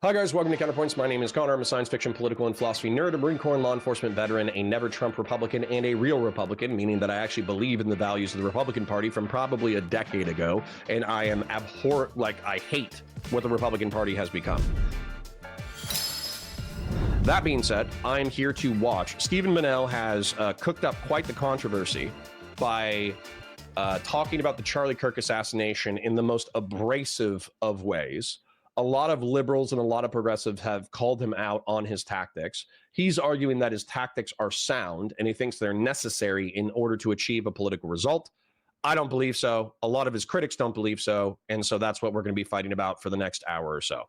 Hi guys, welcome to Counterpoints. My name is Connor. I'm a science fiction, political, and philosophy nerd, a Marine Corps and law enforcement veteran, a never-Trump Republican, and a real Republican, meaning that I actually believe in the values of the Republican Party from probably a decade ago, and I am I hate what the Republican Party has become. That being said, I'm here to watch. Stephen Bunnell has cooked up quite the controversy by talking about the Charlie Kirk assassination in the most abrasive of ways. A lot of liberals and a lot of progressives have called him out on his tactics. He's arguing that his tactics are sound and he thinks they're necessary in order to achieve a political result. I don't believe so. A lot of his critics don't believe so. And so that's what we're going to be fighting about for the next hour or so.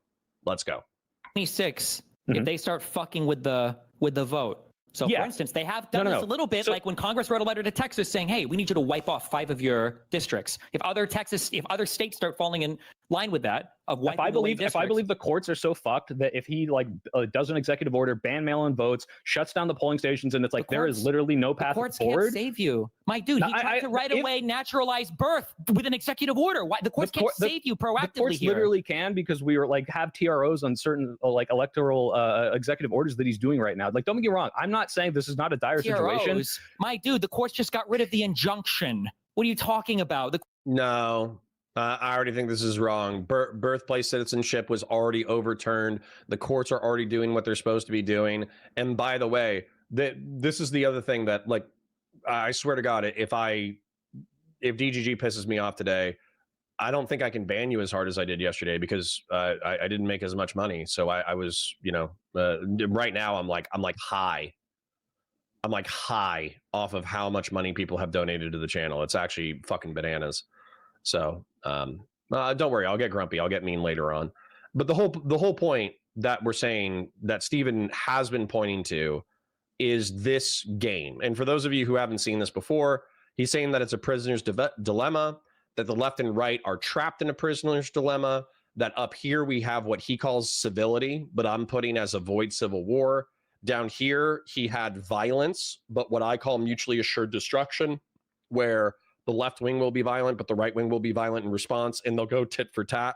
Let's go. 26, if they start fucking with the vote. So, for instance, they have done this a little bit, like when Congress wrote a letter to Texas saying, hey, we need you to wipe off 5 of your districts. If other states start falling in line with that, if I believe the courts are so fucked that if he does an executive order, ban mail-in votes, shuts down the polling stations, and it's like there is literally no path forward. The courts can't save you. My dude, he tried to right away naturalize birth with an executive order. Why the courts can't save you proactively? The courts literally can, because we were have TROs on certain electoral executive orders that he's doing right now. Like, don't get me wrong, I'm not saying this is not a dire situation. My dude, the courts just got rid of the injunction. What are you talking about? No. I already think this is wrong. Birthplace citizenship was already overturned. The courts are already doing what they're supposed to be doing. And by the way, this is the other thing that, like, I swear to God, if DGG pisses me off today, I don't think I can ban you as hard as I did yesterday because I didn't make as much money. So I was, right now I'm high. I'm like high off of how much money people have donated to the channel. It's actually fucking bananas. So don't worry, I'll get grumpy. I'll get mean later on. But the whole point that we're saying that Stephen has been pointing to is this game. And for those of you who haven't seen this before, he's saying that it's a prisoner's dilemma, that the left and right are trapped in a prisoner's dilemma, that up here we have what he calls civility, but I'm putting as avoid civil war. Down here, he had violence, but what I call mutually assured destruction, where the left wing will be violent, but the right wing will be violent in response, and they'll go tit for tat,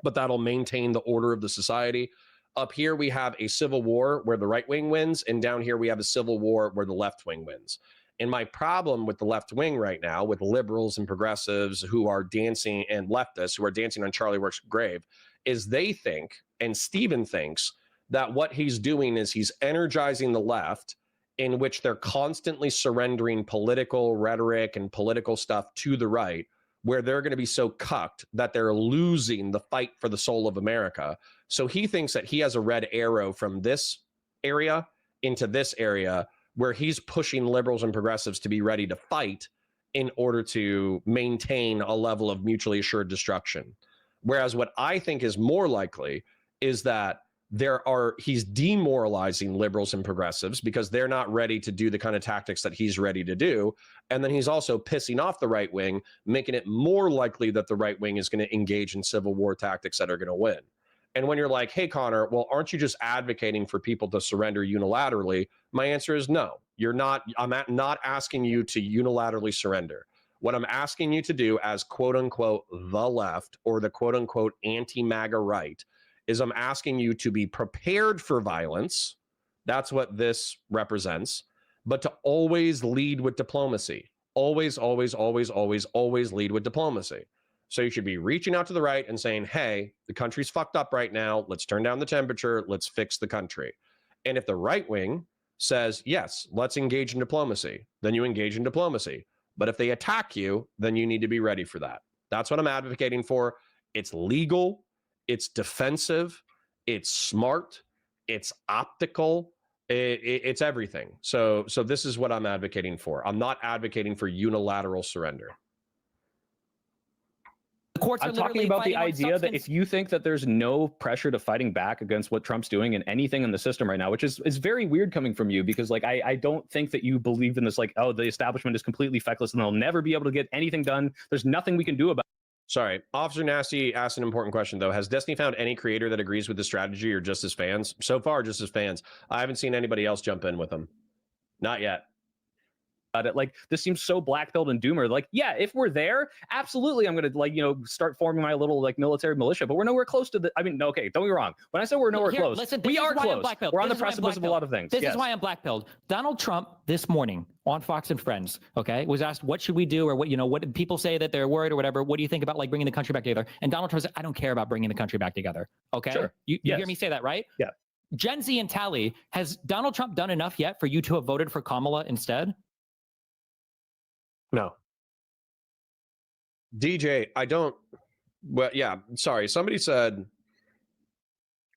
but that'll maintain the order of the society. Up here, we have a civil war where the right wing wins, and down here, we have a civil war where the left wing wins. And my problem with the left wing right now, with liberals and progressives who are dancing, and leftists who are dancing on Charlie Kirk's grave, is they think, and Stephen thinks, that what he's doing is he's energizing the left, in which they're constantly surrendering political rhetoric and political stuff to the right, where they're going to be so cucked that they're losing the fight for the soul of America. So he thinks that he has a red arrow from this area into this area, where he's pushing liberals and progressives to be ready to fight in order to maintain a level of mutually assured destruction. Whereas what I think is more likely is that he's demoralizing liberals and progressives because they're not ready to do the kind of tactics that he's ready to do. And then he's also pissing off the right wing, making it more likely that the right wing is going to engage in civil war tactics that are going to win. And when you're like, hey, Connor, well, aren't you just advocating for people to surrender unilaterally? My answer is no, you're not. I'm not asking you to unilaterally surrender. What I'm asking you to do as quote unquote the left or the quote unquote anti-MAGA right is I'm asking you to be prepared for violence. That's what this represents, but to always lead with diplomacy. Always, always, always, always, always lead with diplomacy. So you should be reaching out to the right and saying, hey, the country's fucked up right now. Let's turn down the temperature. Let's fix the country. And if the right wing says, yes, let's engage in diplomacy, then you engage in diplomacy. But if they attack you, then you need to be ready for that. That's what I'm advocating for. It's legal. It's defensive, it's smart, it's optical, it's everything. So this is what I'm advocating for. I'm not advocating for unilateral surrender. The courts are I'm talking about the idea that if you think that there's no pressure to fighting back against what Trump's doing in anything in the system right now, which is very weird coming from you, because I don't think that you believe in this, oh, the establishment is completely feckless and they'll never be able to get anything done. There's nothing we can do about it. Sorry, Officer Nasty asked an important question, though. Has Destiny found any creator that agrees with the strategy or just as fans? So far, just as fans. I haven't seen anybody else jump in with them. Not yet. it. Like, this seems so black-pilled and doomer. Like, yeah, if we're there, absolutely, I'm gonna like, you know, start forming my little like military militia. But we're nowhere close to the. I mean, okay, don't get me wrong. When I say we're nowhere close, listen, we are close. We're on the precipice of a lot of things. This is why I'm black-pilled. Donald Trump this morning on Fox and Friends, okay, was asked what should we do, or what, you know, what did people say that they're worried or whatever. What do you think about like bringing the country back together? And Donald Trump said, I don't care about bringing the country back together. Okay, sure. You hear me say that, right? Yeah. Gen Z and Tally, has Donald Trump done enough yet for you to have voted for Kamala instead? No. DJ, I don't. Well, yeah, sorry. Somebody said,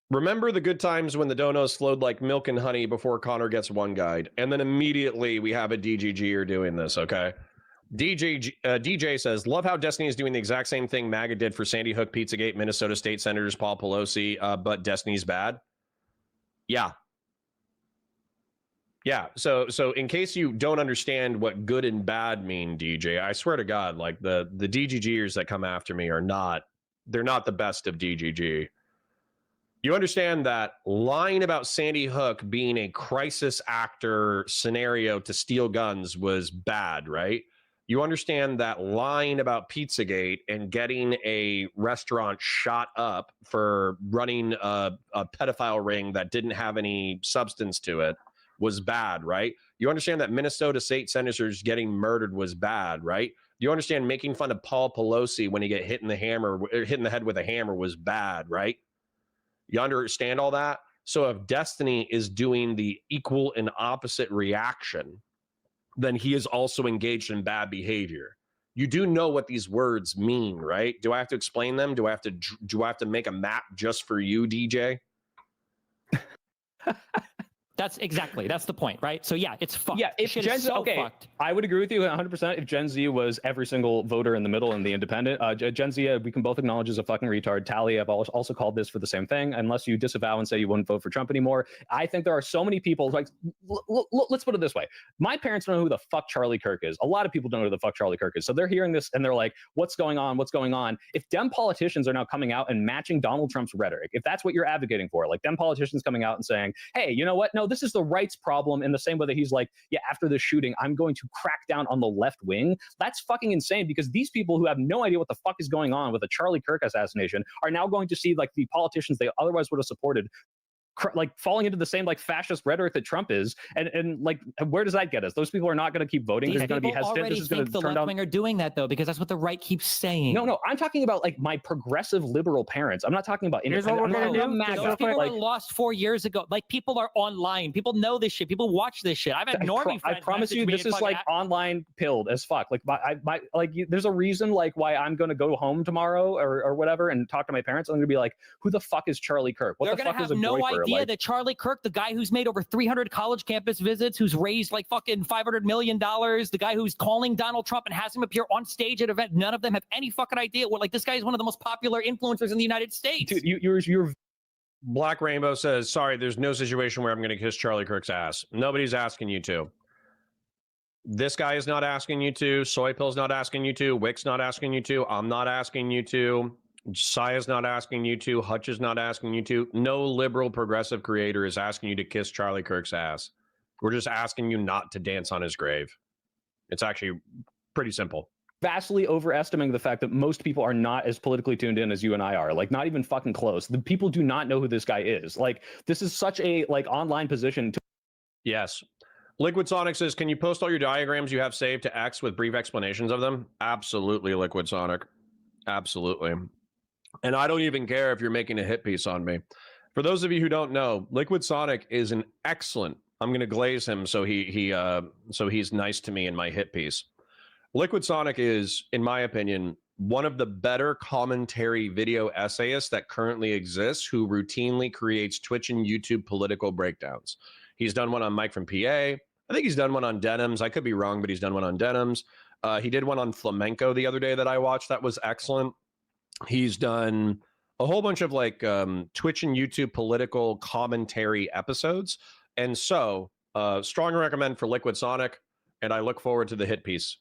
remember the good times when the donos flowed like milk and honey before Connor gets one guide. And then immediately we have a DGGer doing this, okay? DJ says, love how Destiny is doing the exact same thing MAGA did for Sandy Hook, Pizzagate, Minnesota State Senators Paul Pelosi, but Destiny's bad. Yeah. Yeah. So in case you don't understand what good and bad mean, DJ, I swear to God, like the DGGers that come after me they're not the best of DGG. You understand that lying about Sandy Hook being a crisis actor scenario to steal guns was bad, right? You understand that lying about Pizzagate and getting a restaurant shot up for running a pedophile ring that didn't have any substance to it was bad, right? You understand that Minnesota state senators getting murdered was bad, right? You understand making fun of Paul Pelosi when he get hit in the head with a hammer was bad, right? You understand all that? So if Destiny is doing the equal and opposite reaction, then he is also engaged in bad behavior. You do know what these words mean, right? Do I have to explain them? Do I have to make a map just for you, DJ? That's the point, right? So yeah, it's fucked. Yeah, if Gen Z, fucked. I would agree with you 100%. If Gen Z was every single voter in the middle and the independent, Gen Z, we can both acknowledge is a fucking retard. Tally, I've also called this for the same thing. Unless you disavow and say you wouldn't vote for Trump anymore, I think there are so many people. Like, let's put it this way: my parents don't know who the fuck Charlie Kirk is. A lot of people don't know who the fuck Charlie Kirk is. So they're hearing this and they're like, "What's going on? What's going on?" If Dem politicians are now coming out and matching Donald Trump's rhetoric, if that's what you're advocating for, like Dem politicians coming out and saying, "Hey, you know what? No, this is the rights problem," in the same way that he's like, yeah, after the shooting, I'm going to crack down on the left wing. That's fucking insane, because these people who have no idea what the fuck is going on with the Charlie Kirk assassination are now going to see like the politicians they otherwise would have supported like falling into the same like fascist rhetoric that Trump is, and like, where does that get us? Those people are not going to keep voting because they're going to be hesitant. This is going to the left wing are doing that though, because that's what the right keeps saying. No, I'm talking about like my progressive liberal parents. I'm not talking about independent. Those people were lost 4 years ago. Like, people are online. People know this shit. People watch this shit. I've had normie friends. I promise you, this is like online pilled as fuck. Like there's a reason like why I'm going to go home tomorrow or whatever and talk to my parents. I'm going to be like, who the fuck is Charlie Kirk? What the fuck is a no idea that Charlie Kirk, the guy who's made over 300 college campus visits, who's raised like fucking $500 million, the guy who's calling Donald Trump and has him appear on stage at an event, none of them have any fucking idea what, like, this guy is one of the most popular influencers in the United States. Dude, you're Black Rainbow says, sorry, there's no situation where I'm going to kiss Charlie Kirk's ass. Nobody's asking you to. This guy is not asking you to. Soy Pill's not asking you to. Wick's not asking you to. I'm not asking you to. Saya's not asking you to. Hutch is not asking you to. No liberal progressive creator is asking you to kiss Charlie Kirk's ass. We're just asking you not to dance on his grave. It's actually pretty simple. Vastly overestimating the fact that most people are not as politically tuned in as you and I are. Like, not even fucking close. The people do not know who this guy is. Like, this is such a like online position. Yes. Liquid Sonic says, can you post all your diagrams you have saved to X with brief explanations of them? Absolutely, Liquid Sonic. Absolutely. And I don't even care if you're making a hit piece on me. For those of you who don't know, Liquid Sonic is an excellent. I'm going to glaze him so he's nice to me in my hit piece. Liquid Sonic is, in my opinion, one of the better commentary video essayists that currently exists, who routinely creates Twitch and YouTube political breakdowns. He's done one on Mike from PA. I think he's done one on Denims. I could be wrong, but he's done one on Denims. He did one on Flamenco the other day that I watched. That was excellent. He's done a whole bunch of like Twitch and YouTube political commentary episodes. And so strong recommend for Liquid Sonic. And I look forward to the hit piece.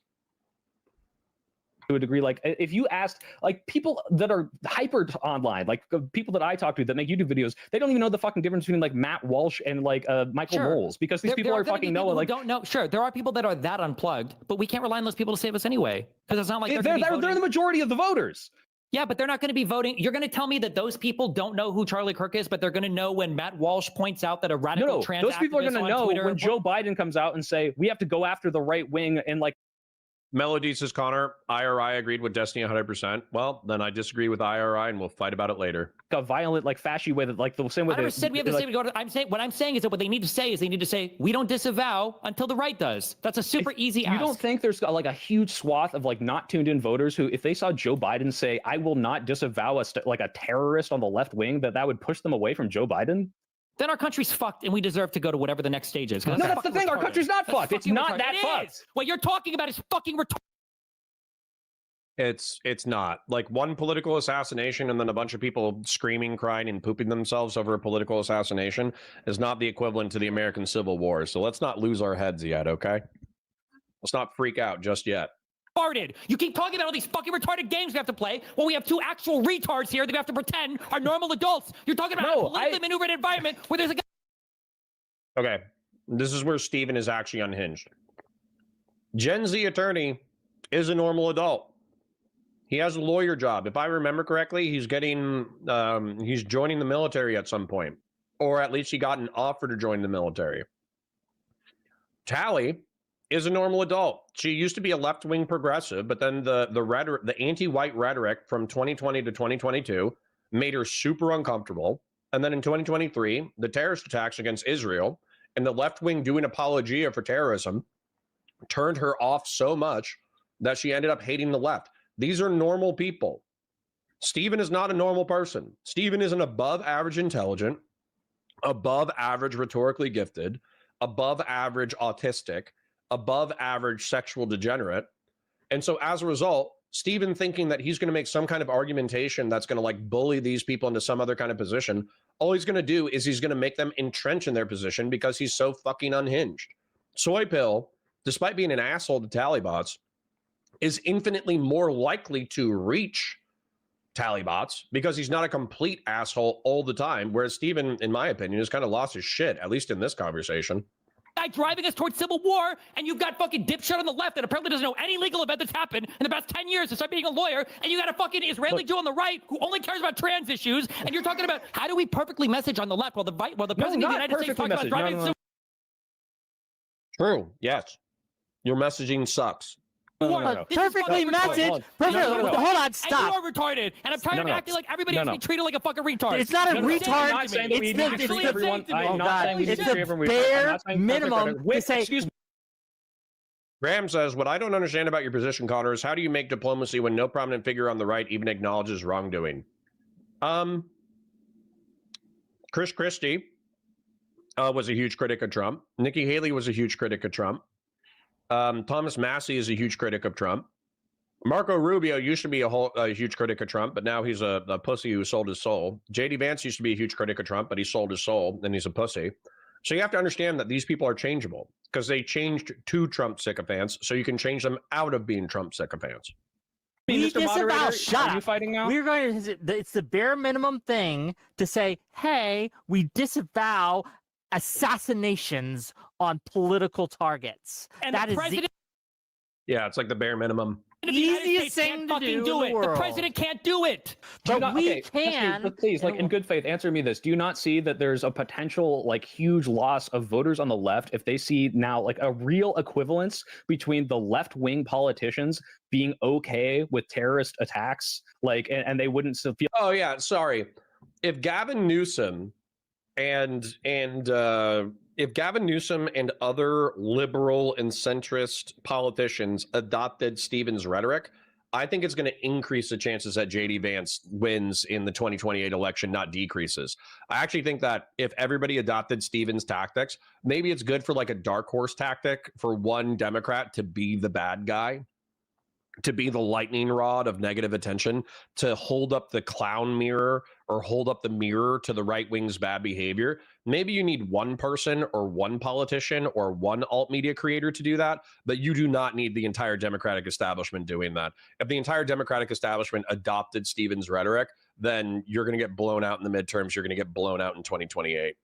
to a degree. Like if you asked like people that are hyper online, like people that I talk to that make YouTube videos, they don't even know the fucking difference between like Matt Walsh and like Michael Knowles, because these people are fucking knowing. Like, don't know. Sure, there are people that are that unplugged, but we can't rely on those people to save us anyway, because it's not like they're the majority of the voters. Yeah, but they're not going to be voting. You're going to tell me that those people don't know who Charlie Kirk is, but they're going to know when Matt Walsh points out that a radical trans those people are going to know Twitter, when Joe Biden comes out and say we have to go after the right wing and like. Melody says, Connor, IRI agreed with Destiny 100%. Well, then I disagree with IRI, and we'll fight about it later. A violent, like, fashy way that, like, the same way. I never said we have to say. What I'm saying is that what they need to say is they need to say we don't disavow until the right does. That's a super easy ask. You don't think there's like a huge swath of like not tuned in voters who, if they saw Joe Biden say, "I will not disavow like a terrorist on the left wing," that would push them away from Joe Biden? Then our country's fucked, and we deserve to go to whatever the next stage is. No, that's the thing. Retarded. Our country's not fucked. It's not that fucked. What you're talking about is fucking retarded. It's not. Like one political assassination and then a bunch of people screaming, crying, and pooping themselves over a political assassination is not the equivalent to the American Civil War. So let's not lose our heads yet, okay? Let's not freak out just yet. You keep talking about all these fucking retarded games we have to play. Well, we have two actual retards here that we have to pretend are normal adults. You're talking about a politically maneuvered environment where there's a guy. Okay, this is where Steven is actually unhinged. Gen Z attorney is a normal adult. He has a lawyer job. If I remember correctly, he's getting, he's joining the military at some point, or at least he got an offer to join the military. Tally is a normal adult. She used to be a left-wing progressive, but then the rhetoric, the anti-white rhetoric from 2020 to 2022 made her super uncomfortable. And then in 2023, the terrorist attacks against Israel and the left-wing doing apologia for terrorism turned her off so much that she ended up hating the left. These are normal people. Steven is not a normal person. Steven is an above average intelligent, above average rhetorically gifted, above average autistic, above average sexual degenerate. And so as a result, Steven thinking that he's going to make some kind of argumentation that's going to like bully these people into some other kind of position, all he's going to do is he's going to make them entrench in their position because he's so fucking unhinged. Soy Pill, despite being an asshole to Tallybots, is infinitely more likely to reach Tallybots because he's not a complete asshole all the time, whereas Steven, in my opinion, has kind of lost his shit, at least in this conversation. Driving us towards civil war, and you've got fucking dipshit on the left that apparently doesn't know any legal event that's happened in the past 10 years to start being a lawyer, and you got a fucking Israeli Jew on the right who only cares about trans issues, and you're talking about how do we perfectly message on the left while the president of the United States talks about driving True, yes. Your messaging sucks. No. Perfectly messaged. Hold on, stop. And you are retarded, and I'm tired of acting like everybody has to be treated like a fucking retard. It's not a retard. It's the bare minimum to say. Excuse me. Graham says, what I don't understand about your position, Connor, is how do you make diplomacy when no prominent figure on the right even acknowledges wrongdoing? Chris Christie was a huge critic of Trump. Nikki Haley was a huge critic of Trump. Thomas Massey is a huge critic of Trump. Marco Rubio used to be a huge critic of Trump, but now he's a pussy who sold his soul. J.D. Vance used to be a huge critic of Trump, but he sold his soul, and he's a pussy. So you have to understand that these people are changeable because they changed to Trump sycophants, so you can change them out of being Trump sycophants. We disavow. Shut up. We're going to. It's the bare minimum thing to say, "Hey, we disavow assassinations on political targets." And that is yeah, it's like the bare minimum. The easiest thing to do in the world. The president can't do it. But we can. But please, like in good faith, answer me this. Do you not see that there's a potential like huge loss of voters on the left if they see now like a real equivalence between the left-wing politicians being okay with terrorist attacks, like, and they wouldn't feel. Oh yeah, sorry. If Gavin Newsom and if Gavin Newsom and other liberal and centrist politicians adopted Steven's rhetoric, I think it's going to increase the chances that J.D. Vance wins in the 2028 election, not decreases. I actually think that if everybody adopted Steven's tactics, maybe it's good for like a dark horse tactic for one Democrat to be the bad guy, to be the lightning rod of negative attention, to hold up the clown mirror or hold up the mirror to the right wing's bad behavior, maybe you need one person or one politician or one alt media creator to do that, but you do not need the entire Democratic establishment doing that. If the entire Democratic establishment adopted Stephen's rhetoric, then you're going to get blown out in the midterms. You're going to get blown out in 2028.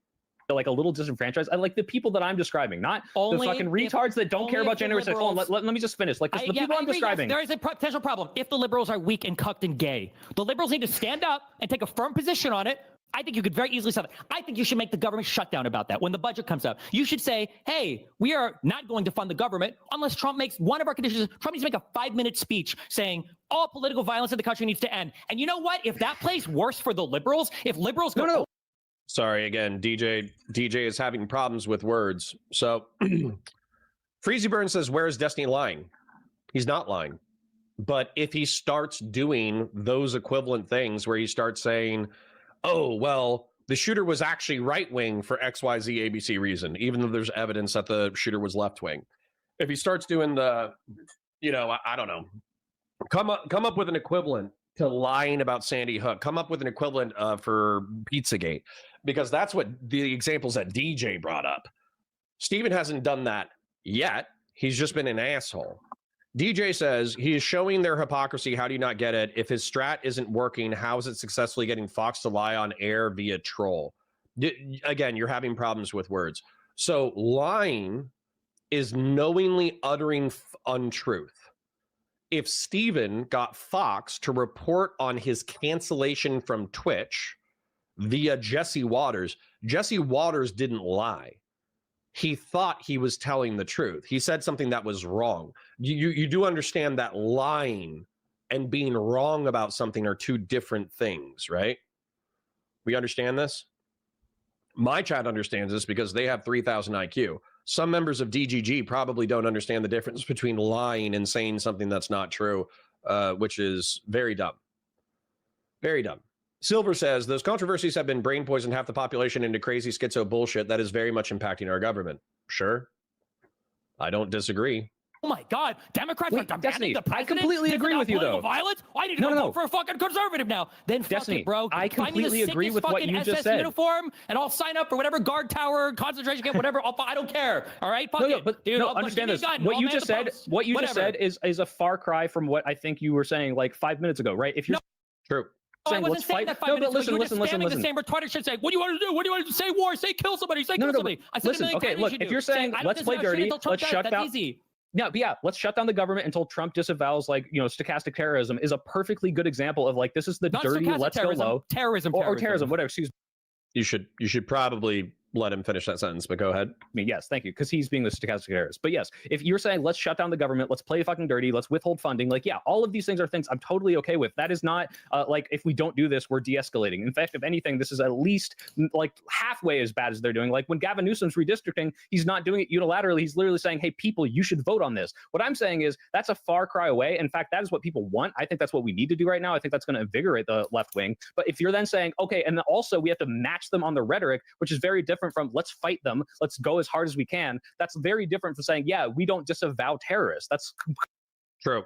Like a little disenfranchised. I like the people that I'm describing, not the fucking retards that don't care about January 6th. Hold on, let me just finish. Like, the people I'm describing. Yes, there is a potential problem if the liberals are weak and cucked and gay. The liberals need to stand up and take a firm position on it. I think you could very easily solve it. I think you should make the government shut down about that when the budget comes out. You should say, hey, we are not going to fund the government unless Trump makes one of our conditions. Trump needs to make a 5-minute speech saying all political violence in the country needs to end. And you know what? If that plays worse for the liberals, if liberals go... No. Sorry, again, DJ is having problems with words. So Freezy Burn says, where is Destiny lying? He's not lying. But if he starts doing those equivalent things where he starts saying, oh, well, the shooter was actually right wing for XYZ ABC reason, even though there's evidence that the shooter was left wing. If he starts doing the, I don't know, come up with an equivalent to lying about Sandy Hook, come up with an equivalent for Pizzagate, because that's what the examples that DJ brought up. Stephen hasn't done that yet. He's just been an asshole. DJ says he is showing their hypocrisy. How do you not get it? If his strat isn't working, how is it successfully getting Fox to lie on air via troll? Again, you're having problems with words. So lying is knowingly uttering untruth. If Stephen got Fox to report on his cancellation from Twitch via Jesse Waters didn't lie. He thought he was telling the truth. He said something that was wrong. You do understand that lying and being wrong about something are two different things, right? We understand this? My chat understands this because they have 3,000 IQ. Some members of DGG probably don't understand the difference between lying and saying something that's not true, which is very dumb. Very dumb. Silver says, those controversies have been brain poisoned half the population into crazy schizo bullshit that is very much impacting our government. Sure. I don't disagree. Oh my God, Democrats are demanding the president. I completely agree with you, though. Violence? I need to go vote for a fucking conservative now. Then fuck it, bro. I completely agree with what you just said. Uniform, and I'll sign up for whatever guard tower, concentration camp, whatever. I don't care. All right, fuck it. But dude, understand this. What you just said. What you just said is a far cry from what I think you were saying like 5 minutes ago, right? If you're true. I wasn't saying that 5 minutes ago. You were just spamming the same retarded shit saying, what do you want to do? What do you want to do? Say war, say kill somebody, say kill somebody. I said listen, okay, look, if you're saying let's play dirty, let's shut down. Yeah, but let's shut down the government until Trump disavows, like, stochastic terrorism is a perfectly good example of like, this is the dirty, let's go low. Terrorism. Or terrorism, whatever, excuse me. You should probably let him finish that sentence, but go ahead. I mean, yes, thank you, because he's being the stochastic terrorist. But yes, if you're saying let's shut down the government, let's play fucking dirty, let's withhold funding, like, yeah, all of these things are things I'm totally okay with. That is not like, if we don't do this, we're de-escalating. In fact, if anything, this is at least like halfway as bad as they're doing. Like when Gavin Newsom's redistricting, he's not doing it unilaterally. He's literally saying, hey, people, you should vote on this. What I'm saying is that's a far cry away. In fact, that is what people want. I think that's what we need to do right now. I think that's going to invigorate the left wing. But if you're then saying, okay, and then also we have to match them on the rhetoric, which is very different from let's fight them, let's go as hard as we can. That's very different from saying, yeah, we don't disavow terrorists. That's true.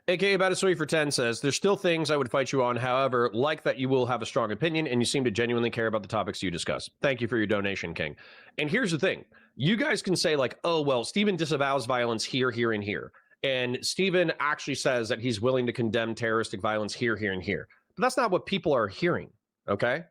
AKA About a Soy for 10 says, there's still things I would fight you on. However, like that you will have a strong opinion and you seem to genuinely care about the topics you discuss. Thank you for your donation, King. And here's the thing. You guys can say like, oh, well, Stephen disavows violence here, here, and here. And Stephen actually says that he's willing to condemn terroristic violence here, here, and here. But that's not what people are hearing, okay?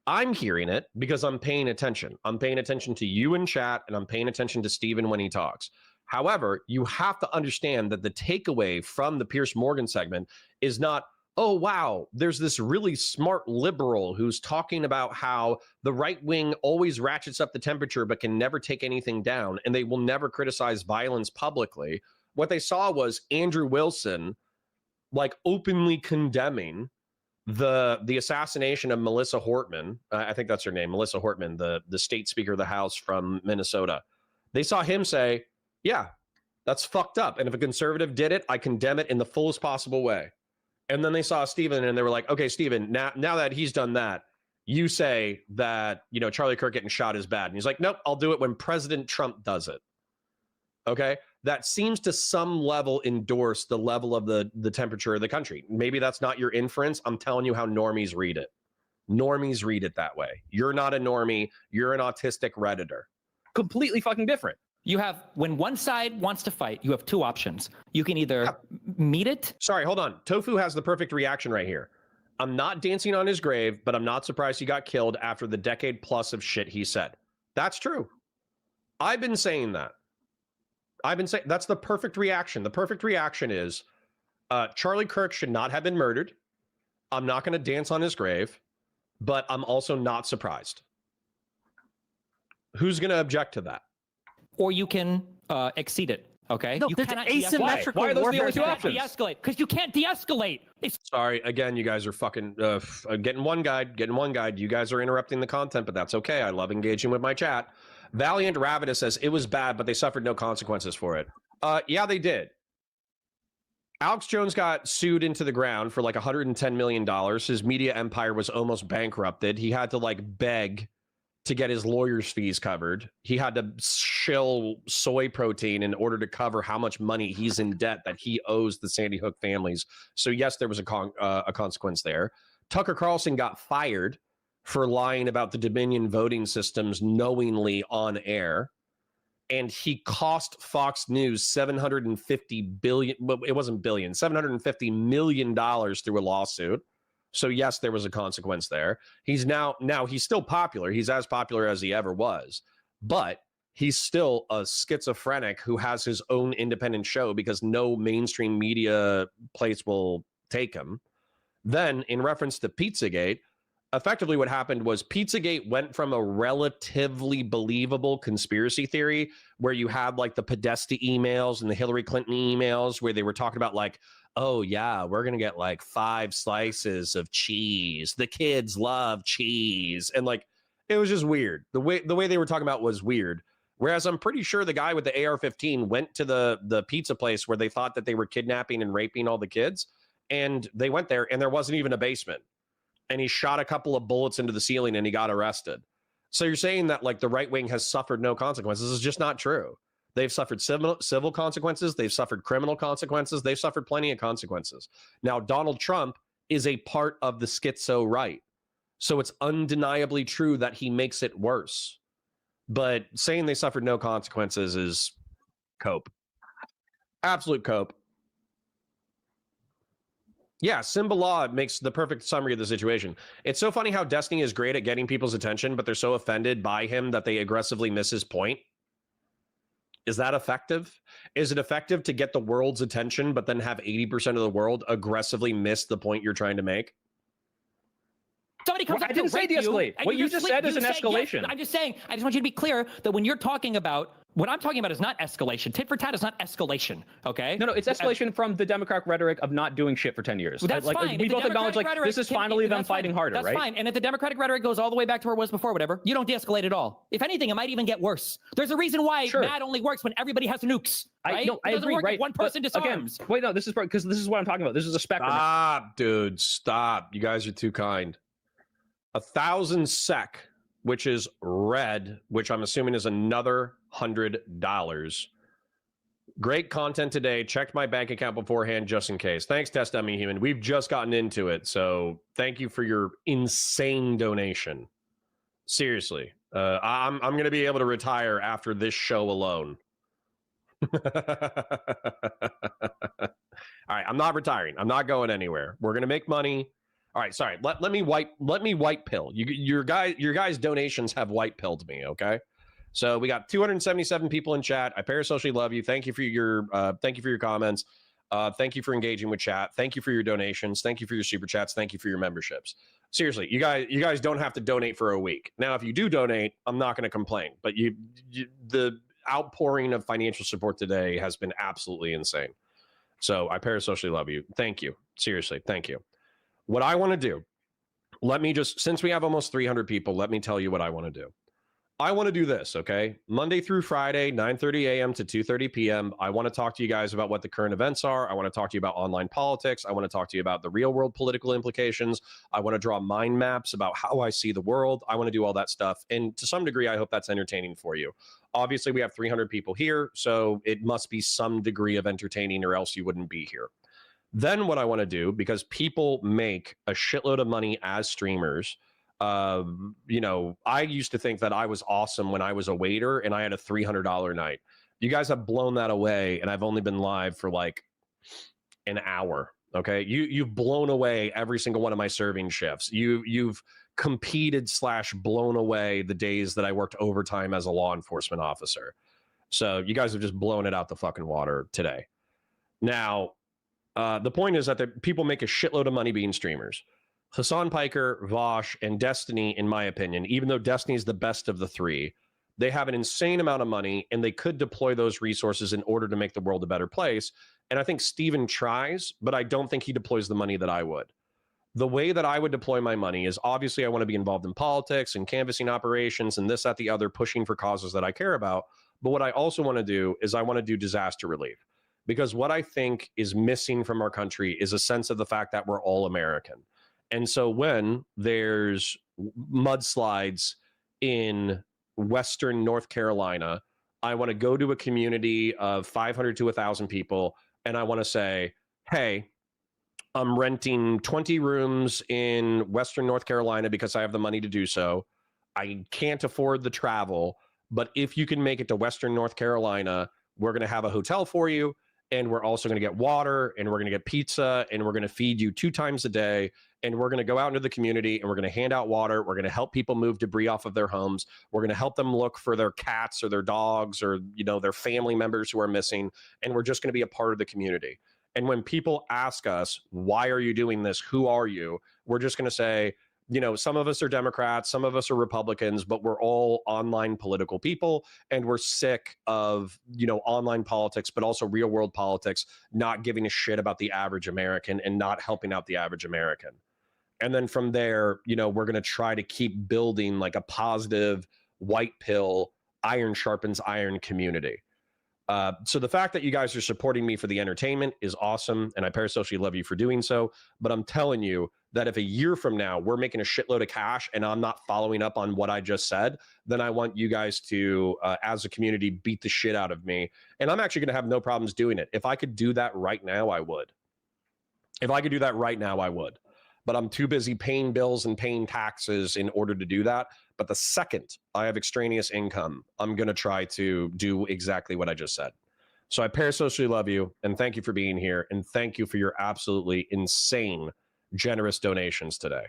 I'm hearing it because I'm paying attention. I'm paying attention to you in chat, and I'm paying attention to Stephen when he talks. However, you have to understand that the takeaway from the Piers Morgan segment is not, oh, wow, there's this really smart liberal who's talking about how the right wing always ratchets up the temperature but can never take anything down, and they will never criticize violence publicly. What they saw was Andrew Wilson, like, openly condemning the assassination of Melissa Hortman. I think that's her name, Melissa Hortman, the state speaker of the House from Minnesota. They saw him say, yeah, that's fucked up. And if a conservative did it, I condemn it in the fullest possible way. And then they saw Stephen and they were like, okay, Stephen, now that he's done that, you say that, Charlie Kirk getting shot is bad. And he's like, nope, I'll do it when President Trump does it. Okay. That seems to some level endorse the level of the temperature of the country. Maybe that's not your inference. I'm telling you how normies read it. Normies read it that way. You're not a normie. You're an autistic Redditor. Completely fucking different. You have, when one side wants to fight, you have two options. You can either meet it. Sorry, hold on. Tofu has the perfect reaction right here. I'm not dancing on his grave, but I'm not surprised he got killed after the decade plus of shit he said. That's true. I've been saying that. I've been saying that's the perfect reaction. The perfect reaction is Charlie Kirk should not have been murdered. I'm not going to dance on his grave, but I'm also not surprised. Who's going to object to that? Or you can exceed it. Okay. No, you there's asymmetrical. Why are those the only two options? De-escalate, because you can't de-escalate. Sorry, again, you guys are fucking getting one guide. You guys are interrupting the content, but that's okay. I love engaging with my chat. Valiant Ravidus says it was bad, but they suffered no consequences for it. Yeah, they did. Alex Jones got sued into the ground for like $110 million. His media empire was almost bankrupted. He had to like beg to get his lawyer's fees covered. He had to shill soy protein in order to cover how much money he's in debt that he owes the Sandy Hook families. So yes, there was a consequence there. Tucker Carlson got fired for lying about the Dominion voting systems knowingly on air. And he cost Fox News $750 billion, well, it wasn't billion, $750 million through a lawsuit. So yes, there was a consequence there. He's now he's still popular. He's as popular as he ever was, but he's still a schizophrenic who has his own independent show because no mainstream media place will take him. Then in reference to Pizzagate, effectively what happened was Pizzagate went from a relatively believable conspiracy theory where you had like the Podesta emails and the Hillary Clinton emails where they were talking about like, oh yeah, we're going to get like 5 slices of cheese. The kids love cheese. And like, it was just weird. The way they were talking about was weird. Whereas I'm pretty sure the guy with the AR-15 went to the pizza place where they thought that they were kidnapping and raping all the kids. And they went there and there wasn't even a basement. And he shot a couple of bullets into the ceiling and he got arrested. So you're saying that like the right wing has suffered no consequences. This is just not true. They've suffered civil consequences. They've suffered criminal consequences. They've suffered plenty of consequences. Now, Donald Trump is a part of the schizo right. So it's undeniably true that he makes it worse. But saying they suffered no consequences is cope. Absolute cope. Yeah, Simba Law makes the perfect summary of the situation. It's so funny how Destiny is great at getting people's attention, but they're so offended by him that they aggressively miss his point. Is that effective? Is it effective to get the world's attention, but then have 80% of the world aggressively miss the point you're trying to make? Somebody comes up I didn't say de-escalate. What you just said is an escalation. Yes, I'm just saying, I just want you to be clear that when you're talking about, what I'm talking about is not escalation. Tit for tat is not escalation, okay? No, it's escalation from the Democratic rhetoric of not doing shit for 10 years. Well, that's like, fine. We both acknowledge, like, this is finally them fighting harder, right? That's fine. And if the Democratic rhetoric goes all the way back to where it was before, whatever, you don't de-escalate at all. If anything, it might even get worse. There's a reason why MAD only works when everybody has nukes, right? I agree, work right? if one person disarms. Again, wait, no, this is because this is what I'm talking about. This is a spectrum. Stop, dude. Stop. You guys are too kind. 1,000 SEK, which is red, which I'm assuming is another $100. Great content today. Checked my bank account beforehand just in case. Thanks, Test Dummy Human. We've just gotten into it, so thank you for your insane donation. Seriously, I'm going to be able to retire after this show alone. All right, I'm not retiring. I'm not going anywhere. We're going to make money. All right, sorry. Let me white pill. Your guys' donations have white pilled me. Okay, so we got 277 people in chat. I parasocially love you. Thank you for your comments. Thank you for engaging with chat. Thank you for your donations. Thank you for your super chats. Thank you for your memberships. Seriously, you guys don't have to donate for a week. Now, if you do donate, I'm not going to complain. But the outpouring of financial support today has been absolutely insane. So I parasocially love you. Thank you. Seriously, thank you. What I want to do, since we have almost 300 people, let me tell you what I want to do. I want to do this, okay? Monday through Friday, 9:30 a.m. to 2:30 p.m. I want to talk to you guys about what the current events are. I want to talk to you about online politics. I want to talk to you about the real world political implications. I want to draw mind maps about how I see the world. I want to do all that stuff. And to some degree, I hope that's entertaining for you. Obviously, we have 300 people here, so it must be some degree of entertaining or else you wouldn't be here. Then what I want to do, because people make a shitload of money as streamers, You know, I used to think that I was awesome when I was a waiter and I had a $300 night. You guys have blown that away, and I've only been live for like an hour. Okay, you've blown away every single one of my serving shifts. You've competed / blown away the days that I worked overtime as a law enforcement officer. So you guys have just blown it out the fucking water today. Now, the point is that the people make a shitload of money being streamers. Hassan Piker, Vosh, and Destiny, in my opinion, even though Destiny is the best of the three, they have an insane amount of money, and they could deploy those resources in order to make the world a better place. And I think Steven tries, but I don't think he deploys the money that I would. The way that I would deploy my money is obviously I want to be involved in politics and canvassing operations and this, that, the other, pushing for causes that I care about. But what I also want to do is I want to do disaster relief. Because what I think is missing from our country is a sense of the fact that we're all American. And so when there's mudslides in Western North Carolina, I want to go to a community of 500 to 1,000 people, and I want to say, hey, I'm renting 20 rooms in Western North Carolina because I have the money to do so. I can't afford the travel, but if you can make it to Western North Carolina, we're going to have a hotel for you, and we're also going to get water, and we're going to get pizza, and we're going to feed you 2 times a day, and we're going to go out into the community, and we're going to hand out water. We're going to help people move debris off of their homes. We're going to help them look for their cats or their dogs or, you know, their family members who are missing, and we're just going to be a part of the community. And when people ask us, why are you doing this? Who are you? We're just going to say, you know, some of us are Democrats, some of us are Republicans, but we're all online political people, and we're sick of, you know, online politics, but also real world politics, not giving a shit about the average American and not helping out the average American. And then from there, you know, we're going to try to keep building like a positive white pill, iron sharpens iron community. So the fact that you guys are supporting me for the entertainment is awesome, and I parasocially love you for doing so. But I'm telling you that if a year from now we're making a shitload of cash and I'm not following up on what I just said, then I want you guys to, as a community, beat the shit out of me. And I'm actually going to have no problems doing it. If I could do that right now, I would. If I could do that right now, I would. But I'm too busy paying bills and paying taxes in order to do that. But the second I have extraneous income, I'm going to try to do exactly what I just said. So I parasocially love you, and thank you for being here, and thank you for your absolutely insane, generous donations today.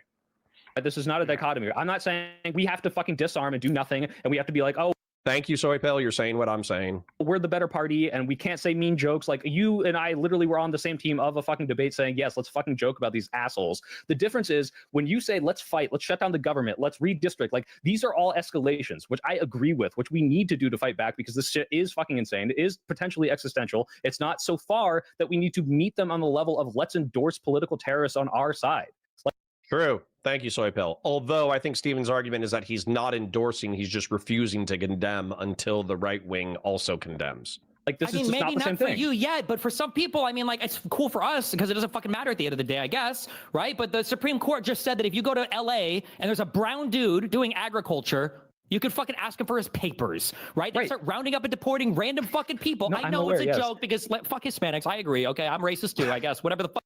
This is not a dichotomy. I'm not saying we have to fucking disarm and do nothing, and we have to be like, oh, thank you, Soy Pill. You're saying what I'm saying. We're the better party, and we can't say mean jokes. Like, you and I literally were on the same team of a fucking debate saying, yes, let's fucking joke about these assholes. The difference is when you say, let's fight, let's shut down the government, let's redistrict, like, these are all escalations, which I agree with, which we need to do to fight back, because this shit is fucking insane. It is potentially existential. It's not so far that we need to meet them on the level of let's endorse political terrorists on our side. Like, true. Thank you, Soy Pill. Although I think Steven's argument is that he's not endorsing, he's just refusing to condemn until the right wing also condemns. Like, this is just not the same thing. Maybe not for you yet, but for some people, I mean, like, it's cool for us because it doesn't fucking matter at the end of the day, I guess, right? But the Supreme Court just said that if you go to LA and there's a brown dude doing agriculture, you could fucking ask him for his papers, right? They start rounding up and deporting random fucking people. No, I know it's a joke because fuck Hispanics. I agree. Okay, I'm racist too, I guess. Whatever the fuck.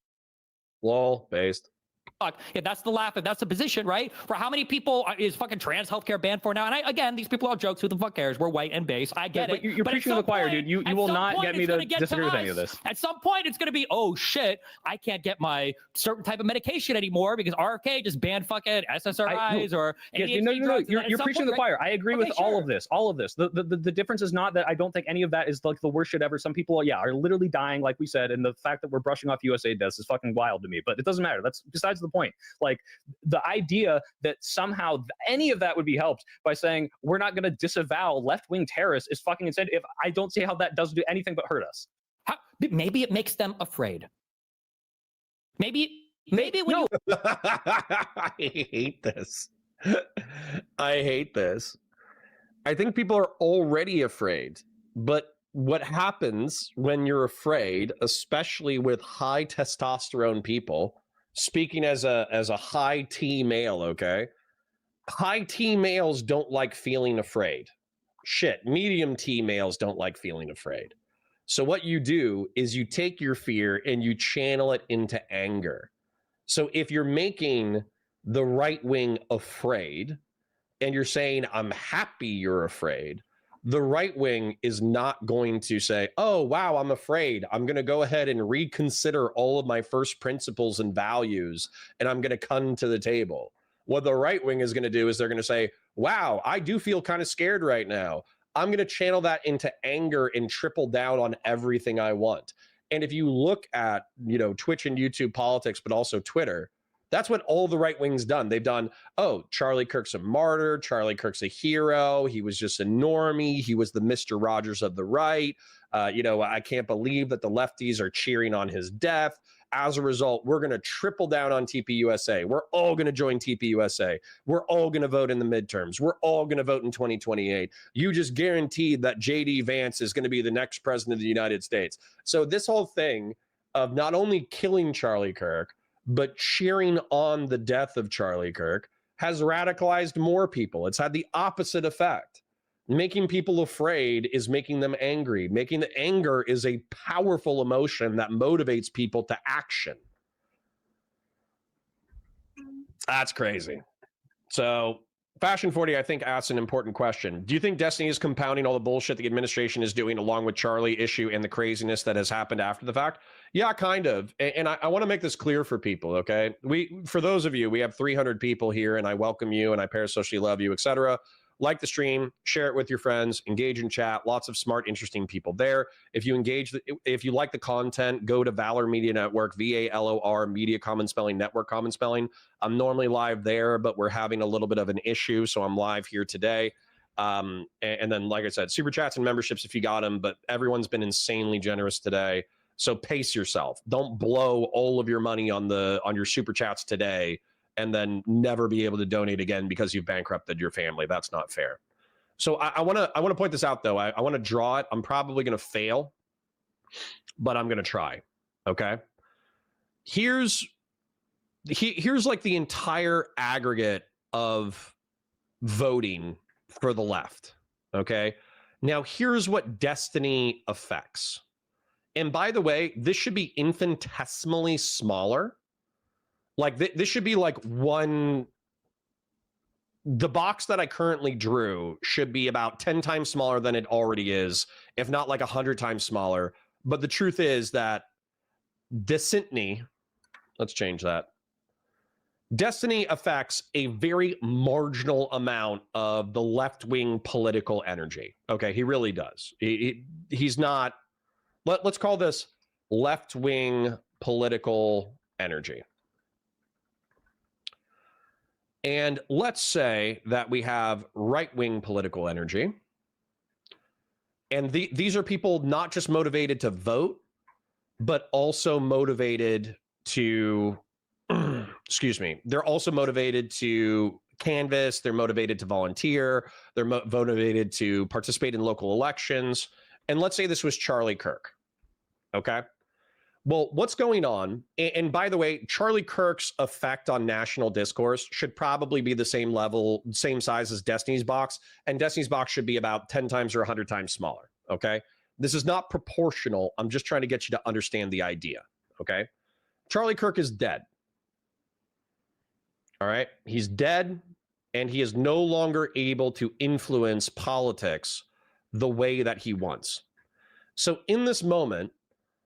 Lol, based. Fuck, if that's the laugh, if that's the position, right? For how many people is fucking trans healthcare banned for now? And again, these people are jokes. Who the fuck cares? We're white and base. I get it. But you're preaching to the choir, dude. You will not get me to disagree with any of this. At some point, it's going to be, oh shit, I can't get my certain type of medication anymore because RFK just banned fucking SSRIs or ADHD drugs. You're preaching to the choir. I agree with all of this. All of this. The difference is not that I don't think any of that is like the worst shit ever. Some people, are literally dying, like we said, and the fact that we're brushing off USA deaths is fucking wild to me. But it doesn't matter. That's besides the point. Like, the idea that somehow any of that would be helped by saying we're not going to disavow left-wing terrorists is fucking insane. If I don't see how that does do anything but hurt us. Maybe it makes them afraid. Maybe when no. I hate this. I hate this. I think people are already afraid, but what happens when you're afraid, especially with high testosterone people, speaking as a high T male, okay? High T males don't like feeling afraid. Shit, medium T males don't like feeling afraid. So what you do is you take your fear and you channel it into anger. So if you're making the right wing afraid, and you're saying, I'm happy you're afraid, the right wing is not going to say, oh, wow, I'm afraid. I'm going to go ahead and reconsider all of my first principles and values, and I'm going to come to the table. What the right wing is going to do is they're going to say, wow, I do feel kind of scared right now. I'm going to channel that into anger and triple down on everything I want. And if you look at, Twitch and YouTube politics, but also Twitter, that's what all the right wing's done. They've done, oh, Charlie Kirk's a martyr. Charlie Kirk's a hero. He was just a normie. He was the Mr. Rogers of the right. I can't believe that the lefties are cheering on his death. As a result, we're going to triple down on TPUSA. We're all going to join TPUSA. We're all going to vote in the midterms. We're all going to vote in 2028. You just guaranteed that JD Vance is going to be the next president of the United States. So this whole thing of not only killing Charlie Kirk, but cheering on the death of Charlie Kirk has radicalized more people. It's had the opposite effect. Making people afraid is making them angry. Making the anger is a powerful emotion that motivates people to action. That's crazy. So Fashion 40, I think, asks an important question. Do you think Destiny is compounding all the bullshit the administration is doing along with Charlie issue and the craziness that has happened after the fact? Yeah, kind of. And I want to make this clear for people, okay? For those of you, we have 300 people here, and I welcome you, and I parasocially love you, etc. Like the stream, share it with your friends, engage in chat. Lots of smart, interesting people there. If you like the content, go to Valor Media Network, VALOR Media Common Spelling Network Common Spelling. I'm normally live there, but we're having a little bit of an issue, so I'm live here today. And then, like I said, super chats and memberships if you got them, but everyone's been insanely generous today. So pace yourself. Don't blow all of your money on your super chats today and then never be able to donate again because you've bankrupted your family. That's not fair. So I want to point this out, though. I want to draw it. I'm probably going to fail, but I'm going to try. Okay. Here's like the entire aggregate of voting for the left. Okay. Now here's what Destiny affects. And by the way, this should be infinitesimally smaller. Like this should be like the box that I currently drew should be about 10 times smaller than it already is, if not like 100 times smaller. But the truth is that Destiny, let's change that. Destiny affects a very marginal amount of the left-wing political energy. Okay, he really does. He's not, let's call this left-wing political energy. And let's say that we have right-wing political energy. And these are people not just motivated to vote, but also motivated to, excuse me, they're also motivated to canvass, they're motivated to volunteer, they're motivated to participate in local elections. And let's say this was Charlie Kirk, okay? Well, what's going on? And by the way, Charlie Kirk's effect on national discourse should probably be the same level, same size as Destiny's box. And Destiny's box should be about 10 times or 100 times smaller, okay? This is not proportional. I'm just trying to get you to understand the idea, okay? Charlie Kirk is dead. All right? He's dead, and he is no longer able to influence politics the way that he wants. So in this moment,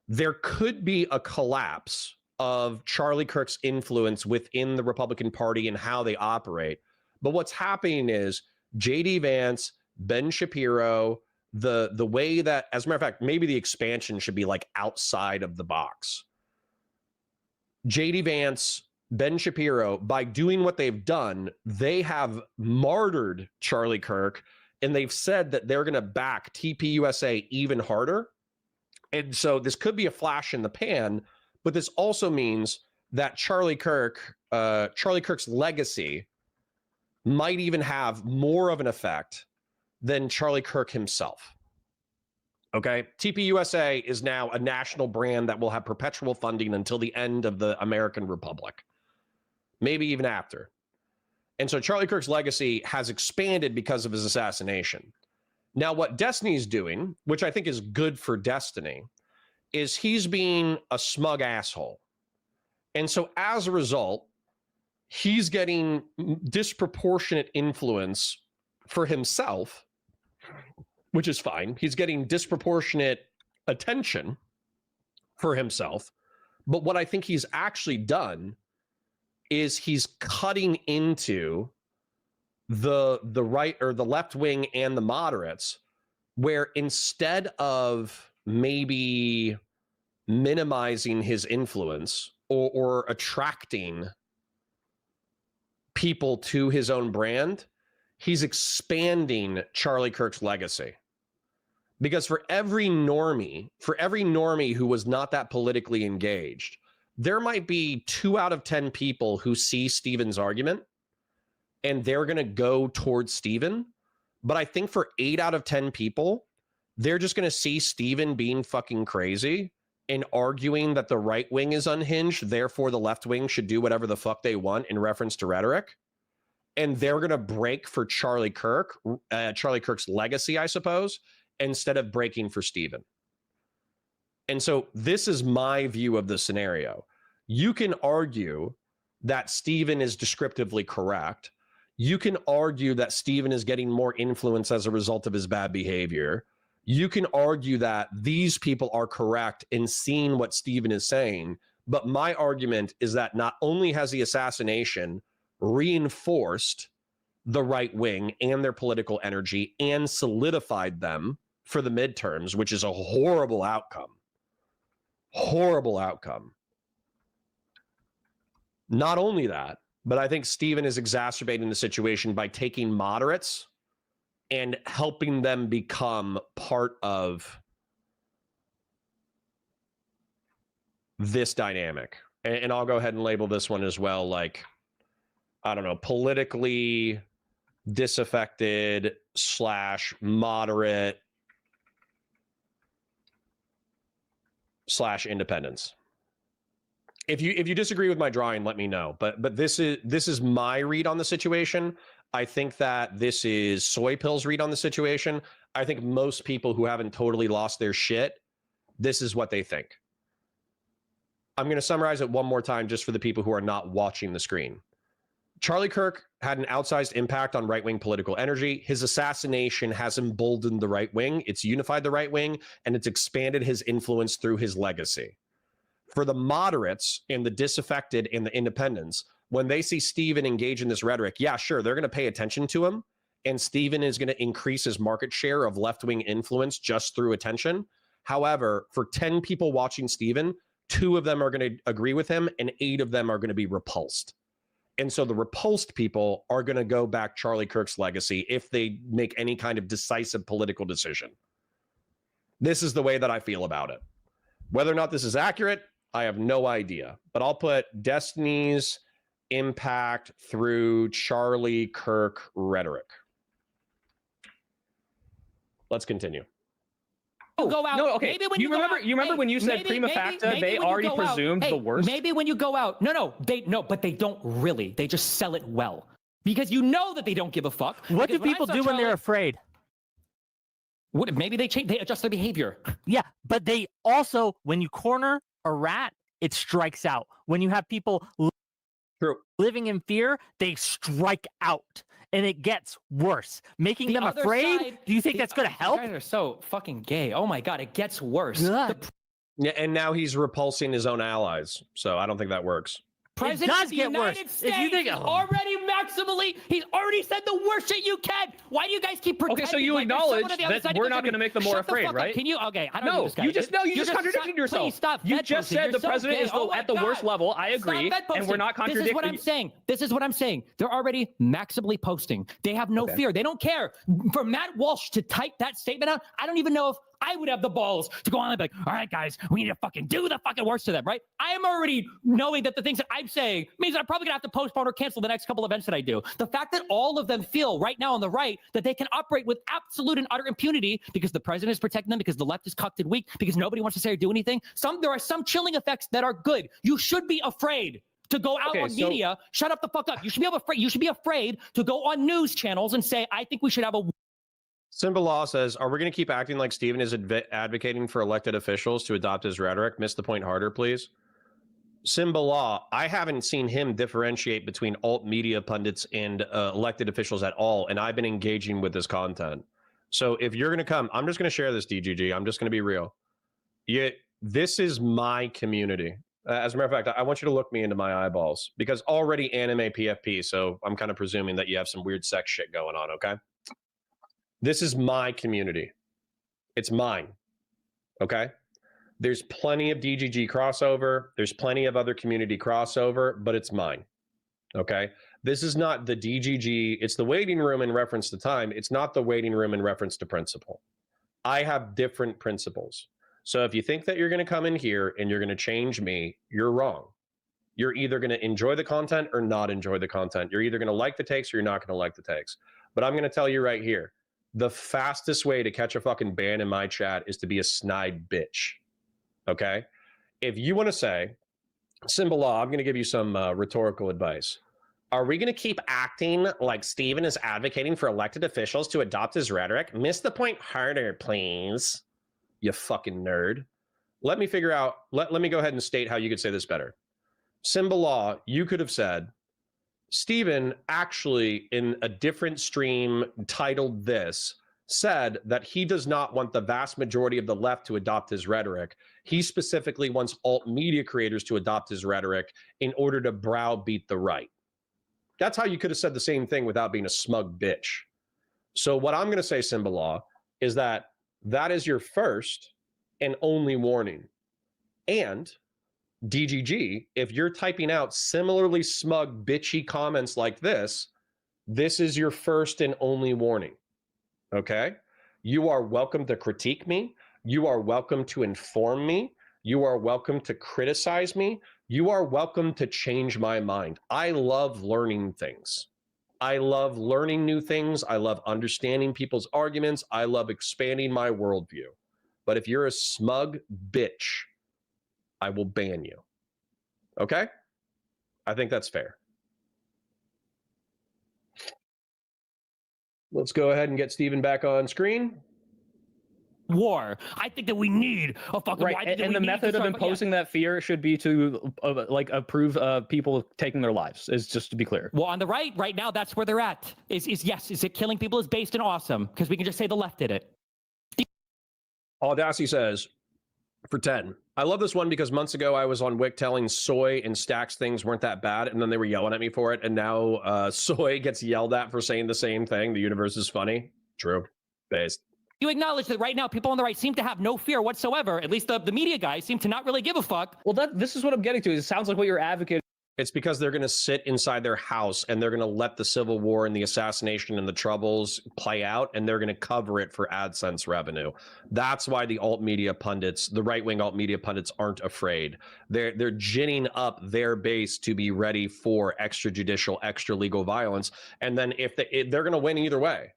there could be a collapse of Charlie Kirk's influence within the Republican Party and how they operate. But what's happening is JD Vance, Ben Shapiro, the way that, as a matter of fact, maybe the expansion should be like outside of the box. JD Vance, Ben Shapiro, by doing what they've done, they have martyred Charlie Kirk, and they've said that they're going to back TPUSA even harder. And so this could be a flash in the pan, but this also means that Charlie Kirk's legacy might even have more of an effect than Charlie Kirk himself. Okay, TPUSA is now a national brand that will have perpetual funding until the end of the American Republic, maybe even after. And so Charlie Kirk's legacy has expanded because of his assassination. Now, what Destiny's doing, which I think is good for Destiny, is he's being a smug asshole. And so as a result, he's getting disproportionate influence for himself, which is fine. He's getting disproportionate attention for himself. But what I think he's actually done is he's cutting into the right or the left wing and the moderates, where instead of maybe minimizing his influence or attracting people to his own brand, he's expanding Charlie Kirk's legacy. Because for every normie who was not that politically engaged, there might be 2 out of 10 people who see Stephen's argument and they're going to go towards Stephen. But I think for 8 out of 10 people, they're just going to see Stephen being fucking crazy and arguing that the right wing is unhinged. Therefore, the left wing should do whatever the fuck they want in reference to rhetoric. And they're going to break for Charlie Kirk's legacy, I suppose, instead of breaking for Stephen. And so this is my view of the scenario. You can argue that Stephen is descriptively correct. You can argue that Stephen is getting more influence as a result of his bad behavior. You can argue that these people are correct in seeing what Stephen is saying. But my argument is that not only has the assassination reinforced the right wing and their political energy and solidified them for the midterms, which is a horrible outcome. Horrible outcome. Not only that, but I think Stephen is exacerbating the situation by taking moderates and helping them become part of this dynamic. And I'll go ahead and label this one as well, like, I don't know, politically disaffected / moderate / independence. If you disagree with my drawing, let me know. But this is my read on the situation. I think that this is Soy Pill's read on the situation. I think most people who haven't totally lost their shit, this is what they think. I'm going to summarize it one more time just for the people who are not watching the screen. Charlie Kirk had an outsized impact on right-wing political energy. His assassination has emboldened the right wing. It's unified the right wing, and it's expanded his influence through his legacy. For the moderates and the disaffected and the independents, when they see Stephen engage in this rhetoric, yeah, sure, they're going to pay attention to him, and Stephen is going to increase his market share of left-wing influence just through attention. However, for 10 people watching Stephen, 2 of them are going to agree with him, and 8 of them are going to be repulsed. And so the repulsed people are going to go back Charlie Kirk's legacy if they make any kind of decisive political decision. This is the way that I feel about it. Whether or not this is accurate, I have no idea. But I'll put Destiny's impact through Charlie Kirk rhetoric. Let's continue. Go out. No, okay. You remember when you said prima facta, they already presumed the worst? Maybe when you go out. No, but they don't really. They just sell it well. Because you know that they don't give a fuck. What do people do when they're afraid? Maybe they adjust their behavior. Yeah, but they also, when you corner a rat, it strikes out. When you have people living in fear, they strike out. And it gets worse. Making them afraid? Do you think that's going to help? You guys are so fucking gay. Oh my God, it gets worse. Yeah, and now he's repulsing his own allies. So I don't think that works. President of the United States he's already said the worst shit you can. Why do you guys keep pretending? Okay, so you acknowledge that we're not going to make them more afraid, right? Can you? Okay, I don't know. You just contradicted yourself. Please stop. You just said the president is at the worst level. I agree, and we're not contradicting. This is what I'm saying. They're already maximally posting. They have no fear. They don't care. For Matt Walsh to type that statement out, I don't even know if I would have the balls to go on and be like, all right, guys, we need to fucking do the fucking worst to them, right? I am already knowing that the things that I'm saying means I'm probably gonna have to postpone or cancel the next couple events that I do. The fact that all of them feel right now on the right that they can operate with absolute and utter impunity because the president is protecting them, because the left is cucked and weak, because nobody wants to say or do anything. There are some chilling effects that are good. You should be afraid to go out on media. Shut up the fuck up. You should be afraid to go on news channels and say, I think we should have a Simba Law says, are we going to keep acting like Stephen is advocating for elected officials to adopt his rhetoric? Miss the point harder, please. Simba Law, I haven't seen him differentiate between alt media pundits and elected officials at all, and I've been engaging with this content. So if you're going to come, I'm just going to share this, DGG. I'm just going to be real. This is my community. As a matter of fact, I want you to look me into my eyeballs, because already anime PFP, so I'm kind of presuming that you have some weird sex shit going on, okay? This is my community. It's mine, okay? There's plenty of DGG crossover. There's plenty of other community crossover, but it's mine. Okay. This is not the DGG. It's the waiting room in reference to time. It's not the waiting room in reference to principle. I have different principles. So if you think that you're going to come in here and you're going to change me, you're wrong. You're either going to enjoy the content or not enjoy the content. You're either going to like the takes or you're not going to like the takes. But I'm going to tell you right here, the fastest way to catch a fucking ban in my chat is to be a snide bitch. Okay, if you want to say, Simba Law, I'm going to give you some rhetorical advice. Are we going to keep acting like Steven is advocating for elected officials to adopt his rhetoric? Miss the point harder, please. You fucking nerd. Let me figure out, let me go ahead and state how you could say this better. Simba Law, you could have said, Steven actually in a different stream titled this, said that he does not want the vast majority of the left to adopt his rhetoric. He specifically wants alt media creators to adopt his rhetoric in order to browbeat the right. That's how you could have said the same thing without being a smug bitch. So what I'm going to say, Simba Law, is that is your first and only warning. And DGG, if you're typing out similarly smug, bitchy comments like this is your first and only warning. Okay, you are welcome to critique me. You are welcome to inform me. You are welcome to criticize me. You are welcome to change my mind. I love learning things. I love learning new things. I love understanding people's arguments. I love expanding my worldview. But if you're a smug bitch, I will ban you. Okay? I think that's fair. Let's go ahead and get Steven back on screen. War. I think that we need a fucking right. And the method of imposing that fear should be to approve people taking their lives. Is just to be clear. Well, on the right now, that's where they're at. Is it killing people is based and awesome because we can just say the left did it. Audacity says, for 10. I love this one because months ago I was on Wick telling Soy and Stacks things weren't that bad, and then they were yelling at me for it, and now Soy gets yelled at for saying the same thing. The universe is funny. True. Based. You acknowledge that right now people on the right seem to have no fear whatsoever. At least the media guys seem to not really give a fuck. Well, this is what I'm getting to. It sounds like what you're advocating. It's because they're going to sit inside their house and they're going to let the Civil War and the assassination and the troubles play out, and they're going to cover it for AdSense revenue. That's why the alt media pundits, the right-wing alt media pundits, aren't afraid. They're ginning up their base to be ready for extrajudicial, extra legal violence. And then if they're going to win either way.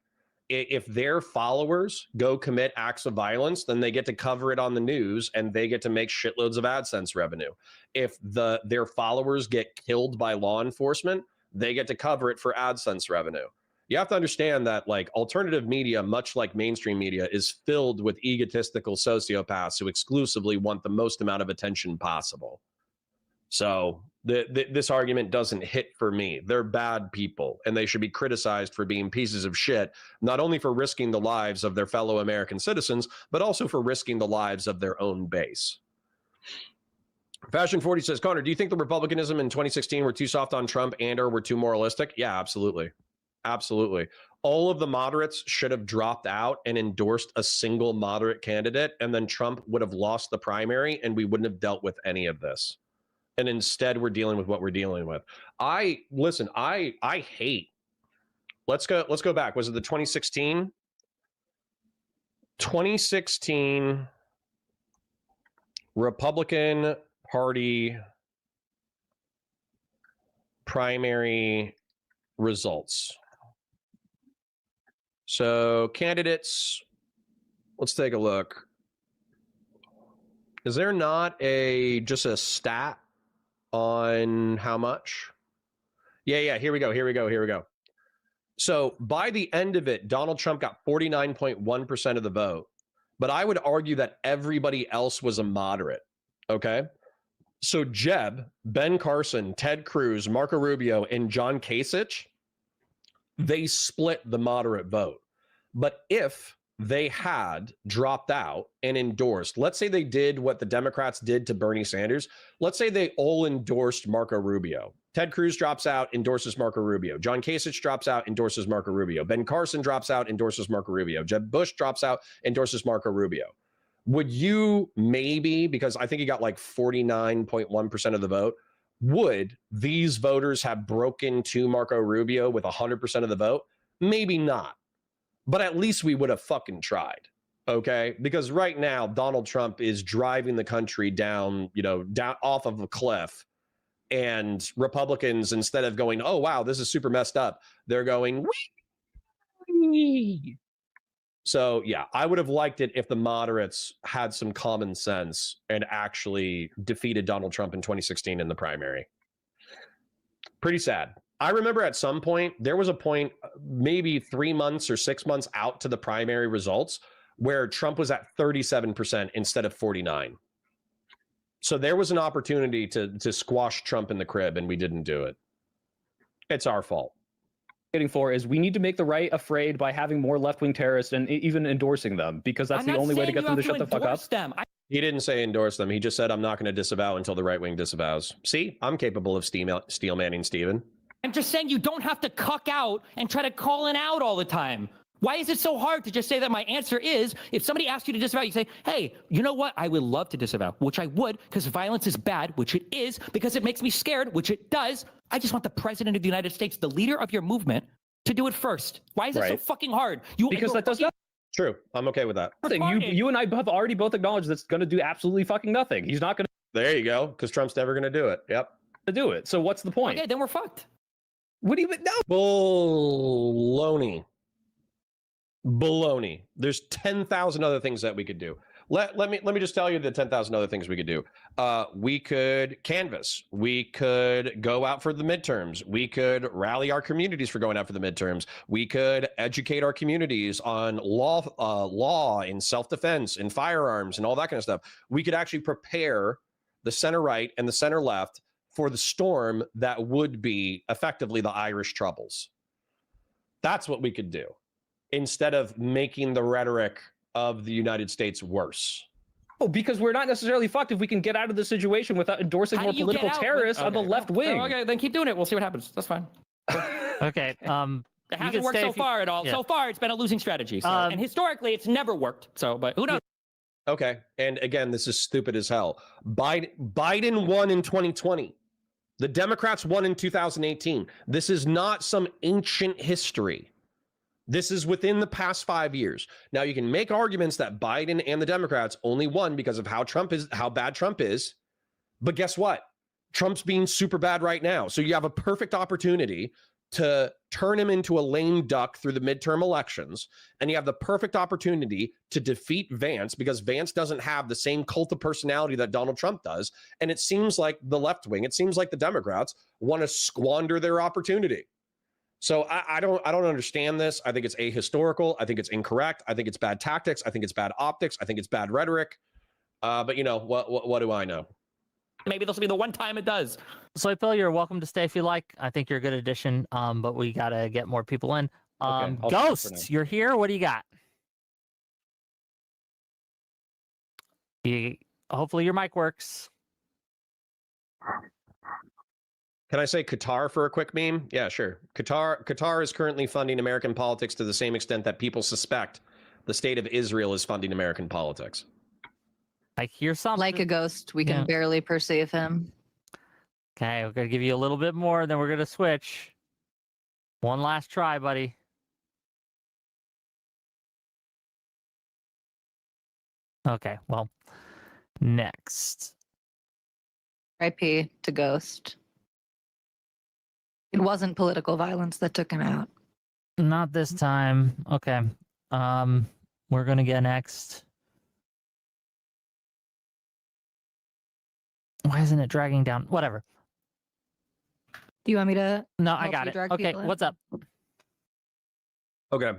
If their followers go commit acts of violence, then they get to cover it on the news and they get to make shitloads of AdSense revenue. If their followers get killed by law enforcement, they get to cover it for AdSense revenue. You have to understand that, like, alternative media, much like mainstream media, is filled with egotistical sociopaths who exclusively want the most amount of attention possible. So this argument doesn't hit for me. They're bad people, and they should be criticized for being pieces of shit, not only for risking the lives of their fellow American citizens, but also for risking the lives of their own base. Fashion 40 says, Connor, do you think the Republicanism in 2016 were too soft on Trump and or were too moralistic? Yeah, absolutely. Absolutely. All of the moderates should have dropped out and endorsed a single moderate candidate, and then Trump would have lost the primary and we wouldn't have dealt with any of this. And instead, we're dealing with what we're dealing with. I hate. Let's go back. Was it the 2016? 2016 Republican Party primary results. So candidates, let's take a look. Is there not just a stat on how much? Yeah, here we go. So by the end of it, Donald Trump got 49.1% of the vote, but I would argue that everybody else was a moderate, okay? So Jeb, Ben Carson, Ted Cruz, Marco Rubio, and John Kasich, they split the moderate vote. But if they had dropped out and endorsed, let's say they did what the Democrats did to Bernie Sanders. Let's say they all endorsed Marco Rubio. Ted Cruz drops out, endorses Marco Rubio. John Kasich drops out, endorses Marco Rubio. Ben Carson drops out, endorses Marco Rubio. Jeb Bush drops out, endorses Marco Rubio. Would you maybe, because I think he got like 49.1% of the vote, would these voters have broken to Marco Rubio with 100% of the vote? Maybe not. But at least we would have fucking tried. Okay? Because right now, Donald Trump is driving the country down, down off of a cliff. And Republicans, instead of going, oh, wow, this is super messed up, they're going, wee. So, yeah, I would have liked it if the moderates had some common sense and actually defeated Donald Trump in 2016 in the primary. Pretty sad. I remember at some point, there was a point, maybe 3 months or 6 months out to the primary results, where Trump was at 37% instead of 49%. So there was an opportunity to squash Trump in the crib, and we didn't do it. It's our fault. For is we need to make the right afraid by having more left-wing terrorists and even endorsing them, because that's the only way to get them to shut the fuck up. He didn't say endorse them. He just said, I'm not going to disavow until the right wing disavows. See, I'm capable of steel manning Steven. I'm just saying you don't have to cuck out and try to call it out all the time. Why is it so hard to just say that my answer is, if somebody asks you to disavow, you say, hey, you know what? I would love to disavow, which I would, because violence is bad, which it is, because it makes me scared, which it does. I just want the president of the United States, the leader of your movement, to do it first. Why is it so fucking hard? Because that does not. True. I'm okay with that. You and I have already both acknowledged that's going to do absolutely fucking nothing. He's not going to. There you go. Because Trump's never going to do it. Yep. To do it. So what's the point? Okay, then we're fucked. What do you know? Baloney. There's 10,000 other things that we could do. Let me just tell you the 10,000 other things we could do. We could canvass. We could go out for the midterms. We could rally our communities for going out for the midterms. We could educate our communities on law and self-defense and firearms and all that kind of stuff. We could actually prepare the center right and the center left for the storm that would be effectively the Irish Troubles. That's what we could do, instead of making the rhetoric of the United States worse. Oh, because we're not necessarily fucked if we can get out of the situation without endorsing more political terrorists on the left wing. Okay, then keep doing it. We'll see what happens. That's fine. Okay. It hasn't worked so far at all. Yeah. So far, it's been a losing strategy. So, and historically, it's never worked. So, but who knows? Okay. And again, this is stupid as hell. Biden won in 2020. The Democrats won in 2018. This is not some ancient history. This is within the past 5 years. Now, you can make arguments that Biden and the Democrats only won because of how bad Trump is. But guess what? Trump's being super bad right now. So you have a perfect opportunity to turn him into a lame duck through the midterm elections. And you have the perfect opportunity to defeat Vance, because Vance doesn't have the same cult of personality that Donald Trump does. And it seems like the left wing, it seems like the Democrats want to squander their opportunity. So I don't understand this. I think it's ahistorical. I think it's incorrect. I think it's bad tactics. I think it's bad optics. I think it's bad rhetoric. But what do I know? Maybe this will be the one time it does. Soy Pill, you're welcome to stay if you like. I think you're a good addition. But we gotta get more people in. Okay, Ghost, you're here. What do you got? Hopefully your mic works. Can I say Qatar for a quick meme? Yeah, sure. Qatar is currently funding American politics to the same extent that people suspect the state of Israel is funding American politics. I hear something. Like a ghost, we can barely perceive him. Okay, we're going to give you a little bit more, then we're going to switch. One last try, buddy. Okay, well, next. RIP to Ghost. It wasn't political violence that took him out. Not this time. Okay. We're going to get next. Why isn't it dragging down? Whatever. Do you want me to? No, I got it. Okay, what's up? Okay.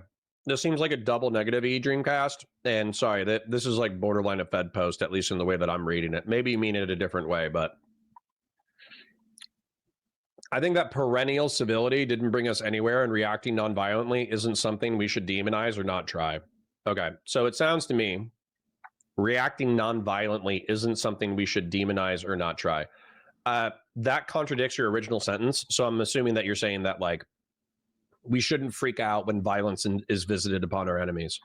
This seems like a double negative Dreamcast. And sorry, this is like borderline a Fed post, at least in the way that I'm reading it. Maybe you mean it a different way, but I think that perennial civility didn't bring us anywhere, and reacting nonviolently isn't something we should demonize or not try. Okay, so it sounds to me reacting nonviolently isn't something we should demonize or not try. That contradicts your original sentence. So I'm assuming that you're saying that like we shouldn't freak out when violence is visited upon our enemies.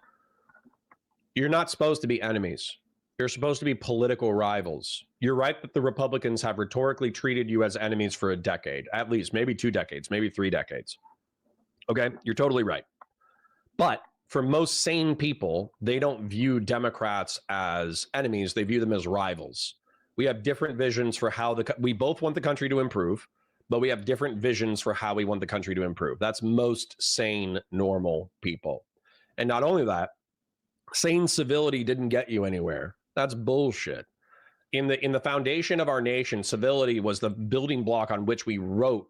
You're not supposed to be enemies. You're supposed to be political rivals. You're right that the Republicans have rhetorically treated you as enemies for a decade, at least, maybe 2 decades, maybe 3 decades. Okay, you're totally right. But for most sane people, they don't view Democrats as enemies. They view them as rivals. We have different visions for how we both want the country to improve, but we have different visions for how we want the country to improve. That's most sane, normal people. And not only that, sane civility didn't get you anywhere. That's bullshit. In the foundation of our nation, civility was the building block on which we wrote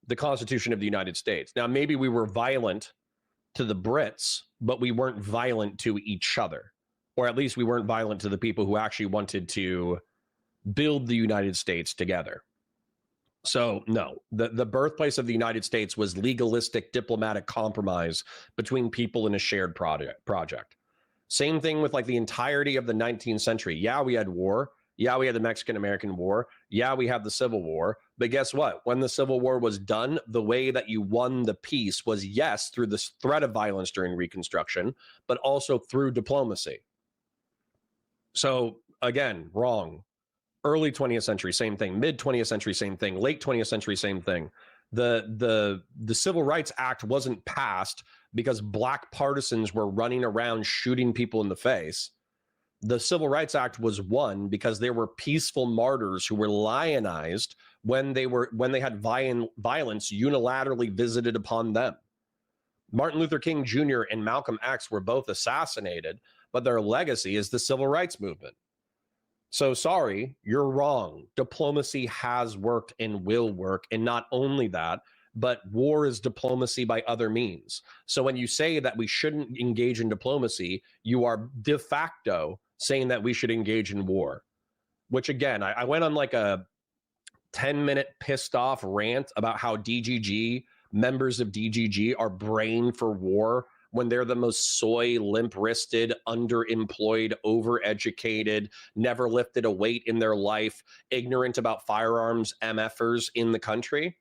the Constitution of the United States. Now, maybe we were violent to the Brits, but we weren't violent to each other. Or at least we weren't violent to the people who actually wanted to build the United States together. So no, the birthplace of the United States was legalistic diplomatic compromise between people in a shared project. Same thing with like the entirety of the 19th century. Yeah, we had war. Yeah, we had the Mexican-American War. Yeah, we have the Civil War. But guess what? When the Civil War was done, the way that you won the peace was, yes, through the threat of violence during Reconstruction, but also through diplomacy. So again, wrong. Early 20th century, same thing. Mid 20th century, same thing. Late 20th century, same thing. The Civil Rights Act wasn't passed because black partisans were running around shooting people in the face. The Civil Rights Act was won because there were peaceful martyrs who were lionized when they had violence unilaterally visited upon them. Martin Luther King Jr. and Malcolm X were both assassinated, but their legacy is the civil rights movement. So sorry, you're wrong. Diplomacy has worked and will work. And not only that, but war is diplomacy by other means. So when you say that we shouldn't engage in diplomacy, you are de facto saying that we should engage in war, which again, I went on like a 10-minute pissed off rant about how DGG, members of DGG are brain for war when they're the most soy, limp-wristed, underemployed, overeducated, never lifted a weight in their life, ignorant about firearms MFers in the country.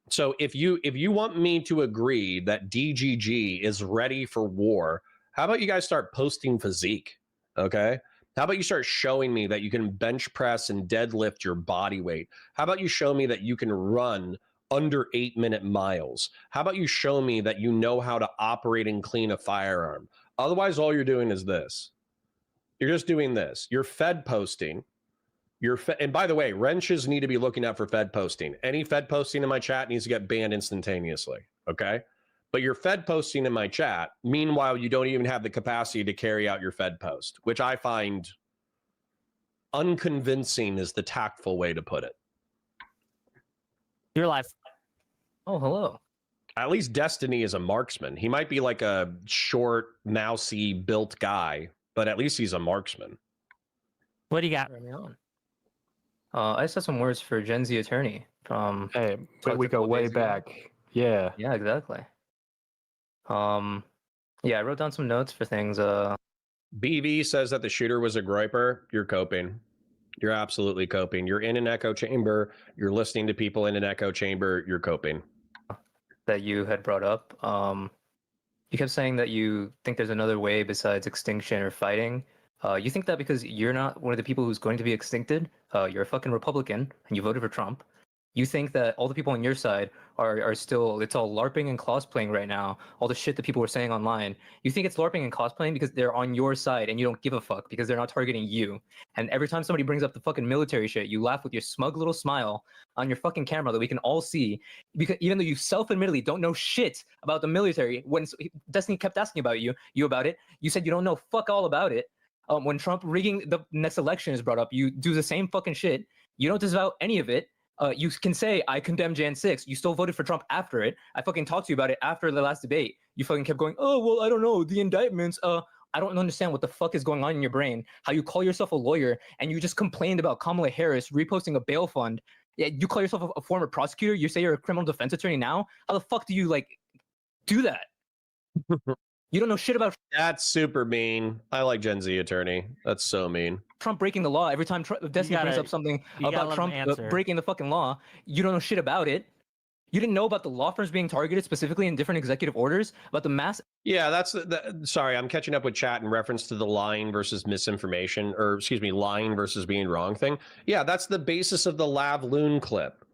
So if you want me to agree that DGG is ready for war, how about you guys start posting physique, okay? How about you start showing me that you can bench press and deadlift your body weight? How about you show me that you can run under 8-minute miles? How about you show me that you know how to operate and clean a firearm? Otherwise, all you're doing is this. You're just doing this. You're Fed posting. And by the way, wrenches need to be looking out for Fed posting. Any Fed posting in my chat needs to get banned instantaneously, okay? But you're Fed posting in my chat. Meanwhile, you don't even have the capacity to carry out your Fed post, which I find unconvincing is the tactful way to put it. You're live. Oh, hello. At least Destiny is a marksman. He might be like a short, mousy built guy, but at least he's a marksman. What do you got? Bring me on. I just have some words for Gen Z attorney from. Hey, but we go way back. Yeah. Yeah, exactly. Yeah, I wrote down some notes for things. BV says that the shooter was a groiper. You're coping. You're absolutely coping. You're in an echo chamber. You're listening to people in an echo chamber. You're coping. That you had brought up. You kept saying that you think there's another way besides extinction or fighting. You think that because you're not one of the people who's going to be extincted, you're a fucking Republican and you voted for Trump. You think that all the people on your side are still, it's all LARPing and cosplaying right now, all the shit that people were saying online. You think it's LARPing and cosplaying because they're on your side and you don't give a fuck because they're not targeting you. And every time somebody brings up the fucking military shit, you laugh with your smug little smile on your fucking camera that we can all see, because even though you self-admittedly don't know shit about the military, when Destiny kept asking about you about it, you said you don't know fuck all about it. When Trump rigging the next election is brought up, you do the same fucking shit. You don't disavow any of it. You can say, I condemn Jan 6. You still voted for Trump after it. I fucking talked to you about it after the last debate. You fucking kept going, oh, well, I don't know. The indictments, I don't understand what the fuck is going on in your brain. How you call yourself a lawyer and you just complained about Kamala Harris reposting a bail fund Yeah, you call yourself a former prosecutor. You say you're a criminal defense attorney now. How the fuck do you like do that? You don't know shit about. That's super mean. I like Gen Z attorney. That's so mean. Trump breaking the law. Every time Destiny brings up something about Trump breaking the fucking law, you don't know shit about it. You didn't know about the law firms being targeted specifically in different executive orders, about the mass. Yeah, that's sorry, I'm catching up with chat in reference to the lying versus misinformation, or excuse me, lying versus being wrong thing. Yeah, that's the basis of the Lav Loon clip.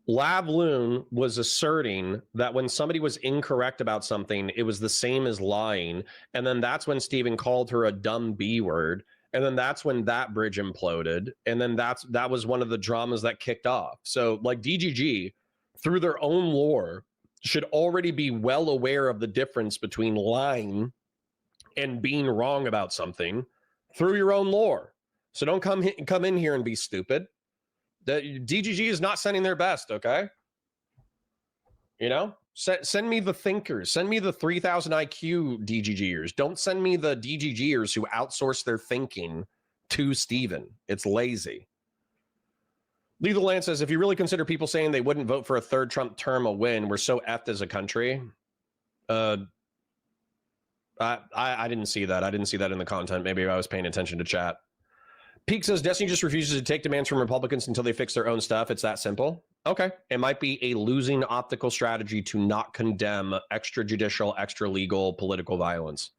Lav Loon was asserting that when somebody was incorrect about something, it was the same as lying. And then that's when Steven called her a dumb B word. And then that's when that bridge imploded. And then that was one of the dramas that kicked off. So like DGG, through their own lore, should already be well aware of the difference between lying and being wrong about something through your own lore. So don't come in here and be stupid. The DGG is not sending their best, okay? You know, send me the thinkers. Send me the 3,000 IQ DGGers. Don't send me the DGGers who outsource their thinking to Steven. It's lazy. Lethal Land says, if you really consider people saying they wouldn't vote for a third Trump term a win, we're so effed as a country. I didn't see that. I didn't see that in the content. Maybe I was paying attention to chat. Peak says, Destiny just refuses to take demands from Republicans until they fix their own stuff. It's that simple. Okay. It might be a losing optical strategy to not condemn extrajudicial, extra-legal political violence.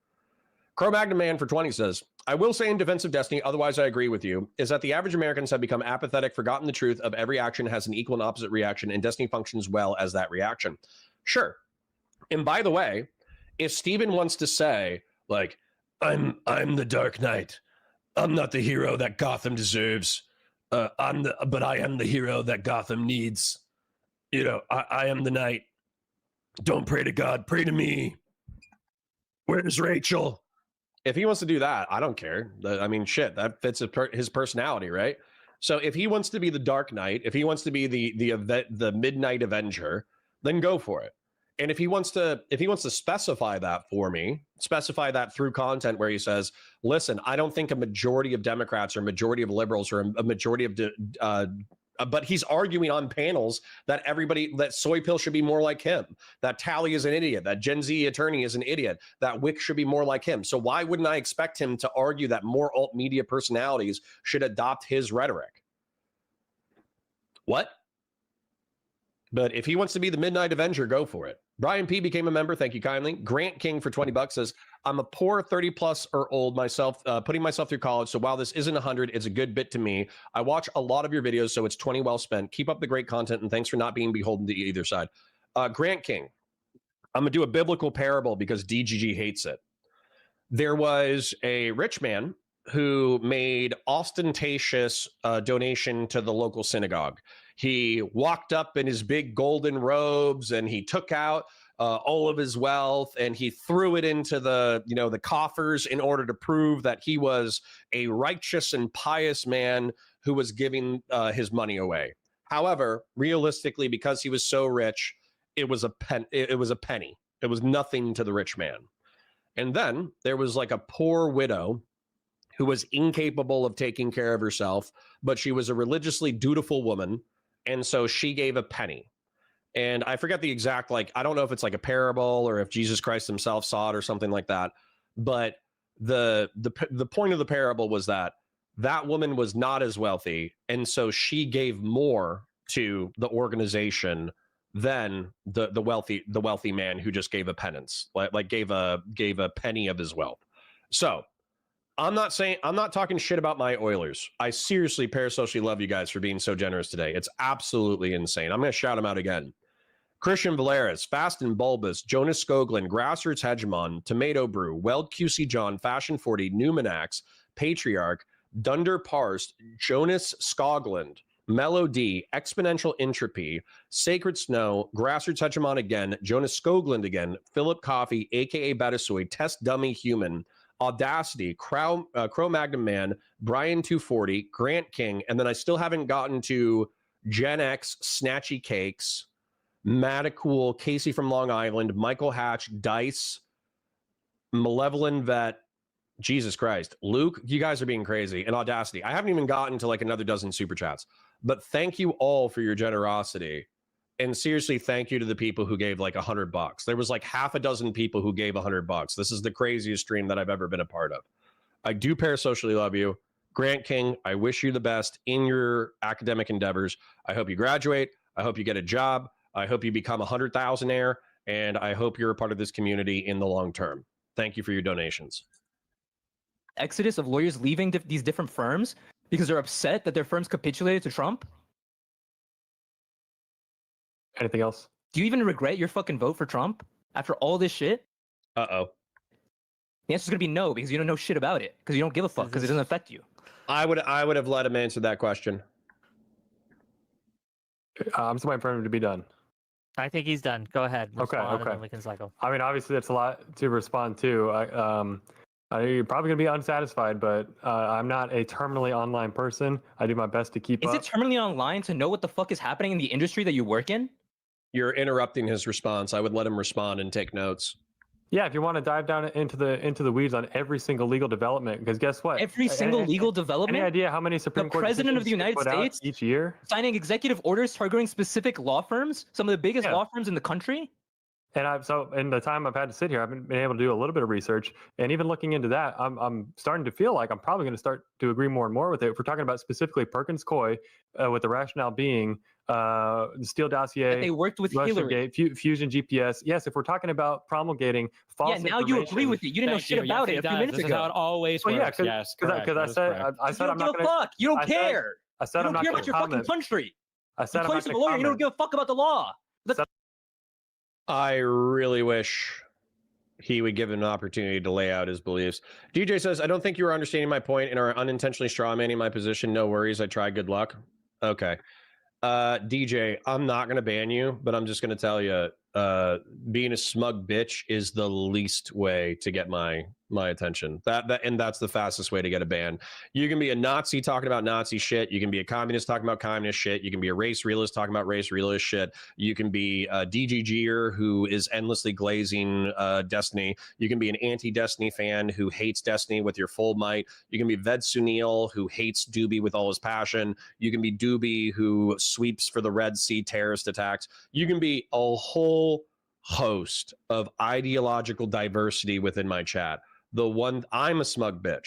Cro-Magnon Man for 20 says, I will say in defense of Destiny, otherwise I agree with you, is that the average Americans have become apathetic, forgotten the truth of every action has an equal and opposite reaction, and Destiny functions well as that reaction. Sure. And by the way, if Steven wants to say, like, I'm the Dark Knight, I'm not the hero that Gotham deserves, but I am the hero that Gotham needs. You know, I am the knight. Don't pray to God, pray to me. Where's Rachel? If he wants to do that, I don't care. I mean, shit, that fits his personality, right? So if he wants to be the Dark Knight, if he wants to be the Midnight Avenger, then go for it. And if he wants to specify that for me, specify that through content where he says, listen, I don't think a majority of Democrats or a majority of liberals or a majority of but he's arguing on panels that that Soy Pill should be more like him, that Tally is an idiot, that Gen Z attorney is an idiot, that Wick should be more like him. So why wouldn't I expect him to argue that more alt media personalities should adopt his rhetoric? What? But if he wants to be the Midnight Avenger, go for it. Brian P became a member. Thank you kindly. Grant King for 20 bucks says, I'm a poor 30 plus or old myself, putting myself through college. So while this isn't 100, it's a good bit to me. I watch a lot of your videos, so it's 20 well spent. Keep up the great content, and thanks for not being beholden to either side. Grant King, I'm going to do a biblical parable because DGG hates it. There was a rich man who made ostentatious donation to the local synagogue. He walked up in his big golden robes and he took out all of his wealth and he threw it into the coffers in order to prove that he was a righteous and pious man who was giving his money away. However, realistically, because he was so rich, it was a penny. It was nothing to the rich man. And then there was like a poor widow who was incapable of taking care of herself, but she was a religiously dutiful woman. And so she gave a penny. And I forget the exact, I don't know if it's like a parable or if Jesus Christ himself saw it or something like that. But the point of the parable was that woman was not as wealthy. And so she gave more to the organization than the wealthy man who just gave a penance, gave a penny of his wealth. So I'm not talking shit about my Oilers. I seriously parasocially love you guys for being so generous today. It's absolutely insane. I'm going to shout them out again. Christian Valeris, Fast and Bulbous, Jonas Skoglund, Grassroots Hegemon, Tomato Brew, Weld QC John, Fashion 40, Numinax, Patriarch, Dunder Parsed, Jonas Skoglund, Melody, Exponential Entropy, Sacred Snow, Grassroots Hegemon again, Jonas Skoglund again, Philip Coffee, aka Betasoy, Test Dummy Human, Audacity, Cro-Magnon Man, Brian 240, Grant King, and then I still haven't gotten to Gen X, Snatchy Cakes, Matacool, Casey from Long Island, Michael Hatch, Dice, Malevolent Vet, Jesus Christ. Luke, you guys are being crazy. And Audacity. I haven't even gotten to like another dozen super chats. But thank you all for your generosity. And seriously, thank you to the people who gave like $100. There was like half a dozen people who gave $100. This is the craziest stream that I've ever been a part of. I do parasocially love you. Grant King, I wish you the best in your academic endeavors. I hope you graduate. I hope you get a job. I hope you become a 100,000-aire. And I hope you're a part of this community in the long term. Thank you for your donations. Exodus of lawyers leaving these different firms because they're upset that their firms capitulated to Trump? Anything else? Do you even regret your fucking vote for Trump after all this shit? Uh-oh. The answer's gonna be no, because you don't know shit about it, because you don't give a fuck, because it doesn't affect you. I would have let him answer that question. I'm still waiting for him to be done. I think he's done. Go ahead. Okay. And then we can cycle. I mean, obviously, that's a lot to respond to. You're probably going to be unsatisfied, but I'm not a terminally online person. I do my best to keep up. Is it terminally online to know what the fuck is happening in the industry that you work in? You're interrupting his response. I would let him respond and take notes. Yeah, if you want to dive down into the weeds on every single legal development, because guess what? Every single legal development? Any idea how many Supreme Court President of the United States each year signing executive orders targeting specific law firms, some of the biggest law firms in the country? And so in the time I've had to sit here, I've been able to do a little bit of research, and even looking into that, I'm starting to feel like I'm probably going to start to agree more and more with it. If we're talking about specifically Perkins Coie, with the rationale being the Steele dossier, they worked with Hillary, Fusion GPS. Yes, if we're talking about promulgating false now you agree with it. You didn't know shit about it a few minutes ago. This is how it always works. Yes, because I said I'm not going to fuck. You don't care. I said I'm not going to care about your fucking country. I said I'm not going to comment. You don't give a fuck about the law. I really wish he would give him an opportunity to lay out his beliefs. DJ says, I don't think you were understanding my point and are unintentionally strawmanning my position. No worries. I tried. Good luck. Okay. DJ, I'm not going to ban you, but I'm just going to tell you, being a smug bitch is the least way to get my attention. And that's the fastest way to get a ban. You can be a Nazi talking about Nazi shit. You can be a communist talking about communist shit. You can be a race realist talking about race realist shit. You can be a DGGer who is endlessly glazing Destiny. You can be an anti-Destiny fan who hates Destiny with your full might. You can be Ved Sunil who hates Doobie with all his passion. You can be Doobie who sweeps for the Red Sea terrorist attacks. You can be a whole host of ideological diversity within my chat. I'm a smug bitch,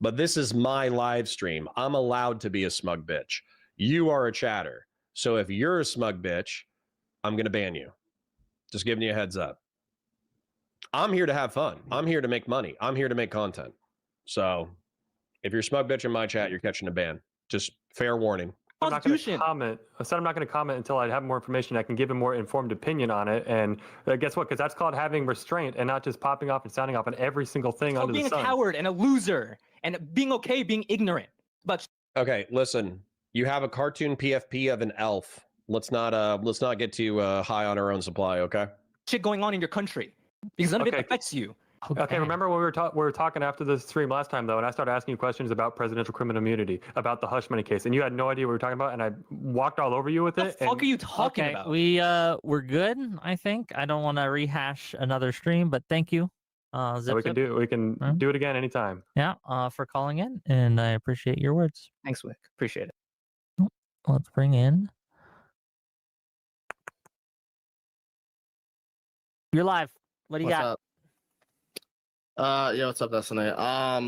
but this is my live stream. I'm allowed to be a smug bitch. You are a chatter. So if you're a smug bitch, I'm going to ban you. Just giving you a heads up. I'm here to have fun. I'm here to make money. I'm here to make content. So if you're a smug bitch in my chat, you're catching a ban. Just fair warning. I'm not going to comment. I said I'm not going to comment until I have more information. I can give a more informed opinion on it. And guess what? Because that's called having restraint and not just popping off and sounding off on every single thing under the sun. Being a coward and a loser and being okay being ignorant. But okay, listen. You have a cartoon PFP of an elf. Let's not get too high on our own supply. Okay. Shit going on in your country because none of it affects you. Okay, remember when we were talking after the stream last time, though, and I started asking you questions about presidential criminal immunity, about the hush money case, and you had no idea what we were talking about, and I walked all over you with it. What the fuck are you talking about? We're good, I think. I don't want to rehash another stream, but thank you. So we can do it again anytime. Yeah, for calling in, and I appreciate your words. Thanks, Wick. Appreciate it. Let's bring in. You're live. What do you got? Up? Yeah, what's up, Destiny? How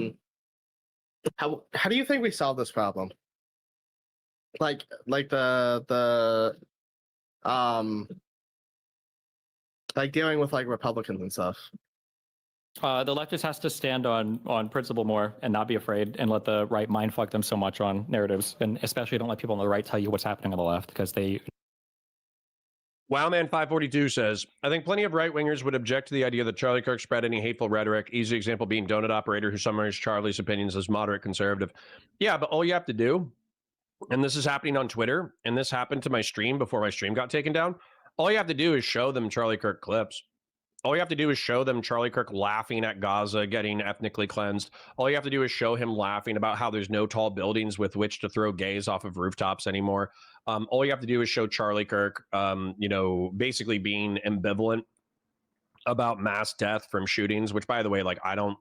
do you think we solve this problem? Like the like dealing with like Republicans and stuff. The leftist has to stand on principle more and not be afraid and let the right mind fuck them so much on narratives, and especially don't let people on the right tell you what's happening on the left because they. Wowman542 says, I think plenty of right-wingers would object to the idea that Charlie Kirk spread any hateful rhetoric. Easy example being Donut Operator, who summarized Charlie's opinions as moderate conservative. Yeah, but all you have to do, and this is happening on Twitter, and this happened to my stream before my stream got taken down, all you have to do is show them Charlie Kirk clips. All you have to do is show them Charlie Kirk laughing at Gaza getting ethnically cleansed. All you have to do is show him laughing about how there's no tall buildings with which to throw gays off of rooftops anymore. All you have to do is show Charlie Kirk, basically being ambivalent about mass death from shootings, which, by the way, like, I don't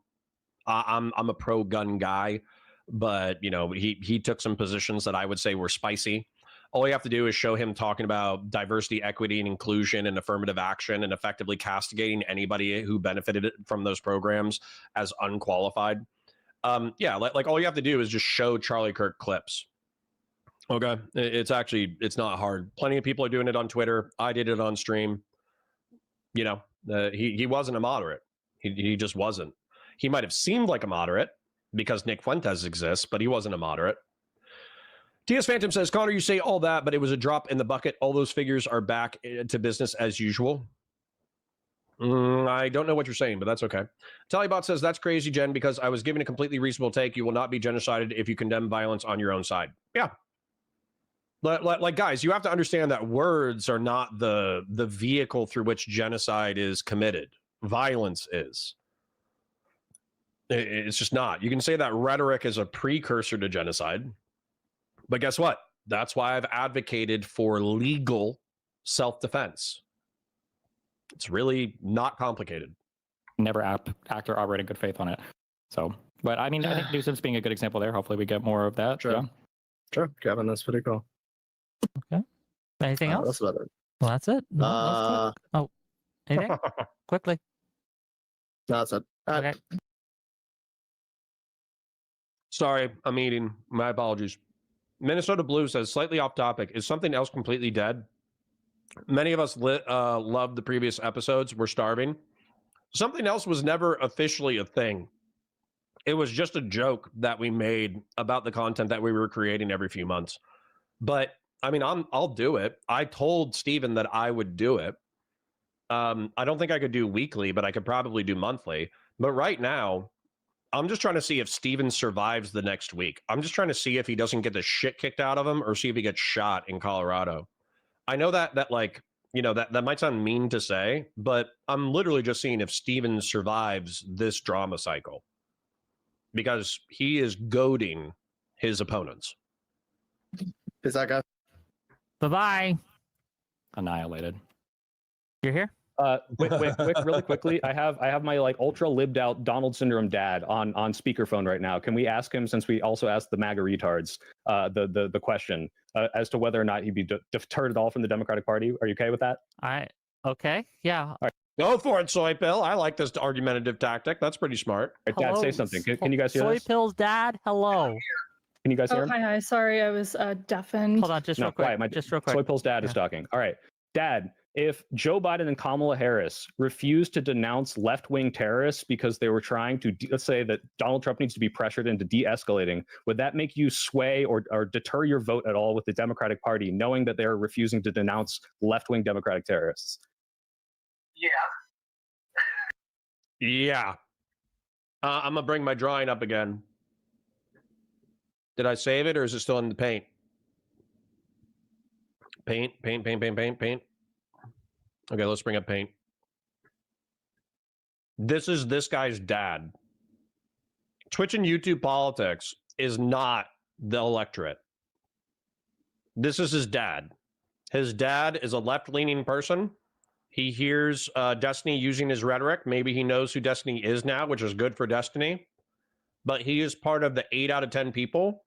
I'm a pro-gun guy, but he took some positions that I would say were spicy. All you have to do is show him talking about diversity, equity, and inclusion and affirmative action and effectively castigating anybody who benefited from those programs as unqualified. Yeah, like all you have to do is just show Charlie Kirk clips. Okay, it's not hard. Plenty of people are doing it on Twitter. I did it on stream. He wasn't a moderate. He just wasn't. He might have seemed like a moderate because Nick Fuentes exists, but he wasn't a moderate. TS Phantom says, Connor, you say all that, but it was a drop in the bucket. All those figures are back to business as usual. I don't know what you're saying, but that's okay. Talibot says, that's crazy, Jen, because I was given a completely reasonable take. You will not be genocided if you condemn violence on your own side. Yeah. Like, guys, you have to understand that words are not the vehicle through which genocide is committed. Violence is. It's just not. You can say that rhetoric is a precursor to genocide. But guess what? That's why I've advocated for legal self-defense. It's really not complicated. Never act or operate in good faith on it. So, but I mean, I think Newsom's being a good example there. Hopefully we get more of that. Sure. Yeah. Sure, Kevin, that's pretty cool. Okay. Anything else? That's about it. Well, that's it. No, oh, anything? Quickly. No, that's it. Okay. Sorry, I'm eating. My apologies. Minnesota Blue says, slightly off topic. Is something else completely dead? Many of us loved the previous episodes. We're starving. Something else was never officially a thing. It was just a joke that we made about the content that we were creating every few months. But I mean, I'll do it. I told Steven that I would do it. I don't think I could do weekly, but I could probably do monthly. But right now, I'm just trying to see if Steven survives the next week. I'm just trying to see if he doesn't get the shit kicked out of him or see if he gets shot in Colorado. I know that like, that might sound mean to say, but I'm literally just seeing if Steven survives this drama cycle because he is goading his opponents. Is that guy? Bye-bye. Annihilated. You're here? Quick, really quickly. I have my like ultra libbed out Donald syndrome dad on speakerphone right now. Can we ask him, since we also asked the MAGA retards the question as to whether or not he'd be deterred at all from the Democratic Party? Are you okay with that? Okay. Yeah. All right. Go for it, Soy Pill. I like this argumentative tactic. That's pretty smart. All right, Dad, say something. Can you guys hear Soy this? Pill's dad, hello. Can you guys hear him? Hi. Sorry, I was deafened. Hold on, just real quick. Just real quick. Soy Pill's dad is talking. All right, Dad. If Joe Biden and Kamala Harris refused to denounce left-wing terrorists because they were trying to, let's say that Donald Trump needs to be pressured into de-escalating, would that make you sway or deter your vote at all with the Democratic Party, knowing that they're refusing to denounce left-wing Democratic terrorists? Yeah. I'm gonna bring my drawing up again. Did I save it or is it still in the paint? Paint. Okay, let's bring up paint. This is this guy's dad. Twitch and YouTube politics is not the electorate. This is his dad. His dad is a left-leaning person. He hears Destiny using his rhetoric. Maybe he knows who Destiny is now, which is good for Destiny. But he is part of the 8 out of 10 people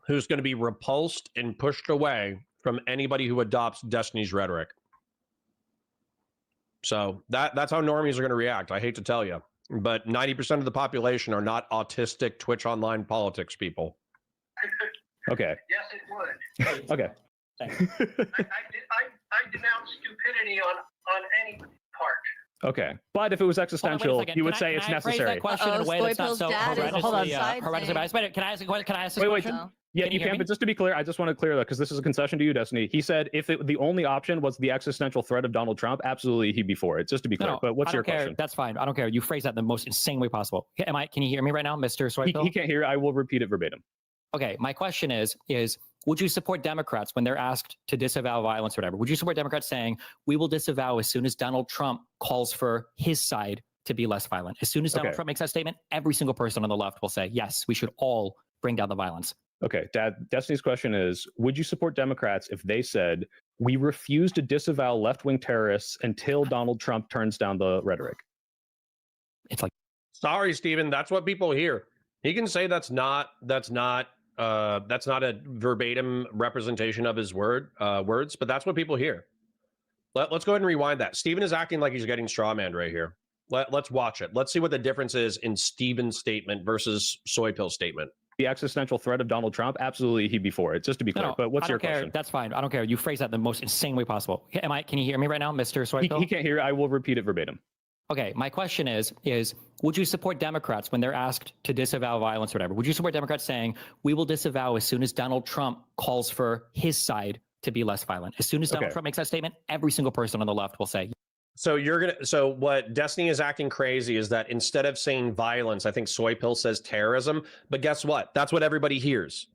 who's going to be repulsed and pushed away from anybody who adopts Destiny's rhetoric. So that's how normies are going to react. I hate to tell you, but 90% of the population are not autistic Twitch online politics people. Okay. Yes, it would. Okay. I denounce stupidity on any part. Okay, but if it was existential, you would say it's necessary. That question in a way that's not so horrendously. Can I ask a question? Wait. Yeah, you can, but just to be clear, I just want to clear that because this is a concession to you, Destiny. He said if the only option was the existential threat of Donald Trump, absolutely he'd be for it. Just to be clear. No, but what's your question? That's fine. I don't care. You phrase that in the most insane way possible. Can you hear me right now, Mr. Soy Pill? He can't hear. I will repeat it verbatim. Okay, my question is would you support Democrats when they're asked to disavow violence or whatever? Would you support Democrats saying we will disavow as soon as Donald Trump calls for his side to be less violent? As soon as Donald Trump makes that statement, every single person on the left will say, yes, we should all bring down the violence. Okay, Dad, Destiny's question is, would you support Democrats if they said, we refuse to disavow left-wing terrorists until Donald Trump turns down the rhetoric? It's like... Sorry, Stephen. That's what people hear. He can say that's not a verbatim representation of his words, but that's what people hear. Let's go ahead and rewind that. Stephen is acting like he's getting strawmanned right here. Let's watch it. Let's see what the difference is in Stephen's statement versus Soy Pill statement. The existential threat of Donald Trump, absolutely he'd be for it, just to be clear. But what's your question? That's fine. I don't care. You phrase that in the most insane way possible. Can you hear me right now, Mr. Soy Pill? He can't hear. I will repeat it verbatim. Okay, my question is would you support Democrats when they're asked to disavow violence or whatever? Would you support Democrats saying, we will disavow as soon as Donald Trump calls for his side to be less violent? As soon as Donald Trump makes that statement, every single person on the left will say. So what Destiny is acting crazy is that instead of saying violence, I think Soy Pill says terrorism, but guess what? That's what everybody hears.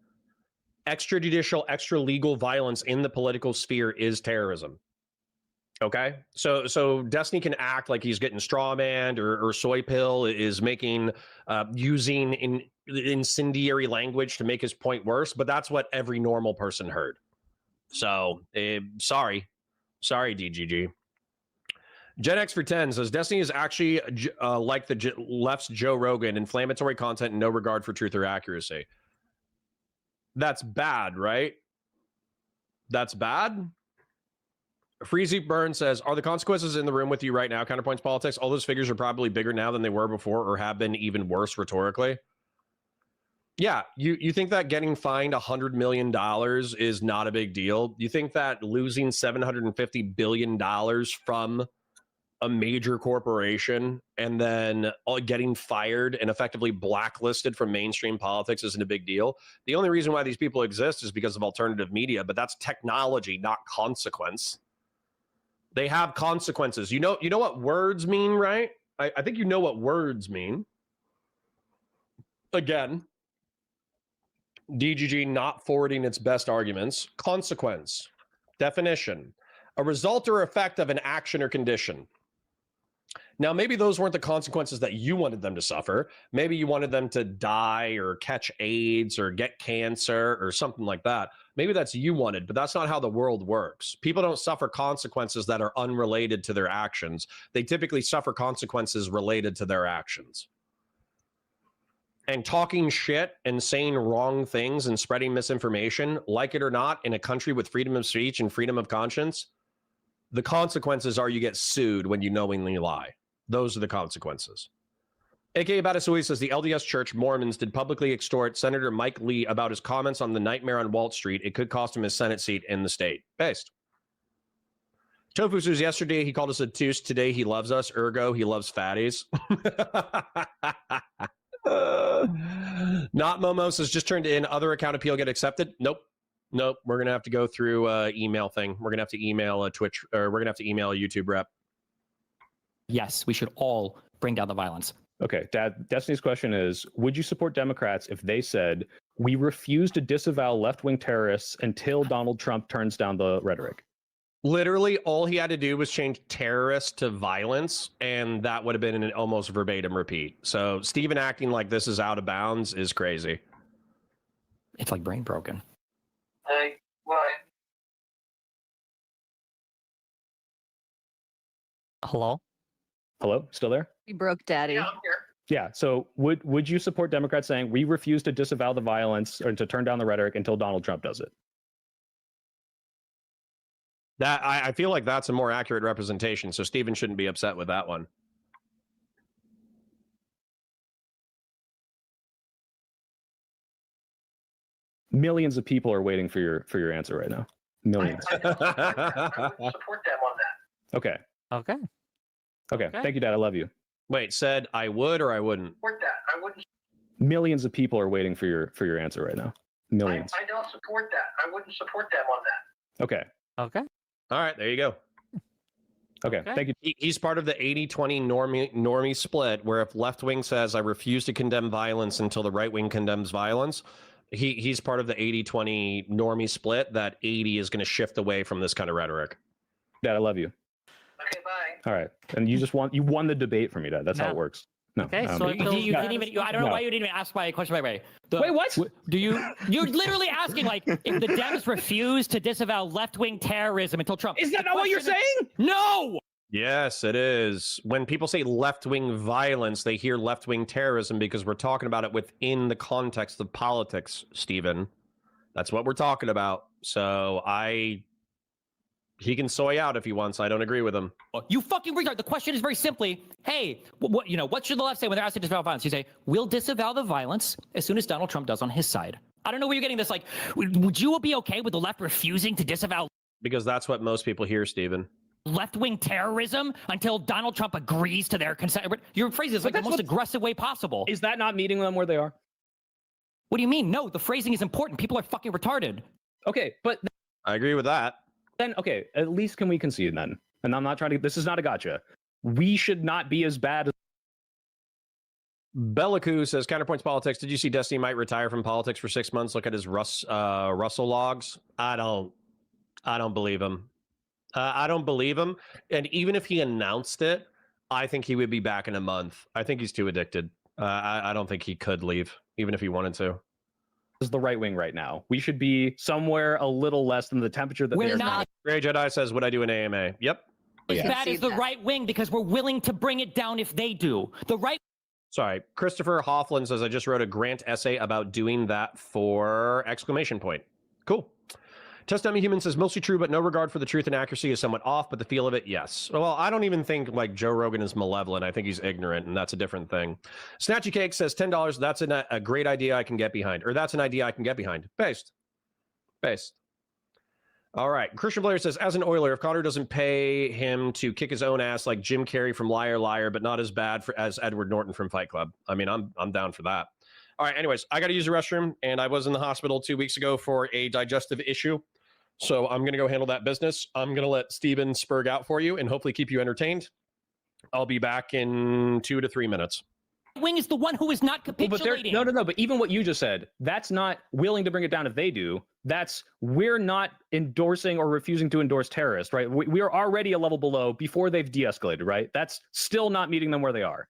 Extrajudicial, extra legal violence in the political sphere is terrorism. Okay, so Destiny can act like he's getting strawmanned, or Soy Pill is making using incendiary language to make his point worse, but that's what every normal person heard. So sorry, DGG. Gen X for 10 says Destiny is actually like the left's Joe Rogan, inflammatory content and no regard for truth or accuracy. That's bad, right? That's bad. Freezy Burn says, are the consequences in the room with you right now? Counterpoints politics. All those figures are probably bigger now than they were before, or have been even worse rhetorically. Yeah, you think that getting fined $100 million is not a big deal? You think that losing $750 billion from a major corporation and then getting fired and effectively blacklisted from mainstream politics isn't a big deal? The only reason why these people exist is because of alternative media, but that's technology, not consequence. They have consequences. You know what words mean, right? I think you know what words mean. Again, DGG not forwarding its best arguments. Consequence. Definition. A result or effect of an action or condition. Now, maybe those weren't the consequences that you wanted them to suffer. Maybe you wanted them to die or catch AIDS or get cancer or something like that. Maybe that's you wanted, but that's not how the world works. People don't suffer consequences that are unrelated to their actions. They typically suffer consequences related to their actions. And talking shit and saying wrong things and spreading misinformation, like it or not, in a country with freedom of speech and freedom of conscience, the consequences are you get sued when you knowingly lie. Those are the consequences. A.K.A. Batasui says the LDS Church Mormons did publicly extort Senator Mike Lee about his comments on the nightmare on Wall Street. It could cost him his Senate seat in the state. Based. Tofu says yesterday he called us obtuse. Today he loves us. Ergo, he loves fatties. Not Momo says just turned in. Other account appeal get accepted? Nope. We're going to have to go through email thing. We're going to have to email a Twitch, or we're going to have to email a YouTube rep. Yes, we should all bring down the violence. Okay, Dad, Destiny's question is, would you support Democrats if they said, we refuse to disavow left-wing terrorists until Donald Trump turns down the rhetoric? Literally, all he had to do was change terrorist to violence, and that would have been an almost verbatim repeat. So Stephen acting like this is out of bounds is crazy. It's like brain broken. What? Hello? Still there? We broke Daddy. Yeah, I'm here. Yeah. So would you support Democrats saying we refuse to disavow the violence or to turn down the rhetoric until Donald Trump does it? That I feel like that's a more accurate representation. So Stephen shouldn't be upset with that one. Millions of people are waiting for your answer right now. Millions. I wouldn't support them on that. Okay. Okay. Thank you, Dad. I love you. Wait, said I would or I wouldn't? Support that. I wouldn't. Millions of people are waiting for your answer right now. Millions. I don't support that. I wouldn't support them on that. Okay. All right, there you go. Okay. Thank you. He's part of the 80-20 normie split, where if left wing says I refuse to condemn violence until the right wing condemns violence, he's part of the 80-20 normie split. That 80 is going to shift away from this kind of rhetoric. Dad, I love you. Okay, bye. All right, and you won the debate for me, Dad. That's how it works. No. Okay, so you didn't even. I don't know why you didn't even ask my question. Wait. Wait, what? Do you? You're literally asking like if the Dems refuse to disavow left-wing terrorism until Trump. Is that not what you're saying? No. Yes, it is. When people say left-wing violence, they hear left-wing terrorism because we're talking about it within the context of politics, Stephen. That's what we're talking about. So he can soy out if he wants. I don't agree with him. You fucking retard. The question is very simply, hey, what should the left say when they're asked to disavow violence? You say, we'll disavow the violence as soon as Donald Trump does on his side. I don't know where you're getting this. Like, would you be okay with the left refusing to disavow? Because that's what most people hear, Stephen. Left-wing terrorism until Donald Trump agrees to their consent. Your phrase is like the most aggressive way possible. Is that not meeting them where they are? What do you mean? No, the phrasing is important. People are fucking retarded. Okay, but I agree with that. Then, okay, at least can we concede then? And I'm not trying to, this is not a gotcha. We should not be as bad as. Bellicu says, Counterpoints politics. Did you see Destiny might retire from politics for 6 months? Look at his Russell logs. I don't believe him. I don't believe him. And even if he announced it, I think he would be back in a month. I think he's too addicted. I don't think he could leave, even if he wanted to. Is the right wing right now. We should be somewhere a little less than the temperature that we're not. Grey Jedi says, would I do an AMA? Yep. That is the right wing because we're willing to bring it down if they do. The right. Sorry, Christopher Hoffland says, I just wrote a grant essay about doing that for exclamation point. Cool. Test Dummy Human says, mostly true, but no regard for the truth and accuracy is somewhat off, but the feel of it, yes. Well, I don't even think like Joe Rogan is malevolent. I think he's ignorant, and that's a different thing. Snatchy Cake says, $10, that's a great idea I can get behind. Or that's an idea I can get behind. Based. All right. Christian Blair says, as an Oiler, if Cotter doesn't pay him to kick his own ass like Jim Carrey from Liar Liar, but not as bad as Edward Norton from Fight Club. I mean, I'm down for that. All right. Anyways, I got to use the restroom, and I was in the hospital 2 weeks ago for a digestive issue. So I'm going to go handle that business. I'm going to let Steven spurg out for you and hopefully keep you entertained. I'll be back in 2 to 3 minutes. Wing is the one who is not capitulating. No. But even what you just said, that's not willing to bring it down if they do. That's we're not endorsing or refusing to endorse terrorists, right? We are already a level below before they've de-escalated, right? That's still not meeting them where they are.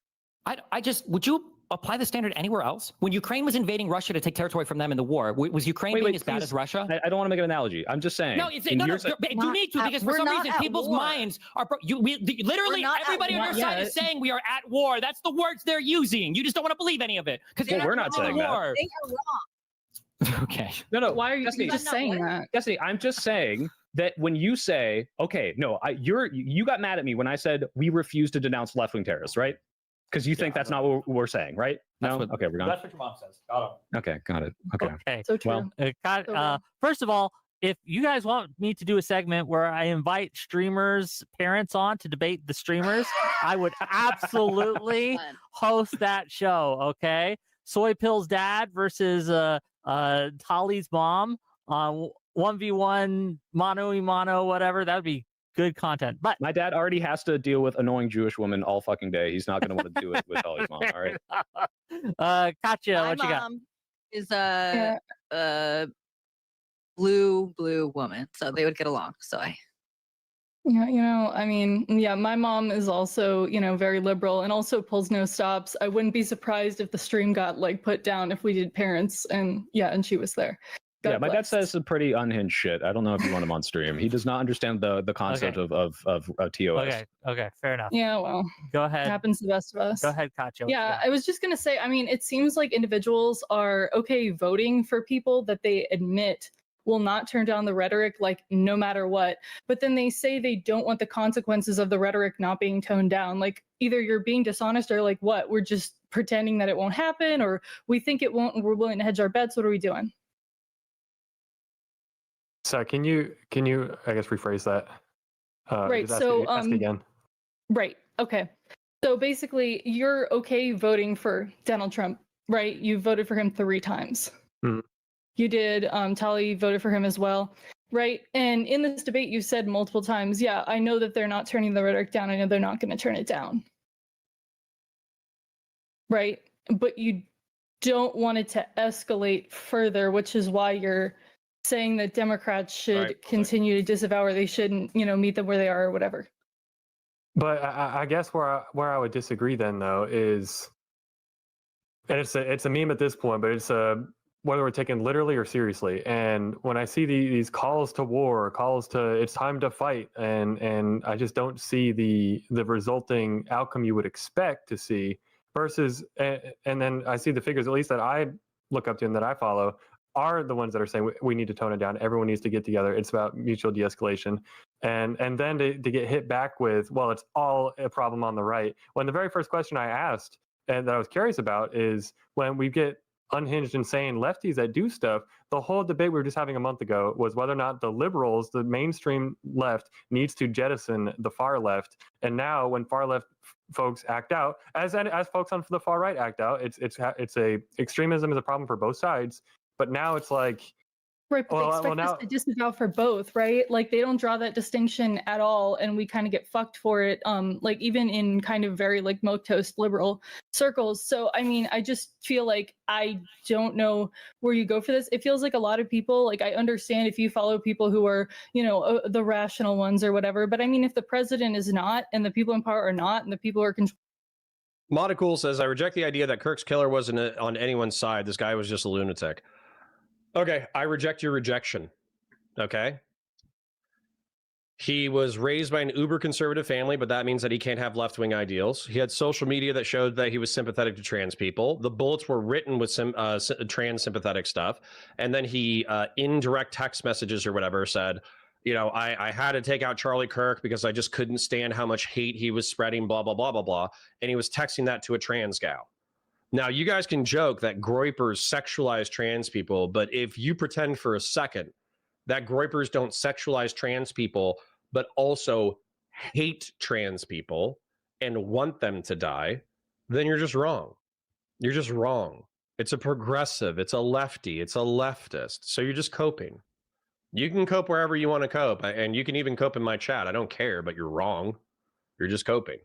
Would you apply the standard anywhere else? When Ukraine was invading Russia to take territory from them in the war, was Ukraine being as bad as Russia? I don't want to make an analogy. I'm just saying. No, you need to, because for some reason people's minds are literally everybody on your side is saying we are at war. That's the words they're using. You just don't want to believe any of it because we're not saying that. They are wrong. Okay. No. Why are you just saying that? Destiny, I'm just saying that when you say, okay, no, you got mad at me when I said we refuse to denounce left-wing terrorists, right? Because you think that's not what we're saying, right? No? Okay, we're gone. That's what your mom says. Got it. Okay, got it. Okay. So true. Well, first of all, if you guys want me to do a segment where I invite streamers' parents on to debate the streamers, I would absolutely host that show, okay? Soy Pill's dad versus Tali's mom on 1v1 mano-y-mano, whatever. That would be good content. But my dad already has to deal with annoying Jewish women all fucking day. He's not going to want to do it with Tali's mom, all right? Katya, what you got? My mom is a blue woman, so they would get along. So my mom is also, very liberal and also pulls no stops. I wouldn't be surprised if the stream got put down if we did parents, and she was there. God my bless. dad says some pretty unhinged shit. I don't know if you want him on stream. He does not understand the concept of TOS. Okay, fair enough. Yeah, well, go ahead. It happens to the best of us. Go ahead, Katya. Yeah, I was just gonna say, it seems like individuals are okay voting for people that they admit will not turn down the rhetoric, no matter what. But then they say they don't want the consequences of the rhetoric not being toned down. Either you're being dishonest or what? We're just pretending that it won't happen, or we think it won't and we're willing to hedge our bets. What are we doing? So can you I guess rephrase that? Right. So ask again. Right. Okay. So basically, you're okay voting for Donald Trump, right? You voted for him 3 times. Mm-hmm. You did. Tali voted for him as well, right? And in this debate, you said multiple times, yeah, I know that they're not turning the rhetoric down. I know they're not going to turn it down. Right. But you don't want it to escalate further, which is why you're saying that Democrats should continue to disavow, or they shouldn't, meet them where they are or whatever. But I guess where I would disagree then though is, and it's a meme at this point, but it's a whether we're taken literally or seriously. And when I see these calls to war, calls to it's time to fight, and I just don't see the resulting outcome you would expect to see. Versus, and then I see the figures, at least that I look up to and that I follow, are the ones that are saying we need to tone it down. Everyone needs to get together. It's about mutual de-escalation. And then to get hit back with, well, it's all a problem on the right. When the very first question I asked and that I was curious about is when we get unhinged, insane lefties that do stuff, the whole debate we were just having a month ago was whether or not the liberals, the mainstream left, needs to jettison the far left. And now when far left folks act out, as folks on the far right act out, it's a extremism is a problem for both sides. But now it's like, right, but they expect us to disavow for both, right? Like they don't draw that distinction at all, and we kind of get fucked for it. Like even in kind of very like milquetoast liberal circles. So I mean, I just feel like I don't know where you go for this. It feels like a lot of people, like I understand if you follow people who are, you know, the rational ones or whatever. But I mean, if the president is not, and the people in power are not, and the people who are controlling. Monocool says, I reject the idea that Kirk's killer wasn't on anyone's side. This guy was just a lunatic. Okay, I reject your rejection. Okay. He was raised by an uber conservative family, but that means that he can't have left-wing ideals. He had social media that showed that he was sympathetic to trans people. The bullets were written with some trans sympathetic stuff. And then he, indirect text messages or whatever, said, you know, I had to take out Charlie Kirk because I just couldn't stand how much hate he was spreading, blah, blah, blah, blah, blah. And he was texting that to a trans gal. Now, you guys can joke that groypers sexualize trans people, but if you pretend for a second that groypers don't sexualize trans people, but also hate trans people and want them to die, then you're just wrong. You're just wrong. It's a progressive, it's a lefty, it's a leftist. So you're just coping. You can cope wherever you want to cope, and you can even cope in my chat. I don't care, but you're wrong. You're just coping.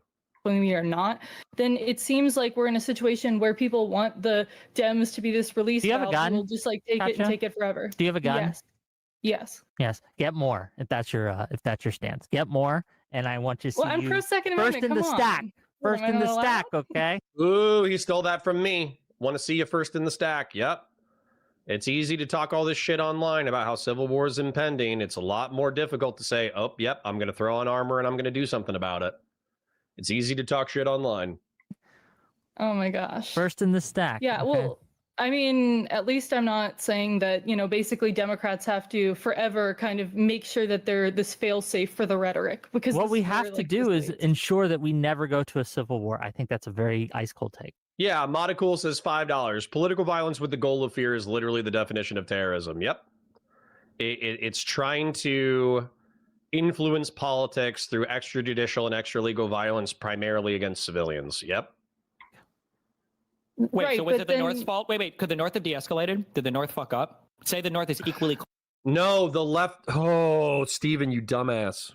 When we are not, then it seems like we're in a situation where people want the Dems to be this release. Do you have a gun? We'll just like take it and take it forever. Do you have a gun? Yes. Yes. Yes. Get more if that's your stance. Get more, and I want you to see. Well, I'm pro Second Amendment. First in the stack. First in the stack. Okay. Ooh, he stole that from me. Want to see you first in the stack? Yep. It's easy to talk all this shit online about how civil war is impending. It's a lot more difficult to say, oh, yep, I'm going to throw on armor and I'm going to do something about it. It's easy to talk shit online. Oh my gosh. First in the stack. Yeah, okay. well, I mean, at least I'm not saying that, you know, basically Democrats have to forever kind of make sure that they're this fail-safe for the rhetoric. Because what we have to do is ensure that we never go to a civil war. I think that's a very ice-cold take. Yeah, Monocool says $5. Political violence with the goal of fear is literally the definition of terrorism. Yep. It's trying to influence politics through extrajudicial and extralegal violence, primarily against civilians. Yep. Wait, right, so was it the North's fault? Wait, could the North have de-escalated? Did the North fuck up? Say the North is equally... No, the left... Oh, Steven, you dumbass.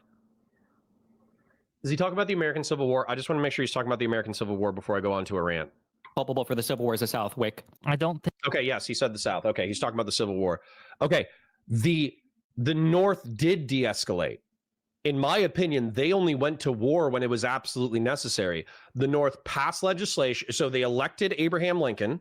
Is he talking about the American Civil War? I just want to make sure he's talking about the American Civil War before I go on to a rant. Culpable for the Civil War is the South, Wick. I don't think... Okay, yes, he said the South. Okay, he's talking about the Civil War. Okay, the North did de-escalate. In my opinion, they only went to war when it was absolutely necessary. The North passed legislation. So they elected Abraham Lincoln.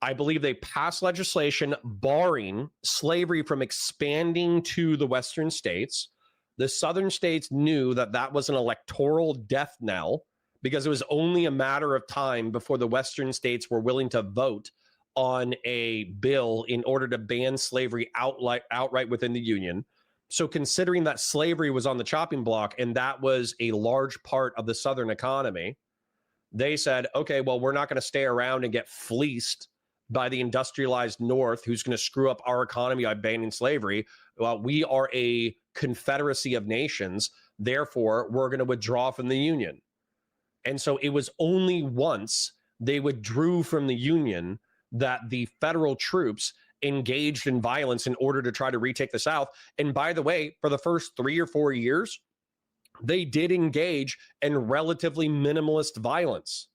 I believe they passed legislation barring slavery from expanding to the Western states. The Southern states knew that that was an electoral death knell because it was only a matter of time before the Western states were willing to vote on a bill in order to ban slavery outright within the Union. So considering that slavery was on the chopping block and that was a large part of the Southern economy, they said, okay, well, we're not going to stay around and get fleeced by the industrialized North who's going to screw up our economy by banning slavery. Well, we are a confederacy of nations. Therefore, we're going to withdraw from the Union. And so it was only once they withdrew from the Union that the federal troops engaged in violence in order to try to retake the South. And by the way, for the first 3 or 4 years, they did engage in relatively minimalist violence.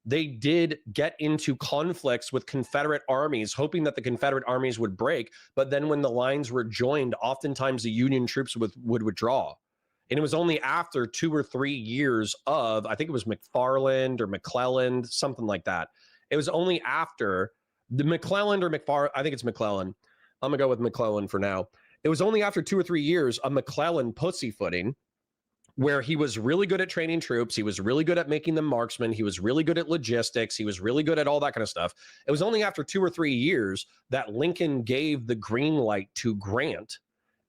They did get into conflicts with Confederate armies, hoping that the Confederate armies would break. But then when the lines were joined, oftentimes the Union troops would withdraw. And it was only after 2 or 3 years of, I think it was McFarland or McClelland, something like that. It was only after The McClellan or McFarland, I think it's McClellan. I'm gonna go with McClellan for now. It was only after 2 or 3 years of McClellan pussyfooting, where he was really good at training troops, he was really good at making them marksmen, he was really good at logistics, he was really good at all that kind of stuff. It was only after 2 or 3 years that Lincoln gave the green light to Grant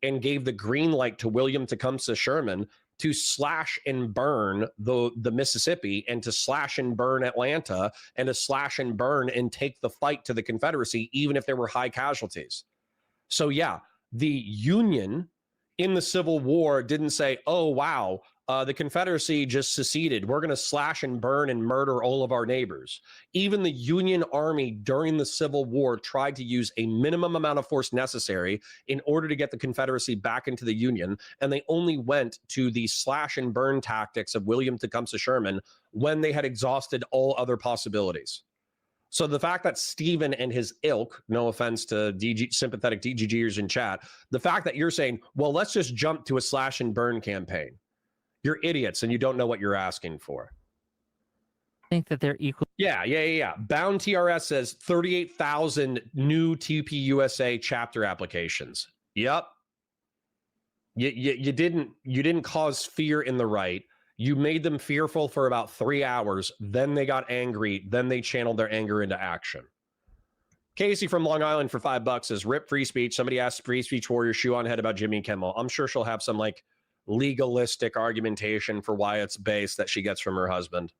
and gave the green light to William Tecumseh Sherman to slash and burn the Mississippi, and to slash and burn Atlanta, and to slash and burn and take the fight to the Confederacy, even if there were high casualties. So yeah, the Union in the Civil War didn't say, oh, wow, the Confederacy just seceded. We're going to slash and burn and murder all of our neighbors. Even the Union Army during the Civil War tried to use a minimum amount of force necessary in order to get the Confederacy back into the Union. And they only went to the slash and burn tactics of William Tecumseh Sherman when they had exhausted all other possibilities. So the fact that Stephen and his ilk, no offense to sympathetic DGGers in chat, the fact that you're saying, well, let's just jump to a slash and burn campaign. You're idiots and you don't know what you're asking for. I think that they're equal. Yeah. Bound TRS says 38,000 new TPUSA chapter applications. Yep. You didn't cause fear in the right. You made them fearful for about 3 hours. Then they got angry. Then they channeled their anger into action. Casey from Long Island for $5 says, rip free speech. Somebody asked Free Speech Warrior shoe on head about Jimmy Kimmel. I'm sure she'll have some like legalistic argumentation for why it's based that she gets from her husband.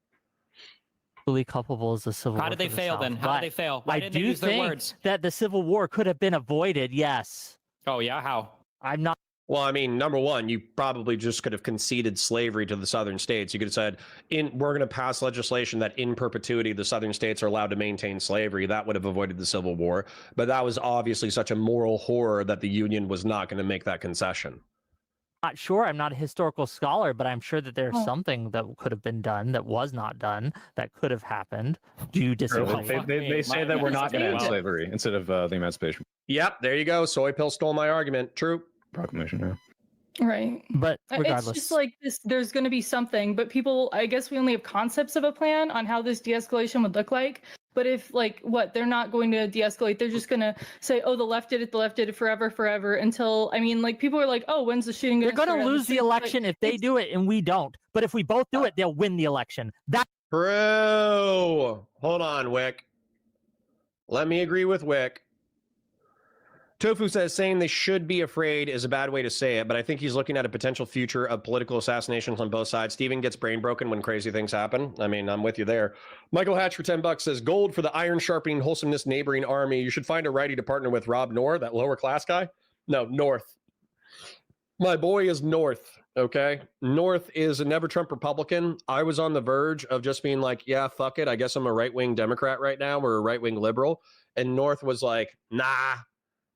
Culpable as the Civil War. How did they fail then? How did they fail? Why didn't they use their words? That the Civil War could have been avoided. Yes. Oh yeah, how? I'm not. Well, I mean, number one, you probably just could have conceded slavery to the southern states. You could have said, we're going to pass legislation that in perpetuity the southern states are allowed to maintain slavery. That would have avoided the Civil War. But that was obviously such a moral horror that the Union was not going to make that concession. Not sure. I'm not a historical scholar, but I'm sure that there's something that could have been done that was not done that could have happened. Do you disagree? They say that we're not going to end slavery instead of the Emancipation. Yep, there you go. Soy Pill stole my argument. True. Proclamation, yeah. Right. But regardless, it's just like this, there's going to be something, but people, I guess we only have concepts of a plan on how this de-escalation would look like. But if they're not going to de-escalate, they're just going to say, oh, the left did it forever until, I mean, like people are like, oh, when's the shooting going to start? They're going to lose the election if they do it and we don't. But if we both do it, they'll win the election. That's true. Hold on, Wick. Let me agree with Wick. Tofu says saying they should be afraid is a bad way to say it, but I think he's looking at a potential future of political assassinations on both sides. Steven gets brain broken when crazy things happen. I mean, I'm with you there. Michael Hatch for $10 says, gold for the iron sharpening wholesomeness neighboring army. You should find a righty to partner with. Rob Noor, that lower class guy. No, North. My boy is North, okay? North is a never Trump Republican. I was on the verge of just being like, yeah, fuck it. I guess I'm a right-wing Democrat right now, or a right-wing liberal. And North was like, nah,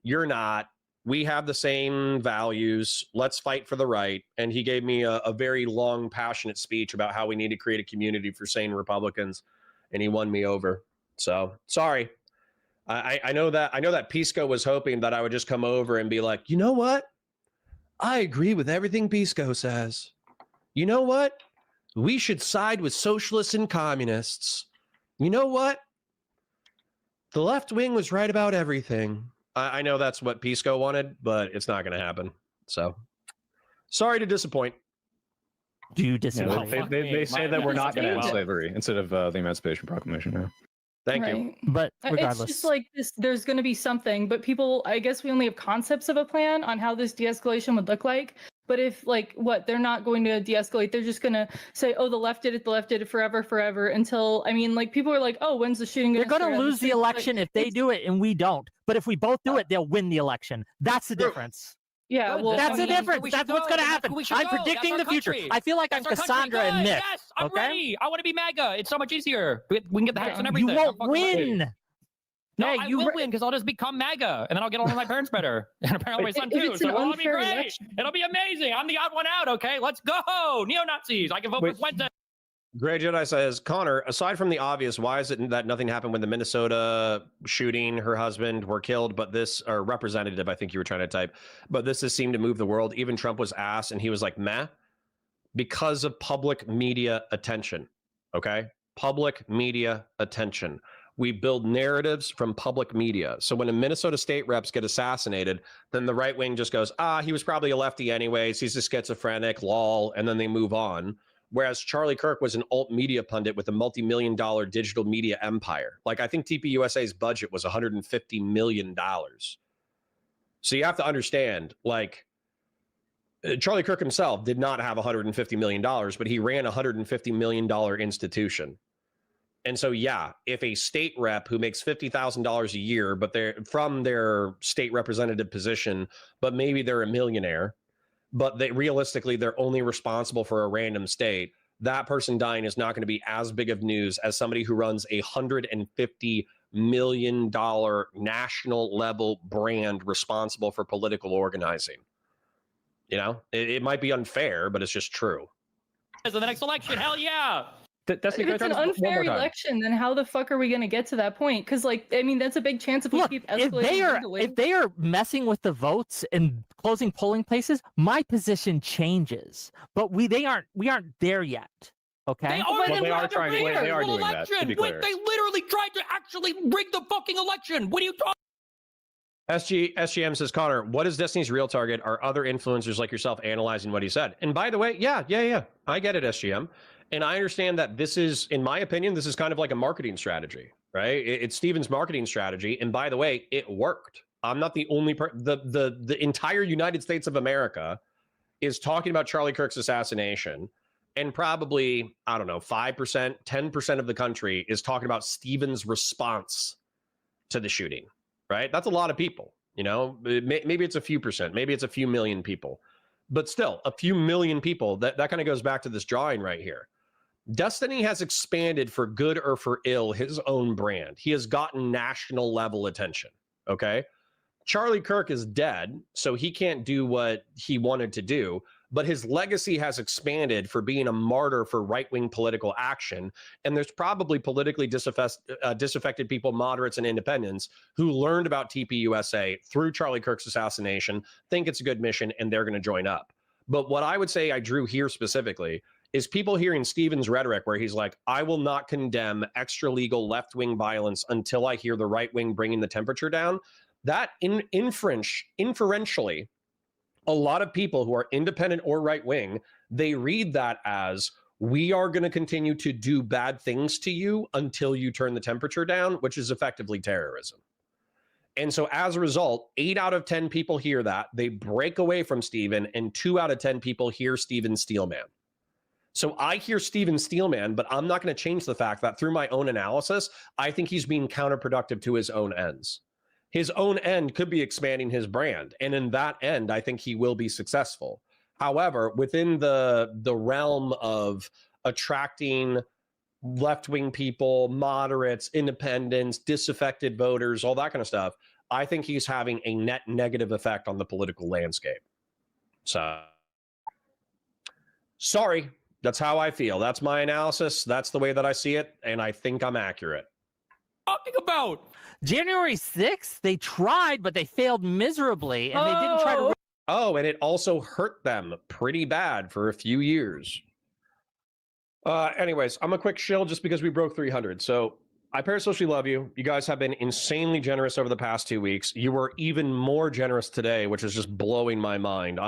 you're not. We have the same values. Let's fight for the right. And he gave me a very long, passionate speech about how we need to create a community for sane Republicans. And he won me over. So sorry. I know that Pisco was hoping that I would just come over and be like, you know what? I agree with everything Pisco says. You know what? We should side with socialists and communists. You know what? The left wing was right about everything. I know that's what Pisco wanted, but it's not going to happen. So, sorry to disappoint. Do you disagree? Yeah, they say that we're not going to end slavery instead of the Emancipation Proclamation. Yeah. Thank you. But regardless, it's just like this, there's going to be something, but people, I guess we only have concepts of a plan on how this de-escalation would look like. But if they're not going to de-escalate, they're just going to say, oh, the left did it forever until, I mean, like people are like, oh, when's the shooting going to start? They're going to lose the election if they do it and we don't. But if we both do it, they'll win the election. That's the difference. Yeah, well, that's the difference. That's what's going to happen. I'm predicting the future. I feel like I'm Cassandra and Nick. Yes, I'm ready. I want to be MAGA. It's so much easier. We can get the hats and everything. You won't win. No, I will win because I'll just become MAGA and then I'll get along with my parents better. And apparently my son too. So it'll be great. Election. It'll be amazing. I'm the odd one out. Okay, let's go. Neo-Nazis. I can vote for Fuente. Grey Jedi says, Connor, aside from the obvious, why is it that nothing happened when the Minnesota shooting, her husband were killed, but this, or representative, I think you were trying to type, but this has seemed to move the world. Even Trump was asked and he was like, meh, because of public media attention. Okay. Public media attention. We build narratives from public media. So when a Minnesota state reps get assassinated, then the right wing just goes, he was probably a lefty anyways. He's a schizophrenic, lol. And then they move on. Whereas Charlie Kirk was an alt media pundit with a multi-million-dollar digital media empire. Like, I think TPUSA's budget was $150 million. So you have to understand, like, Charlie Kirk himself did not have $150 million, but he ran a $150 million institution. And so, yeah, if a state rep who makes $50,000 a year, but they're from their state representative position, but maybe they're a millionaire, but they realistically, they're only responsible for a random state, that person dying is not going to be as big of news as somebody who runs a $150 million national level brand responsible for political organizing. You know, it might be unfair, but it's just true. As of the next election, hell yeah. If it's an unfair election, then how the fuck are we going to get to that point? Because, like, I mean, that's a big chance if we keep escalating. If they are messing with the votes and closing polling places, my position changes. But we aren't there yet. Okay. They are doing that. To be clear. They literally tried to actually rig the fucking election. What are you talking? SGM says, Connor, what is Destiny's real target? Are other influencers like yourself analyzing what he said? And by the way, yeah. I get it, SGM. And I understand that this is, in my opinion, this is kind of like a marketing strategy, right? It's Steven's marketing strategy. And by the way, it worked. I'm not the only the entire United States of America is talking about Charlie Kirk's assassination. And probably, I don't know, 5%, 10% of the country is talking about Steven's response to the shooting, right? That's a lot of people, you know, maybe it's a few percent, maybe it's a few million people, but still a few million people. That kind of goes back to this drawing right here. Destiny has expanded, for good or for ill, his own brand. He has gotten national level attention. Okay. Charlie Kirk is dead, so he can't do what he wanted to do, but his legacy has expanded for being a martyr for right-wing political action. And there's probably politically disaffected people, moderates and independents, who learned about TPUSA through Charlie Kirk's assassination, think it's a good mission, and they're going to join up. But what I would say I drew here specifically is people hearing Steven's rhetoric where he's like, I will not condemn extra-legal left-wing violence until I hear the right wing bringing the temperature down. That inferentially, a lot of people who are independent or right-wing, they read that as, we are going to continue to do bad things to you until you turn the temperature down, which is effectively terrorism. And so as a result, 8 out of 10 people hear that, they break away from Steven, and 2 out of 10 people hear Steven Steelman. So I hear Steven Steelman, but I'm not going to change the fact that through my own analysis, I think he's being counterproductive to his own ends. His own end could be expanding his brand. And in that end, I think he will be successful. However, within the realm of attracting left-wing people, moderates, independents, disaffected voters, all that kind of stuff, I think he's having a net negative effect on the political landscape. So, sorry. That's how I feel. That's my analysis. That's the way that I see it. And I think I'm accurate. Talking about January 6th, they tried, but they failed miserably. And they didn't try to. Oh, and it also hurt them pretty bad for a few years. Anyways, I'm a quick shill just because we broke 300. So I parasocially love you. You guys have been insanely generous over the past 2 weeks. You were even more generous today, which is just blowing my mind.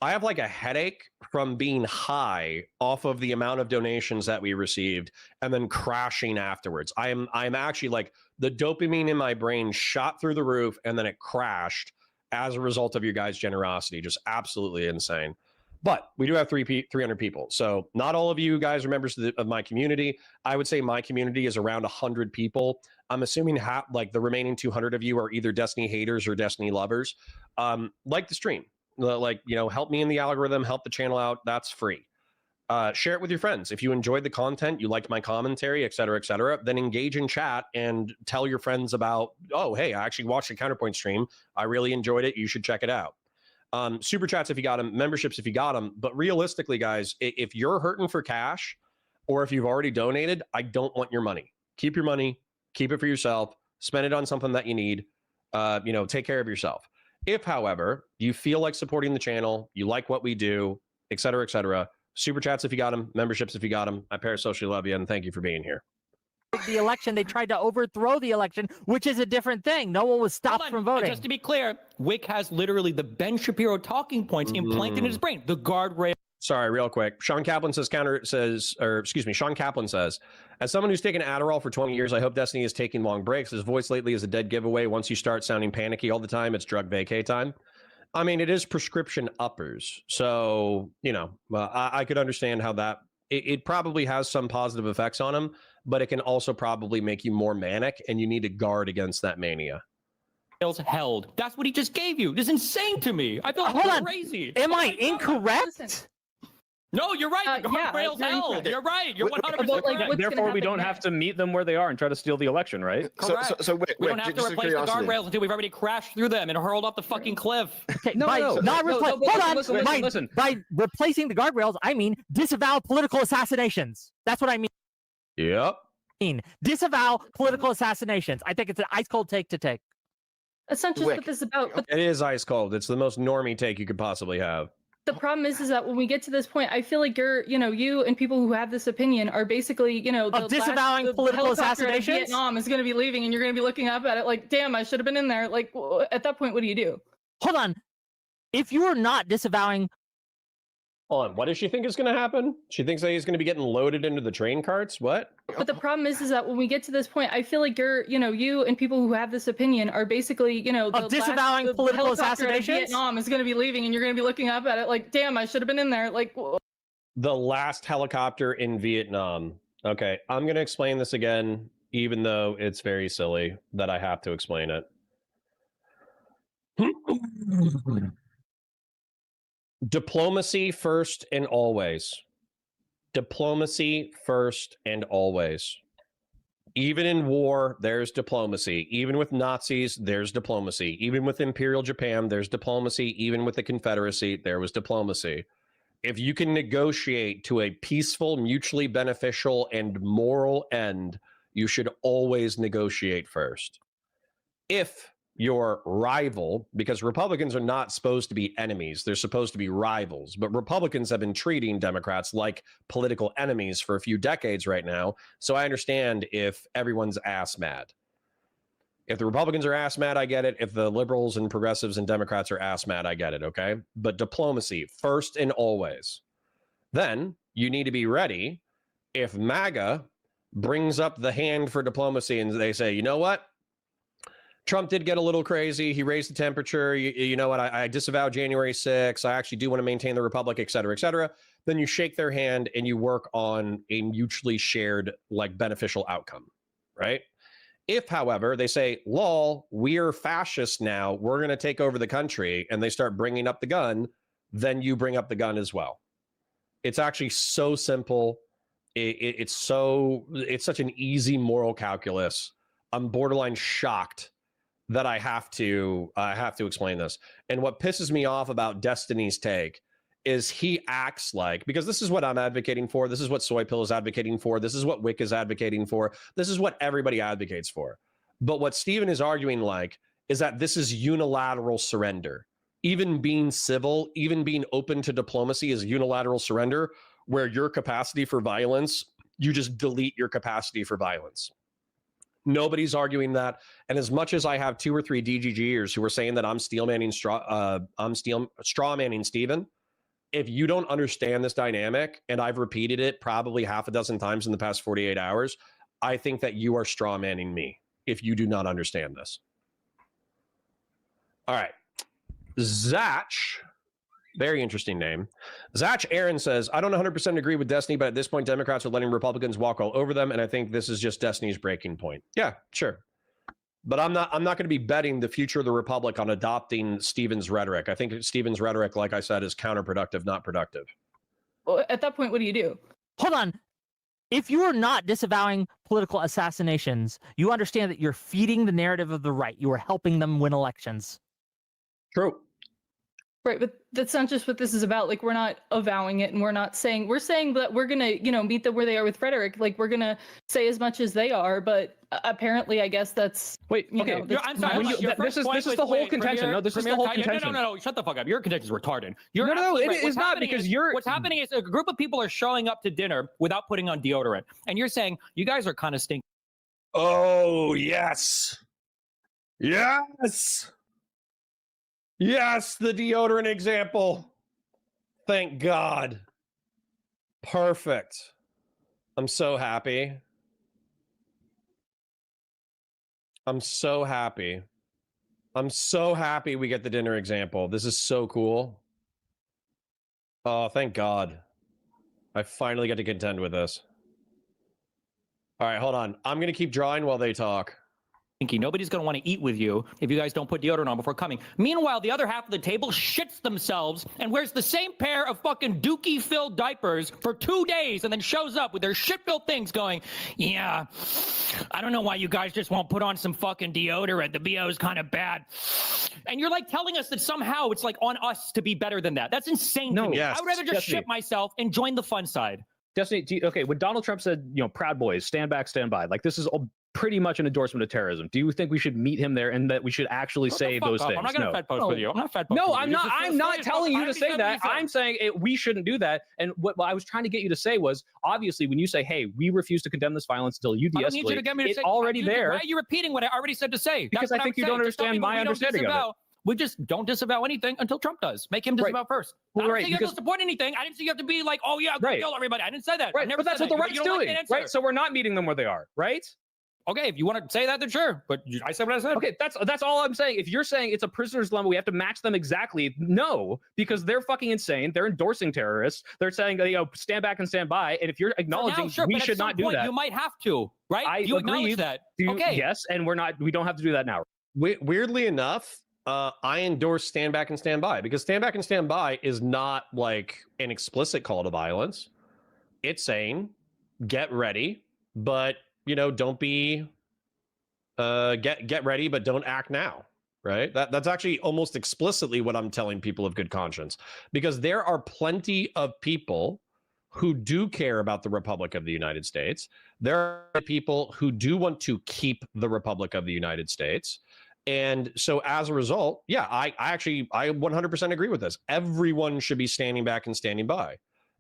I have like a headache from being high off of the amount of donations that we received and then crashing afterwards. I'm actually like, the dopamine in my brain shot through the roof and then it crashed as a result of your guys' generosity. Just absolutely insane. But we do have 300 people. So not all of you guys are members of my community. I would say my community is around 100 people. I'm assuming like the remaining 200 of you are either Destiny haters or Destiny lovers. Like the stream. Like, you know, help me in the algorithm, help the channel out. That's free. Share it with your friends. If you enjoyed the content, you liked my commentary, et cetera, then engage in chat and tell your friends about, oh, hey, I actually watched the Counterpoint stream. I really enjoyed it. You should check it out. Super chats if you got them, memberships if you got them. But realistically, guys, if you're hurting for cash or if you've already donated, I don't want your money. Keep your money, keep it for yourself, spend it on something that you need, take care of yourself. If, however, you feel like supporting the channel, you like what we do, et cetera, super chats if you got them, memberships if you got them. I parasocially love you, and thank you for being here. the election. They tried to overthrow the election, which is a different thing. No one was stopped from voting. Just to be clear, Wick has literally the Ben Shapiro talking points implanted in his brain. The guardrail. Sorry, real quick. Sean Kaplan says, Sean Kaplan says, as someone who's taken Adderall for 20 years, I hope Destiny is taking long breaks. His voice lately is a dead giveaway. Once you start sounding panicky all the time, it's drug vacay time. I mean, it is prescription uppers. So, you know, I could understand how that, it probably has some positive effects on him, but it can also probably make you more manic, and you need to guard against that mania. Held. That's what he just gave you. This is insane to me. I feel crazy. Am I incorrect? No, you're right. The guardrails held. You're right. You're 100% Therefore, we don't have to meet them where they are and try to steal the election, right? Correct. So wait, we don't have to replace the guardrails until we've already crashed through them and hurled off the fucking cliff. Okay, Hold on. Listen. By replacing the guardrails, I mean disavow political assassinations. That's what I mean. Yep. Disavow political assassinations. I think it's an ice cold take to take. That's not just what this is about. It is ice cold. It's the most normie take you could possibly have. The problem is that when we get to this point, I feel like you and people who have this opinion are basically, the disavowing political assassinations. Vietnam is going to be leaving, and you're going to be looking up at it like, damn, I should have been in there. Like, at that point, what do you do? Hold on. If you are not disavowing, hold on. What does she think is going to happen? She thinks that he's going to be getting loaded into the train carts. What? But the problem is that when we get to this point, I feel like you and people who have this opinion are basically, disavowing political assassinations. Vietnam is going to be leaving, and you're going to be looking up at it like, damn, I should have been in there. Like, the last helicopter in Vietnam. Okay, I'm going to explain this again, even though it's very silly that I have to explain it. Diplomacy first and always. Diplomacy first and always. Even in war, there's diplomacy. Even with Nazis, there's diplomacy. Even with Imperial Japan, there's diplomacy. Even with the Confederacy, there was diplomacy. If you can negotiate to a peaceful, mutually beneficial, and moral end, you should always negotiate first. If your rival, because Republicans are not supposed to be enemies, they're supposed to be rivals, but Republicans have been treating Democrats like political enemies for a few decades right now. So I understand if everyone's ass mad. If the Republicans are ass mad, I get it. If the liberals and progressives and Democrats are ass mad, I get it. Okay. But diplomacy first and always. Then you need to be ready if MAGA brings up the hand for diplomacy and they say, you know what? Trump did get a little crazy. He raised the temperature. You know what? I disavow January 6th. I actually do want to maintain the republic, et cetera, et cetera. Then you shake their hand and you work on a mutually shared, like, beneficial outcome, right? If, however, they say, lol, we're fascists now, we're going to take over the country, and they start bringing up the gun, then you bring up the gun as well. It's actually so simple. It's such an easy moral calculus. I'm borderline shocked that I have to explain this. And what pisses me off about Destiny's take is he acts like, because this is what I'm advocating for, this is what Soy Pill is advocating for, this is what Wick is advocating for, this is what everybody advocates for. But what Steven is arguing like is that this is unilateral surrender. Even being civil, even being open to diplomacy is unilateral surrender, where your capacity for violence, you just delete your capacity for violence. Nobody's arguing that. And as much as I have 2 or 3 DGGers who are saying that I'm straw manning Steven, if you don't understand this dynamic, and I've repeated it probably half a dozen times in the past 48 hours, I think that you are straw manning me if you do not understand this. All right. Zach, very interesting name. Zach Aaron says, I don't 100% agree with Destiny, but at this point, Democrats are letting Republicans walk all over them, and I think this is just Destiny's breaking point. Yeah, sure. But I'm not going to be betting the future of the Republic on adopting Steven's rhetoric. I think Steven's rhetoric, like I said, is counterproductive, not productive. Well, at that point, what do you do? Hold on. If you are not disavowing political assassinations, you understand that you're feeding the narrative of the right. You are helping them win elections. True. Right, but that's not just what this is about. Like, we're not avowing it, and we're saying that we're gonna, meet them where they are with rhetoric. Like, we're gonna say as much as they are, but apparently, I guess that's okay. I'm sorry. This is the whole contention. No, this is the whole contention. No, shut the fuck up. Your contention is retarded. No, it is not, because what's happening is a group of people are showing up to dinner without putting on deodorant, and you're saying you guys are kind of stinky. Oh, yes. Yes. Yes, the deodorant example. Thank God. Perfect. I'm so happy. I'm so happy. I'm so happy we get the dinner example. This is so cool. Oh, thank God. I finally get to contend with this. All right, hold on. I'm going to keep drawing while they talk. Nobody's going to want to eat with you if you guys don't put deodorant on before coming. Meanwhile, the other half of the table shits themselves and wears the same pair of fucking dookie-filled diapers for 2 days and then shows up with their shit-filled things going, yeah, I don't know why you guys just won't put on some fucking deodorant. The BO is kind of bad. And you're like telling us that somehow it's like on us to be better than that. That's insane to me. Yes. I would rather just shit myself and join the fun side. Destiny, okay, when Donald Trump said, Proud Boys, stand back, stand by, like this is pretty much an endorsement of terrorism. Do you think we should meet him there and that we should actually say those things? I'm not going to fed post with you. I'm not fed post with you. I'm not telling you to say that. I'm saying we shouldn't do that. And what I was trying to get you to say was, obviously, when you say, hey, we refuse to condemn this violence until you de-escalate, need you to get me to it's say, already there. Why are you repeating what I already said to say? Because I think you don't understand my understanding of it. We just don't disavow anything until Trump does. Make him disavow first. Well, I don't think you have to support anything. I didn't say you have to be like, oh yeah, go kill everybody. I didn't say that. Right, but that's what the right's doing, right? So we're not meeting them where they are, right? Okay, if you want to say that, then sure. But I said what I said. Okay, that's all I'm saying. If you're saying it's a prisoner's dilemma, we have to match them exactly. No, because they're fucking insane. They're endorsing terrorists. They're saying, stand back and stand by. And if you're acknowledging we should not do that, you might have to, right? You acknowledge that. Okay. Yes, and we don't have to do that now. Weirdly enough, I endorse stand back and stand by because stand back and stand by is not like an explicit call to violence. It's saying get ready, but don't be get ready, but don't act now. Right? That's actually almost explicitly what I'm telling people of good conscience, because there are plenty of people who do care about the Republic of the United States. There are people who do want to keep the Republic of the United States. And so as a result, yeah, I 100% agree with this. Everyone should be standing back and standing by.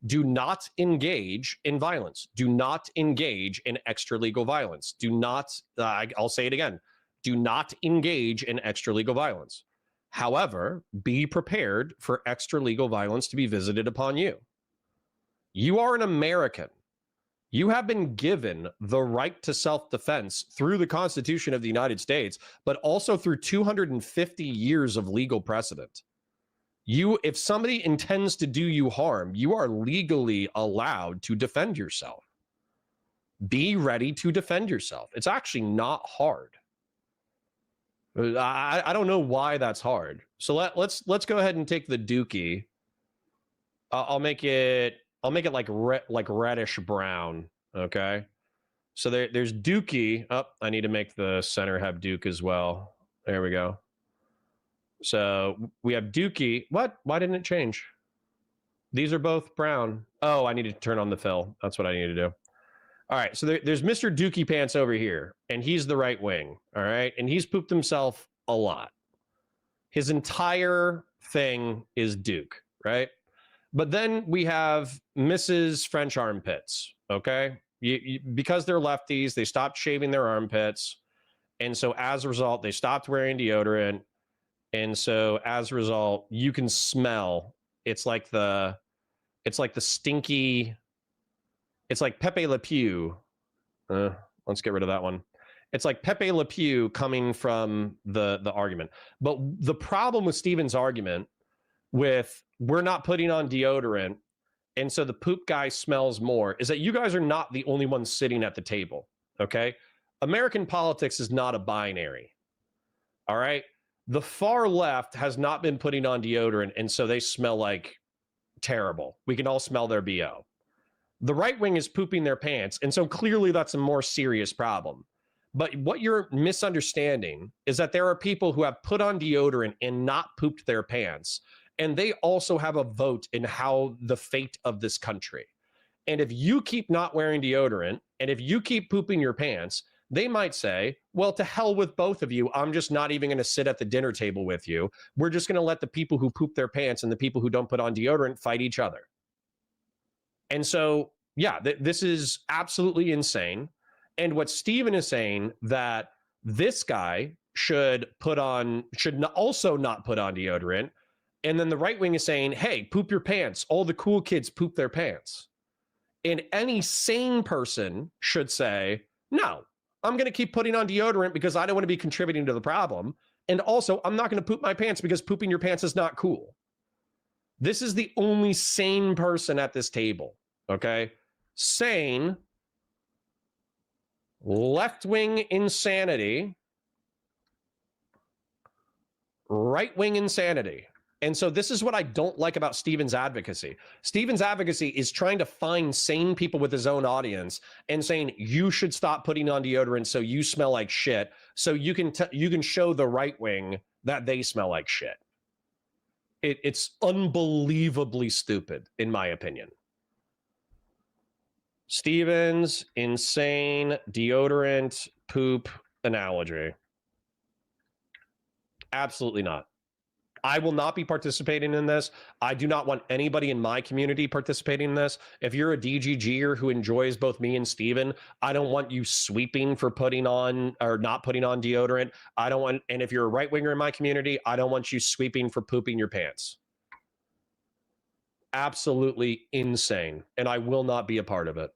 Do not engage in violence. Do not engage in extralegal violence. Do not, I'll say it again, do not engage in extralegal violence. However, be prepared for extralegal violence to be visited upon you. You are an American. You have been given the right to self-defense through the Constitution of the United States, but also through 250 years of legal precedent. If somebody intends to do you harm, you are legally allowed to defend yourself. Be ready to defend yourself. It's actually not hard. I don't know why that's hard. So let's go ahead and take the dookie. I'll make it like reddish brown. Okay. So there's dookie. Oh, I need to make the center have Duke as well. There we go. So we have dookie. What? Why didn't it change? These are both brown. Oh, I need to turn on the fill. That's what I need to do. All right. So there's Mr. Dookie Pants over here, and he's the right wing. All right. And he's pooped himself a lot. His entire thing is Duke, right? But then we have Mrs. French Armpits, okay? Because they're lefties, they stopped shaving their armpits. And so as a result, they stopped wearing deodorant. And so as a result, you can smell, it's like the stinky, it's like Pepe Le Pew. Let's get rid of that one. It's like Pepe Le Pew coming from the argument. But the problem with Steven's argument with we're not putting on deodorant and so the poop guy smells more is that you guys are not the only ones sitting at the table, okay? American politics is not a binary, all right? The far left has not been putting on deodorant, and so they smell like terrible. We can all smell their BO. The right wing is pooping their pants, and so clearly that's a more serious problem. But what you're misunderstanding is that there are people who have put on deodorant and not pooped their pants, and they also have a vote in how the fate of this country. And if you keep not wearing deodorant, and if you keep pooping your pants, they might say, well, to hell with both of you. I'm just not even going to sit at the dinner table with you. We're just going to let the people who poop their pants and the people who don't put on deodorant fight each other. And so, yeah, this is absolutely insane. And what Steven is saying, that this guy should also not put on deodorant. And then the right wing is saying, hey, poop your pants. All the cool kids poop their pants. And any sane person should say, no, I'm going to keep putting on deodorant because I don't want to be contributing to the problem. And also, I'm not going to poop my pants because pooping your pants is not cool. This is the only sane person at this table, okay? Sane, left-wing insanity, right-wing insanity. And so this is what I don't like about Steven's advocacy. Steven's advocacy is trying to find sane people with his own audience and saying, you should stop putting on deodorant so you smell like shit, so you can show the right wing that they smell like shit. It's unbelievably stupid, in my opinion. Steven's insane deodorant poop analogy. Absolutely not. I will not be participating in this. I do not want anybody in my community participating in this. If you're a DGGer who enjoys both me and Steven, I don't want you sweeping for putting on or not putting on deodorant. And if you're a right winger in my community, I don't want you sweeping for pooping your pants. Absolutely insane. And I will not be a part of it.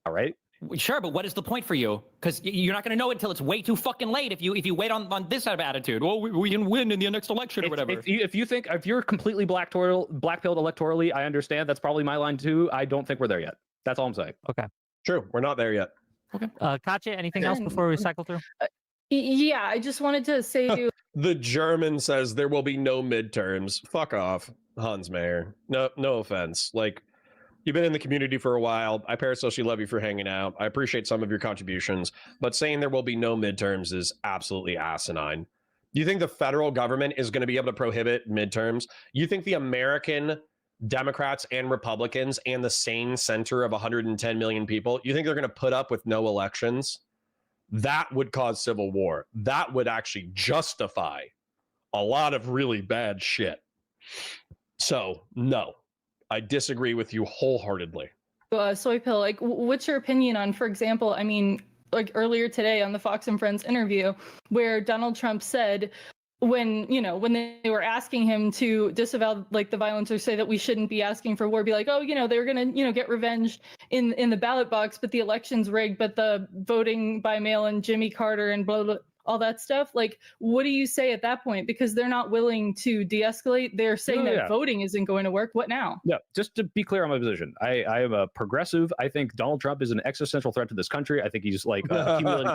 All right. Sure, but what is the point for you? Because you're not going to know it until it's way too fucking late. If you wait on this type of attitude, well, we can win in the next election or whatever. If you're completely black-pilled electorally, I understand. That's probably my line too. I don't think we're there yet. That's all I'm saying. Okay. True, we're not there yet. Okay. Katya, anything else before we cycle through? Yeah, I just wanted to say the German says there will be no midterms. Fuck off, Hans Mayer. No offense. Like, you've been in the community for a while. I parasocially love you for hanging out. I appreciate some of your contributions, but saying there will be no midterms is absolutely asinine. Do you think the federal government is going to be able to prohibit midterms? You think the American Democrats and Republicans and the sane center of 110 million people, you think they're going to put up with no elections? That would cause civil war. That would actually justify a lot of really bad shit. So, no. I disagree with you wholeheartedly. Soy Pill, like, what's your opinion on, for example, I mean, like earlier today on the Fox and Friends interview, where Donald Trump said when they were asking him to disavow like the violence or say that we shouldn't be asking for war, be like, oh, they were going to, get revenge in the ballot box, but the election's rigged, but the voting by mail and Jimmy Carter and blah, blah, all that stuff. Like, what do you say at that point? Because they're not willing to de-escalate. They're saying that voting isn't going to work. What now? Yeah, just to be clear on my position, I am a progressive. I think Donald Trump is an existential threat to this country. I think he's like accumulating.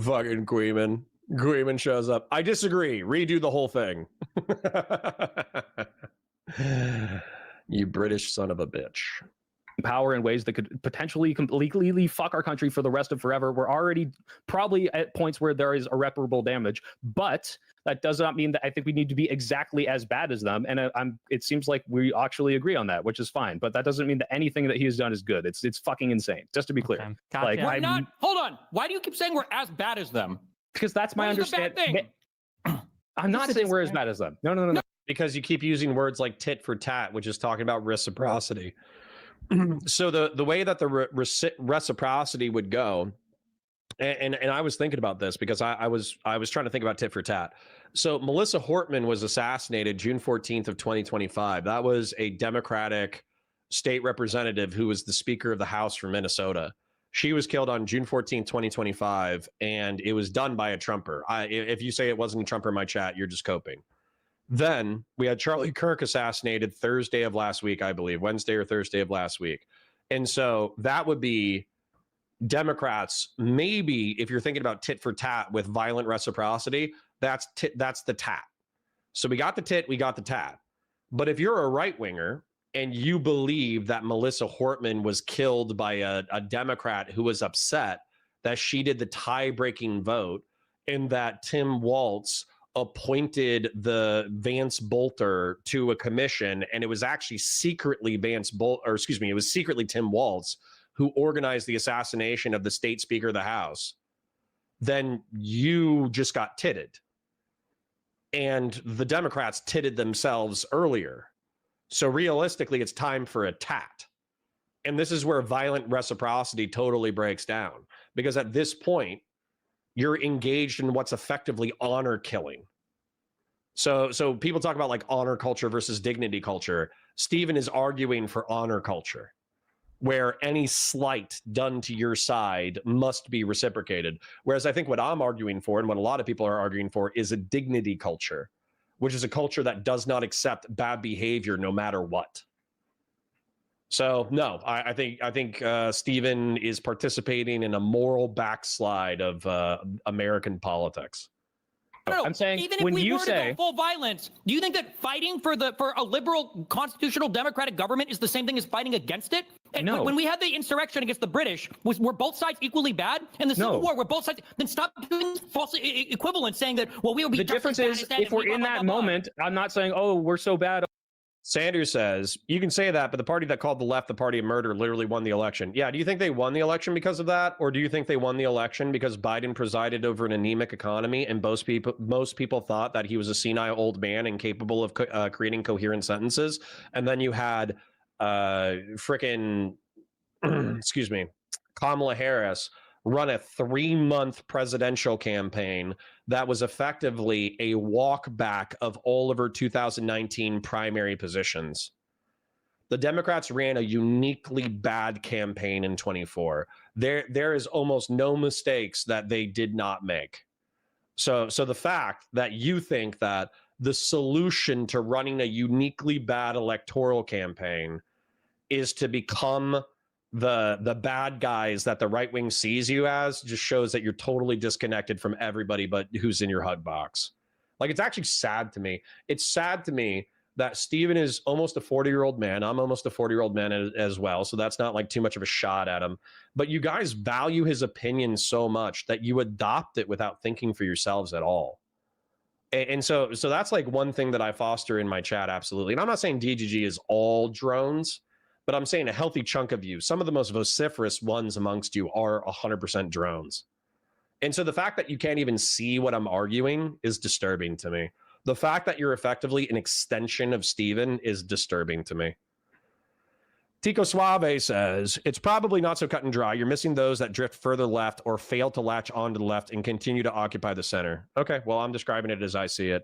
Fucking Guiman shows up. I disagree. Redo the whole thing. You British son of a bitch. Power in ways that could potentially legally fuck our country for the rest of forever. We're already probably at points where there is irreparable damage, but that does not mean that I think we need to be exactly as bad as them. And it seems like we actually agree on that, which is fine. But that doesn't mean that anything that he has done is good. It's fucking insane. Just to be clear. Okay. Like, we're not. Hold on. Why do you keep saying we're as bad as them? Because that's my understanding. I'm not saying we're as bad as them. No. Because you keep using words like tit for tat, which is talking about reciprocity. So the way that the reciprocity would go, and I was thinking about this because I was trying to think about tit for tat. So Melissa Hortman was assassinated June 14th of 2025. That was a Democratic state representative who was the Speaker of the House from Minnesota. She was killed on June 14th, 2025, and it was done by a Trumper. If you say it wasn't a Trumper in my chat, you're just coping. Then we had Charlie Kirk assassinated Thursday of last week, I believe, Wednesday or Thursday of last week. And so that would be Democrats. Maybe if you're thinking about tit for tat with violent reciprocity, that's the tat. So we got the tit, we got the tat. But if you're a right winger and you believe that Melissa Hortman was killed by a Democrat who was upset that she did the tie-breaking vote and that Tim Walz appointed the Vance Bolter to a commission, and it was actually secretly it was secretly Tim Walz who organized the assassination of the state Speaker of the House, then you just got titted. And the Democrats titted themselves earlier. So realistically, it's time for a tat. And this is where violent reciprocity totally breaks down, because at this point, you're engaged in what's effectively honor killing. So people talk about like honor culture versus dignity culture. Stephen is arguing for honor culture, where any slight done to your side must be reciprocated. Whereas I think what I'm arguing for, and what a lot of people are arguing for, is a dignity culture, which is a culture that does not accept bad behavior no matter what. So no, I think Stephen is participating in a moral backslide of American politics. No, I'm saying even if when we you were say to go full violence, do you think that fighting for a liberal constitutional democratic government is the same thing as fighting against it? And no. When we had the insurrection against the British, were both sides equally bad? And the Civil War, were both sides? Then stop doing false equivalent, saying that we will be. The difference is, if we're in that moment, I'm not saying, oh, we're so bad. Sanders says, you can say that, but the party that called the left the party of murder literally won the election. Yeah, do you think they won the election because of that? Or do you think they won the election because Biden presided over an anemic economy and most people thought that he was a senile old man incapable of creating coherent sentences? And then you had excuse me, Kamala Harris run a 3-month presidential campaign that was effectively a walk back of all of her 2019 primary positions. The Democrats ran a uniquely bad campaign in 24. There is almost no mistakes that they did not make. So the fact that you think that the solution to running a uniquely bad electoral campaign is to become the bad guys that the right wing sees you as just shows that you're totally disconnected from everybody but who's in your hug box. Like, it's actually sad to me. It's sad to me that Stephen is almost a 40-year-old man. I'm almost a 40-year-old man as well, so that's not like too much of a shot at him. But you guys value his opinion so much that you adopt it without thinking for yourselves at all. And so that's like one thing that I foster in my chat, absolutely. And I'm not saying DGG is all drones, but I'm saying a healthy chunk of you, some of the most vociferous ones amongst you, are 100% drones. And so the fact that you can't even see what I'm arguing is disturbing to me. The fact that you're effectively an extension of Stephen is disturbing to me. Tico Suave says, it's probably not so cut and dry. You're missing those that drift further left or fail to latch onto the left and continue to occupy the center. Okay, well, I'm describing it as I see it.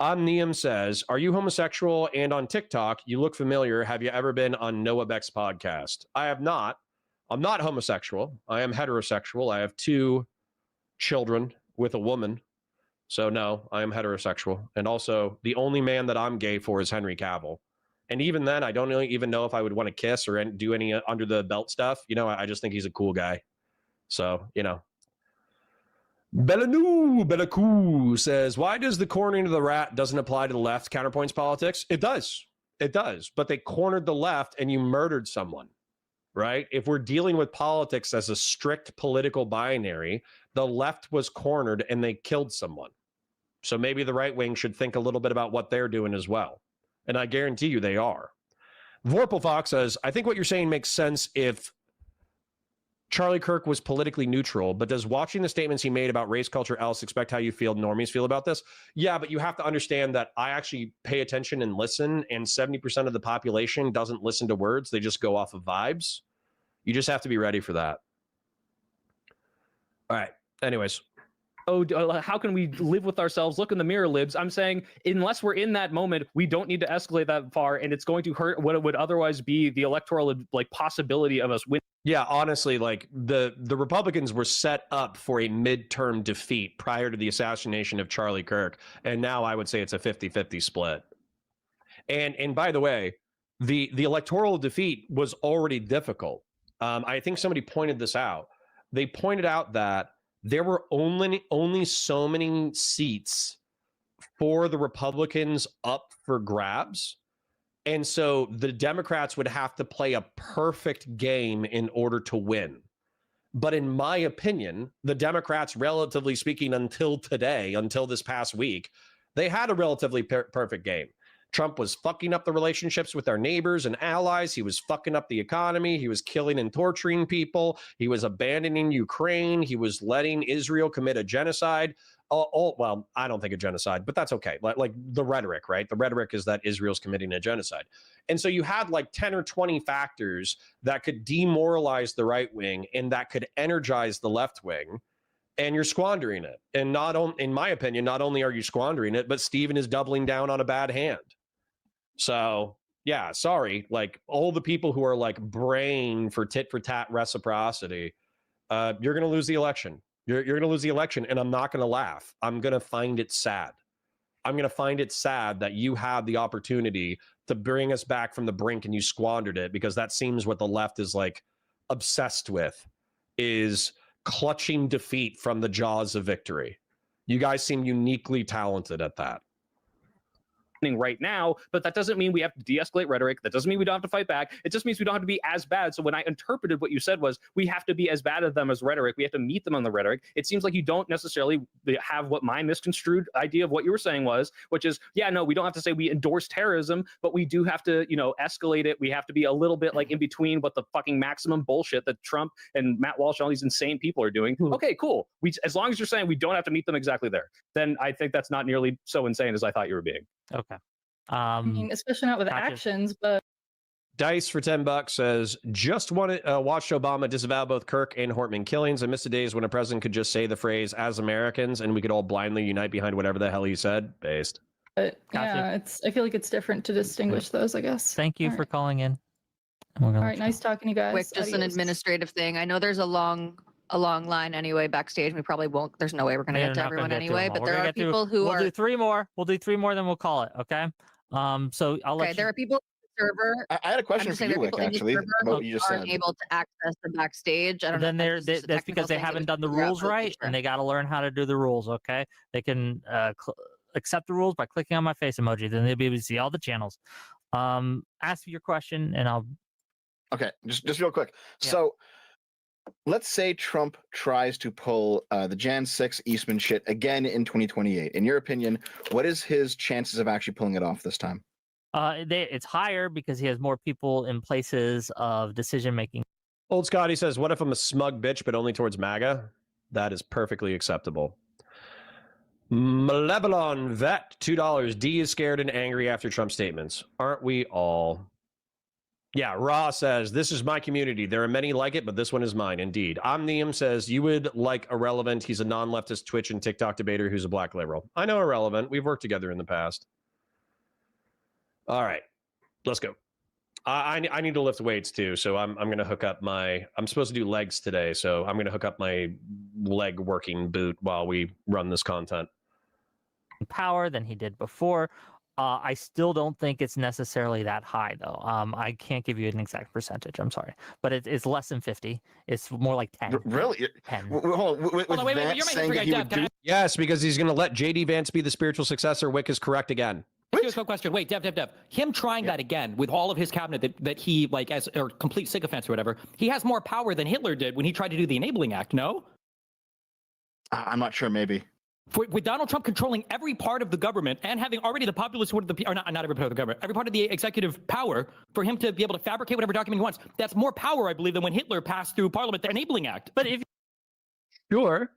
Omnium says, are you homosexual and on TikTok? You look familiar. Have you ever been on Noah Beck's podcast? I have not. I'm not homosexual. I am heterosexual. I have 2 children with a woman. So no, I am heterosexual. And also, the only man that I'm gay for is Henry Cavill. And even then, I don't really even know if I would want to kiss or do any under the belt stuff. You know, I just think he's a cool guy. So, you know. Bellanou says, why does the cornering of the rat doesn't apply to the left counterpoints politics? It does. It does. But they cornered the left and you murdered someone, right? If we're dealing with politics as a strict political binary, the left was cornered and they killed someone. So maybe the right wing should think a little bit about what they're doing as well. And I guarantee you they are. Vorpal Fox says, I think what you're saying makes sense if Charlie Kirk was politically neutral, but does watching the statements he made about race culture else expect how you feel normies feel about this? Yeah, but you have to understand that I actually pay attention and listen, and 70% of the population doesn't listen to words. They just go off of vibes. You just have to be ready for that. All right. Anyways. Oh, how can we live with ourselves? Look in the mirror, libs. I'm saying, unless we're in that moment, we don't need to escalate that far, and it's going to hurt what it would otherwise be the electoral like possibility of us winning. Yeah, honestly, like the Republicans were set up for a midterm defeat prior to the assassination of Charlie Kirk, and now I would say it's a 50-50 split. And by the way, the electoral defeat was already difficult. I think somebody pointed this out. They pointed out that there were only so many seats for the Republicans up for grabs. And so the Democrats would have to play a perfect game in order to win. But in my opinion, the Democrats, relatively speaking, until today, until this past week, they had a relatively perfect game. Trump was fucking up the relationships with our neighbors and allies. He was fucking up the economy. He was killing and torturing people. He was abandoning Ukraine. He was letting Israel commit a genocide. Well, I don't think a genocide, but that's okay. Like the rhetoric, right? The rhetoric is that Israel's committing a genocide. And so you had like 10 or 20 factors that could demoralize the right wing and that could energize the left wing. And you're squandering it. And in my opinion, not only are you squandering it, but Steven is doubling down on a bad hand. So yeah, sorry. Like all the people who are like braying for tit for tat reciprocity, you're going to lose the election. You're going to lose the election, and I'm not going to laugh. I'm going to find it sad. I'm going to find it sad that you had the opportunity to bring us back from the brink and you squandered it, because that seems what the left is like obsessed with, is clutching defeat from the jaws of victory. You guys seem uniquely talented at that. Right now, but that doesn't mean we have to de-escalate rhetoric. That doesn't mean we don't have to fight back. It just means we don't have to be as bad. So when I interpreted what you said was we have to be as bad at them as rhetoric. We have to meet them on the rhetoric. It seems like you don't necessarily have what my misconstrued idea of what you were saying was, which is, yeah, no, we don't have to say we endorse terrorism, but we do have to, escalate it. We have to be a little bit like in between what the fucking maximum bullshit that Trump and Matt Walsh and all these insane people are doing. Okay, cool. As long as you're saying we don't have to meet them exactly there, then I think that's not nearly so insane as I thought you were being. Okay. I mean, especially not with actions, but Dice for $10 says, just watched Obama disavow both Kirk and Hortman killings. I miss the days when a president could just say the phrase "as Americans" and we could all blindly unite behind whatever the hell he said. Based. But yeah, I feel like it's different to distinguish those, I guess. Thank you for calling in. All right, nice talking to you guys. Quick, just an administrative thing. I know there's a long line anyway backstage. We probably won't. There's no way we're gonna get to everyone anyway. But there are people who We'll do three more. We'll do three more, then we'll call it. Okay. So I'll let you. There are people in the server. I had a question for you, Wick, actually, about what you just said. Aren't able to access the backstage. I don't then know. That's because they haven't done the rules right, and they got to learn how to do the rules. Okay. They can accept the rules by clicking on my face emoji. Then they'll be able to see all the channels. Ask your question, and I'll. Okay, just real quick. Yeah. So, let's say Trump tries to pull the Jan 6 Eastman shit again in 2028. In your opinion, what is his chances of actually pulling it off this time? It's higher because he has more people in places of decision making. Old Scotty says, "What if I'm a smug bitch, but only towards MAGA?" That is perfectly acceptable. Malevolon Vet, $2. D is scared and angry after Trump statements. Aren't we all? Yeah, Raw says, "This is my community. There are many like it, but this one is mine." Indeed. Omnium says, "You would like Irrelevant. He's a non-leftist Twitch and TikTok debater who's a black liberal." I know Irrelevant. We've worked together in the past. All right, let's go. I need to lift weights too, so I'm going to hook up I'm supposed to do legs today, so I'm going to hook up my leg working boot while we run this content. Power than he did before. I still don't think it's necessarily that high, though. I can't give you an exact percentage. I'm sorry, but it's less than 50. It's more like 10. Really? 10. Yes, because he's going to let JD Vance be the spiritual successor. Wick is correct again. Here's a question. Wait, Dev. Him trying that again with all of his cabinet that he like as or complete sycophants or whatever. He has more power than Hitler did when he tried to do the Enabling Act. No. I'm not sure. Maybe. With Donald Trump controlling every part of the government and having already the populace, or not every part of the government, every part of the executive power, for him to be able to fabricate whatever document he wants, that's more power, I believe, than when Hitler passed through Parliament the Enabling Act. But sure,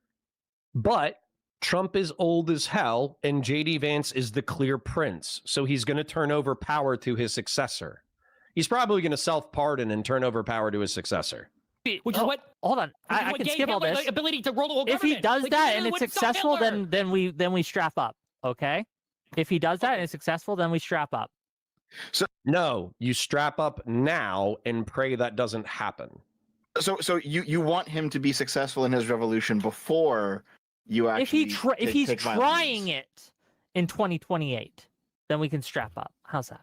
but Trump is old as hell, and JD Vance is the clear prince, so he's going to turn over power to his successor. He's probably going to self-pardon and turn over power to his successor. Which is what? Hold on, I can skip all this. The ability to roll the whole if he does that and it's successful, then we strap up. Okay. If he does that and it's successful, then we strap up. So no, you strap up now and pray that doesn't happen. So you want him to be successful in his revolution before you actually. If he's trying it in 2028, then we can strap up. How's that?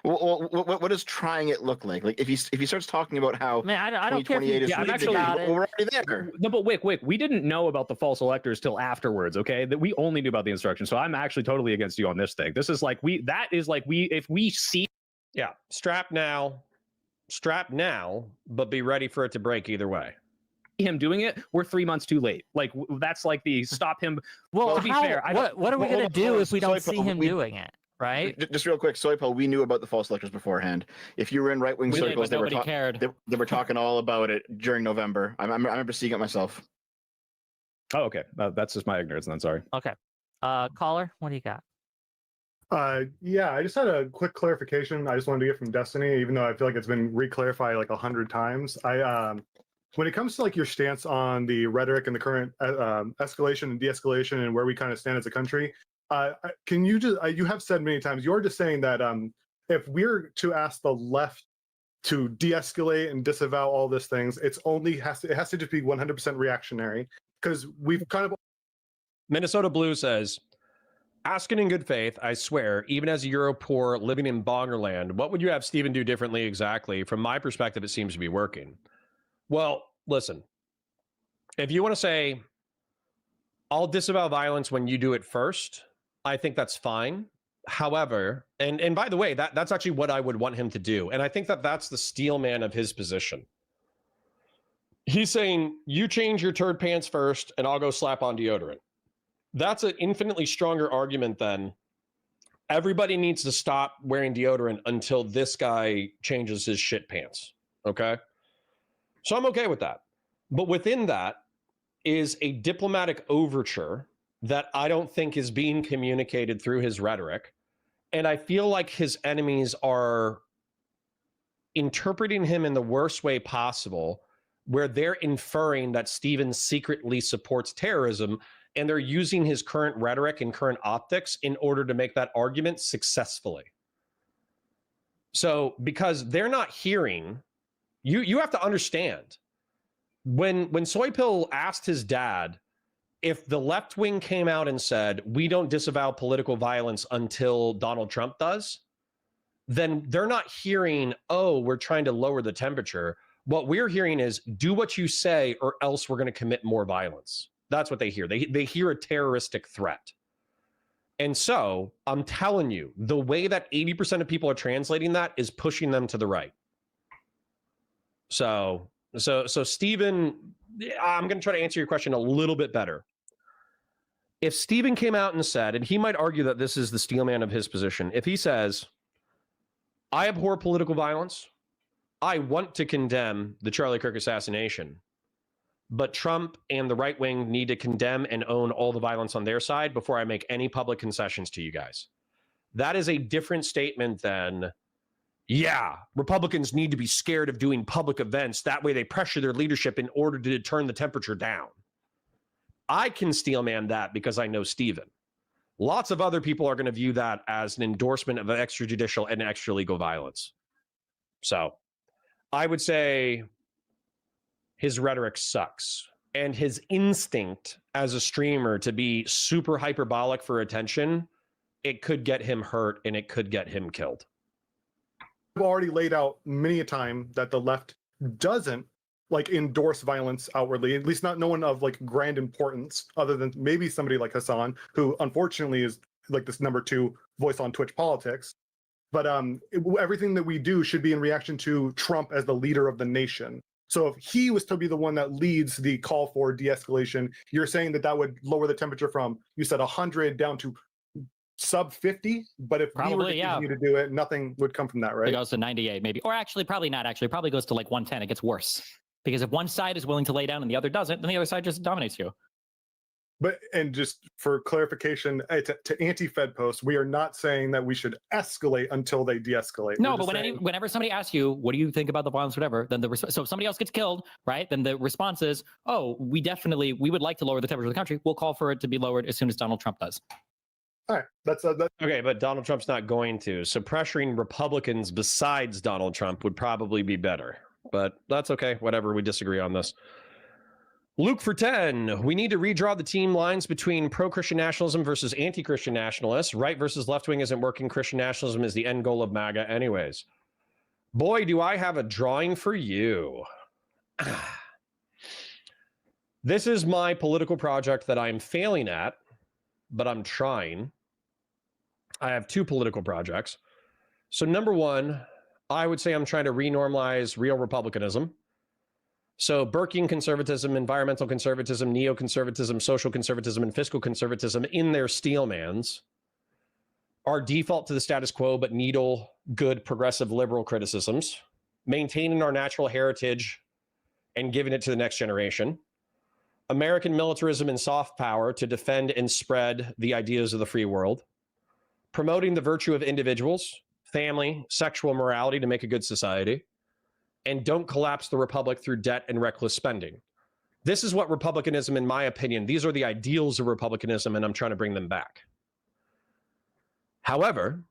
Well, what does trying it look like? Like if he starts talking about how I don't care. I'm actually we're already there. No, but Wick, we didn't know about the false electors till afterwards. Okay, that we only knew about the instructions. So I'm actually totally against you on this thing. This is like if we see. Yeah, strap now, but be ready for it to break either way. Him doing it, we're 3 months too late. Like that's like the stop him. Well, to be fair, what are we gonna do if we don't see him doing it? right? Just real quick, Soy Pill, we knew about the false electors beforehand. If you were in right-wing circles, they were talking all about it during November. I remember seeing it myself. Oh, okay. That's just my ignorance then, sorry. Okay. Caller, what do you got? Yeah, I just had a quick clarification I just wanted to get from Destiny, even though I feel like it's been re-clarified like 100 times. When it comes to like your stance on the rhetoric and the current escalation and de-escalation and where we kind of stand as a country, can you just, you have said many times, you're just saying that if we're to ask the left to de-escalate and disavow all these things, it has to just be 100% reactionary, because we've kind of... Minnesota Blue says, asking in good faith, I swear, even as a Euro poor living in Bongerland, what would you have Stephen do differently exactly? From my perspective, it seems to be working. Well, listen, if you want to say, I'll disavow violence when you do it first, I think that's fine. However, and by the way, that's actually what I would want him to do. And I think that's the steel man of his position. He's saying, you change your turd pants first and I'll go slap on deodorant. That's an infinitely stronger argument than everybody needs to stop wearing deodorant until this guy changes his shit pants. Okay? So I'm okay with that. But within that is a diplomatic overture that I don't think is being communicated through his rhetoric. And I feel like his enemies are interpreting him in the worst way possible, where they're inferring that Stephen secretly supports terrorism, and they're using his current rhetoric and current optics in order to make that argument successfully. So because they're not hearing, you have to understand, when Soy Pill asked his dad if the left wing came out and said, we don't disavow political violence until Donald Trump does, then they're not hearing, oh, we're trying to lower the temperature. What we're hearing is, do what you say or else we're going to commit more violence. That's what they hear. They hear a terroristic threat. And so I'm telling you, the way that 80% of people are translating that is pushing them to the right. So Stephen, I'm going to try to answer your question a little bit better. If Stephen came out and said, and he might argue that this is the steelman of his position, if he says, I abhor political violence, I want to condemn the Charlie Kirk assassination, but Trump and the right wing need to condemn and own all the violence on their side before I make any public concessions to you guys. That is a different statement than, yeah, Republicans need to be scared of doing public events. That way they pressure their leadership in order to turn the temperature down. I can steelman that because I know Stephen. Lots of other people are going to view that as an endorsement of extrajudicial and extralegal violence. So I would say his rhetoric sucks. And his instinct as a streamer to be super hyperbolic for attention, it could get him hurt and it could get him killed. I've already laid out many a time that the left doesn't like endorse violence outwardly, at least not no one of like grand importance, other than maybe somebody like Hassan, who unfortunately is like this #2 voice on Twitch politics. But everything that we do should be in reaction to Trump as the leader of the nation. So if he was to be the one that leads the call for de-escalation, you're saying that would lower the temperature from, you said 100 down to sub 50, but if we were to continue to do it, nothing would come from that, right? It goes to 98 maybe, or actually probably not actually, it probably goes to like 110. It gets worse because if one side is willing to lay down and the other doesn't, then the other side just dominates you. But, and just for clarification, to anti-Fed posts, we are not saying that we should escalate until they de-escalate. No, but whenever somebody asks you, what do you think about the violence, whatever, then so if somebody else gets killed, right, then the response is, oh, we would like to lower the temperature of the country. We'll call for it to be lowered as soon as Donald Trump does. All right, that's okay, but Donald Trump's not going to. So pressuring Republicans besides Donald Trump would probably be better. But that's okay. Whatever. We disagree on this. Luke for 10. We need to redraw the team lines between pro-Christian nationalism versus anti-Christian nationalists. Right versus left wing isn't working. Christian nationalism is the end goal of MAGA anyways. Boy, do I have a drawing for you. This is my political project that I'm failing at, but I'm trying. I have two political projects. So number one, I would say I'm trying to renormalize real republicanism. So Burkean conservatism, environmental conservatism, neoconservatism, social conservatism, and fiscal conservatism in their steelmans. our default to the status quo, but needle good progressive liberal criticisms, maintaining our natural heritage and giving it to the next generation, American militarism and soft power to defend and spread the ideas of the free world, promoting the virtue of individuals, family, sexual morality to make a good society, and don't collapse the republic through debt and reckless spending. This is what republicanism, in my opinion, these are the ideals of republicanism, and I'm trying to bring them back. However,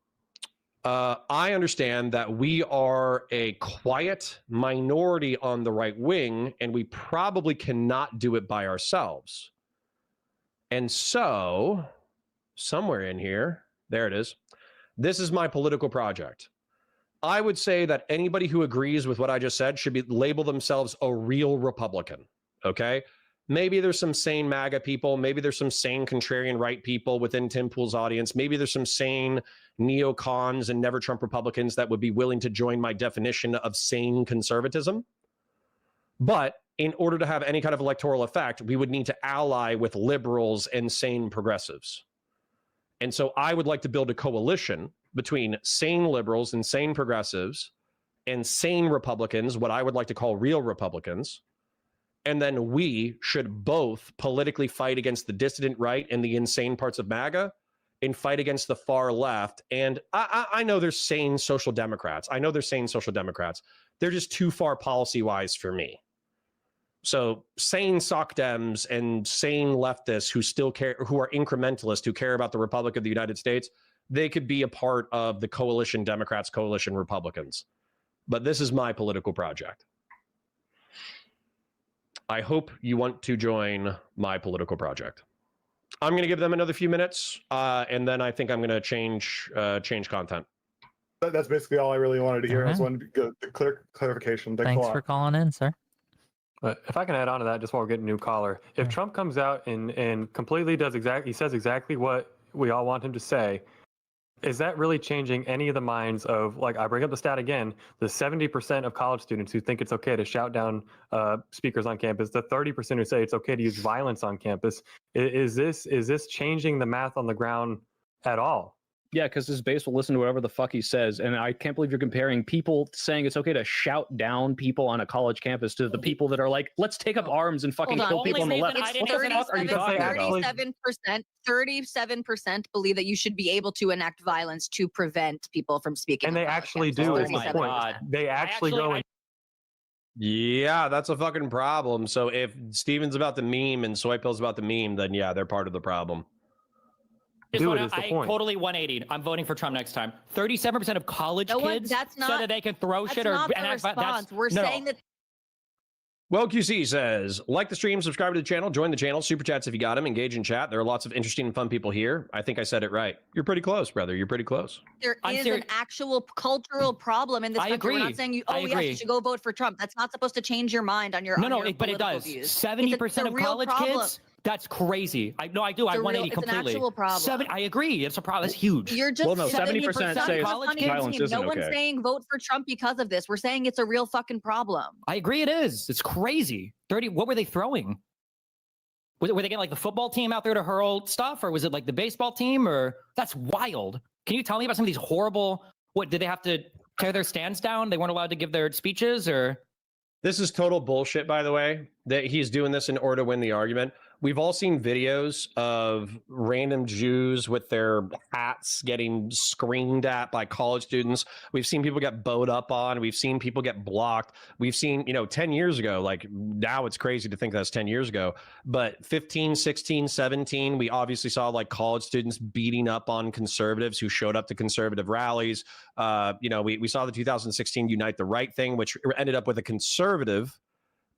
I understand that we are a quiet minority on the right wing, and we probably cannot do it by ourselves. And so, somewhere in here, there it is. This is my political project. I would say that anybody who agrees with what I just said should label themselves a real Republican, okay? Maybe there's some sane MAGA people. Maybe there's some sane contrarian right people within Tim Pool's audience. Maybe there's some sane neocons and never Trump Republicans that would be willing to join my definition of sane conservatism. But in order to have any kind of electoral effect, we would need to ally with liberals and sane progressives. And so I would like to build a coalition between sane liberals and sane progressives and sane Republicans, what I would like to call real Republicans. And then we should both politically fight against the dissident right and the insane parts of MAGA and fight against the far left. And I know there's sane social democrats. I know there's sane social democrats. They're just too far policy-wise for me. So sane soc dems and sane leftists who still care, who are incrementalists, who care about the Republic of the United States, they could be a part of the coalition Democrats, coalition Republicans. But this is my political project. I hope you want to join my political project. I'm going to give them another few minutes, and then I think I'm going to change content. That's basically all I really wanted to hear. I just wanted to get the clarification. Thanks for calling in, sir. But if I can add on to that, just while we're getting a new caller, if Trump comes out and completely he says exactly what we all want him to say, is that really changing any of the minds of, like, I bring up the stat again, the 70% of college students who think it's okay to shout down speakers on campus, the 30% who say it's okay to use violence on campus. Is this changing the math on the ground at all? Yeah, because his base will listen to whatever the fuck he says. And I can't believe you're comparing people saying it's okay to shout down people on a college campus to the people that are like, let's take up arms and fucking kill people on the left. What the fuck are you talking about? 37% believe that you should be able to enact violence to prevent people from speaking. And they actually do. Is the point. They actually go and yeah, that's a fucking problem. So if Steven's about the meme and Soy Pill's about the meme, then yeah, they're part of the problem. I totally 180. I'm voting for Trump next time. 37% of college kids said that they can throw shit or enact violence. We're saying that. Well, QC says, like the stream, subscribe to the channel, join the channel, super chats if you got them, engage in chat. There are lots of interesting and fun people here. I think I said it right. You're pretty close, brother. You're pretty close. There is an actual cultural problem in this country. Agree. We're not saying you should go vote for Trump. That's not supposed to change your mind on your but it does. 70% of college kids. That's crazy. I do. I 180 completely. It's an actual problem. I agree. It's a problem. It's huge. You're just 70% say violence isn't No one's saying vote for Trump because of this. We're saying it's a real fucking problem. I agree. It is. It's crazy. 30. What were they throwing? Were they getting like the football team out there to hurl stuff, or was it like the baseball team? Or that's wild. Can you tell me about some of these horrible? What did they have to tear their stands down? They weren't allowed to give their speeches, or? This is total bullshit, by the way, that he's doing this in order to win the argument. We've all seen videos of random Jews with their hats getting screamed at by college students. We've seen people get bowed up on. We've seen people get blocked. We've seen, 10 years ago, like now it's crazy to think that's 10 years ago, but 15, 16, 17, we obviously saw like college students beating up on conservatives who showed up to conservative rallies. We saw the 2016 Unite the Right thing, which ended up with a conservative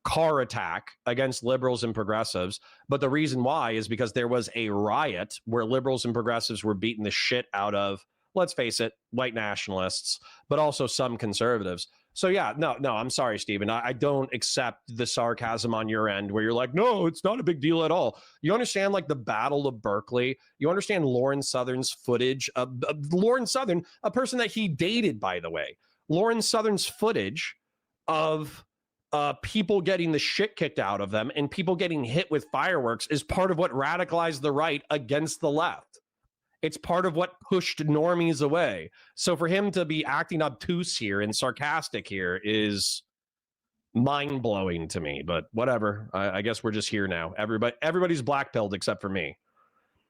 car attack against liberals and progressives. But the reason why is because there was a riot where liberals and progressives were beating the shit out of, let's face it, white nationalists, but also some conservatives. So yeah, no, I'm sorry, Stephen. I don't accept the sarcasm on your end where you're like, no, it's not a big deal at all. You understand like the Battle of Berkeley. You understand Lauren Southern's footage of Lauren Southern, a person that he dated, by the way. Lauren Southern's footage of people getting the shit kicked out of them and people getting hit with fireworks is part of what radicalized the right against the left. It's part of what pushed normies away. So for him to be acting obtuse here and sarcastic here is mind-blowing to me, but whatever. I guess we're just here now. Everybody's black-pilled except for me.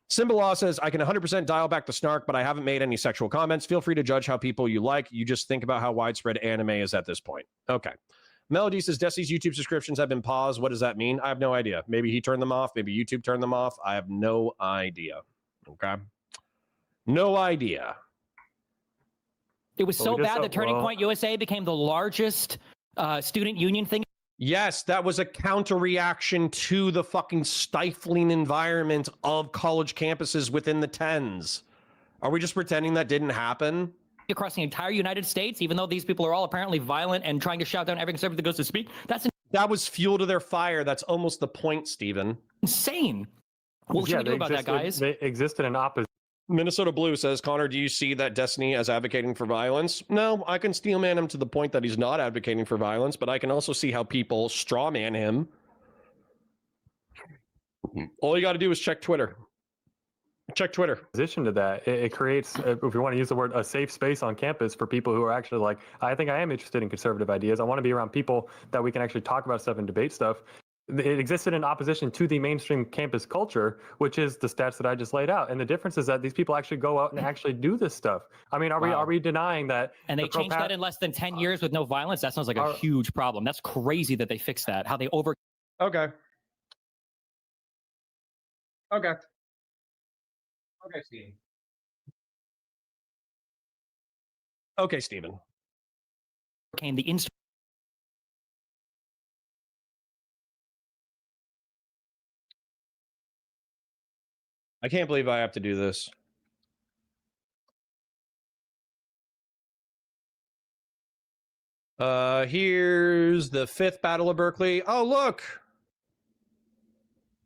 Simbalaw says, I can 100% dial back the snark, but I haven't made any sexual comments. Feel free to judge how people you like. You just think about how widespread anime is at this point. Okay. Melody says, Destiny's YouTube subscriptions have been paused. What does that mean? I have no idea. Maybe he turned them off. Maybe YouTube turned them off. I have no idea. Okay. No idea. It was so bad that Turning Point USA became the largest student union thing. Yes, that was a counter reaction to the fucking stifling environment of college campuses within the tens. Are we just pretending that didn't happen? Across the entire United States, even though these people are all apparently violent and trying to shout down every conservative that goes to speak. That was fuel to their fire. That's almost the point, Stephen. Insane. What should we do about that, guys? They existed in opposition. Minnesota Blue says, Connor, do you see that Destiny as advocating for violence? No, I can steelman him to the point that he's not advocating for violence, but I can also see how people strawman him. All you got to do is check Twitter. Check Twitter. In addition to that, it creates, if you want to use the word, a safe space on campus for people who are actually like, I think I am interested in conservative ideas. I want to be around people that we can actually talk about stuff and debate stuff. It existed in opposition to the mainstream campus culture, which is the stats that I just laid out. And the difference is that these people actually go out and actually do this stuff. I mean, are we denying that? And they changed that in less than 10 years with no violence? That sounds like a huge problem. That's crazy that they fixed that. How they over. Okay. Okay. Okay, Steven. Okay, Steven. Came the instant. I can't believe I have to do this. Here's the 5th Battle of Berkeley. Oh, look.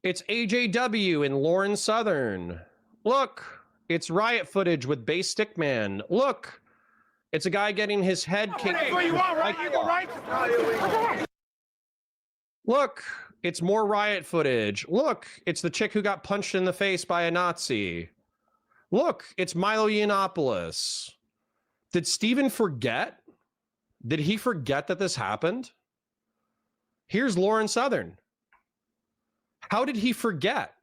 It's AJW in Lawrence Southern. Look. It's riot footage with Base Stickman. Look. It's a guy getting his head kicked. Look. It's more riot footage. Look, it's the chick who got punched in the face by a Nazi. Look, it's Milo Yiannopoulos. Did Steven forget? Did he forget that this happened? Here's Lauren Southern. How did he forget?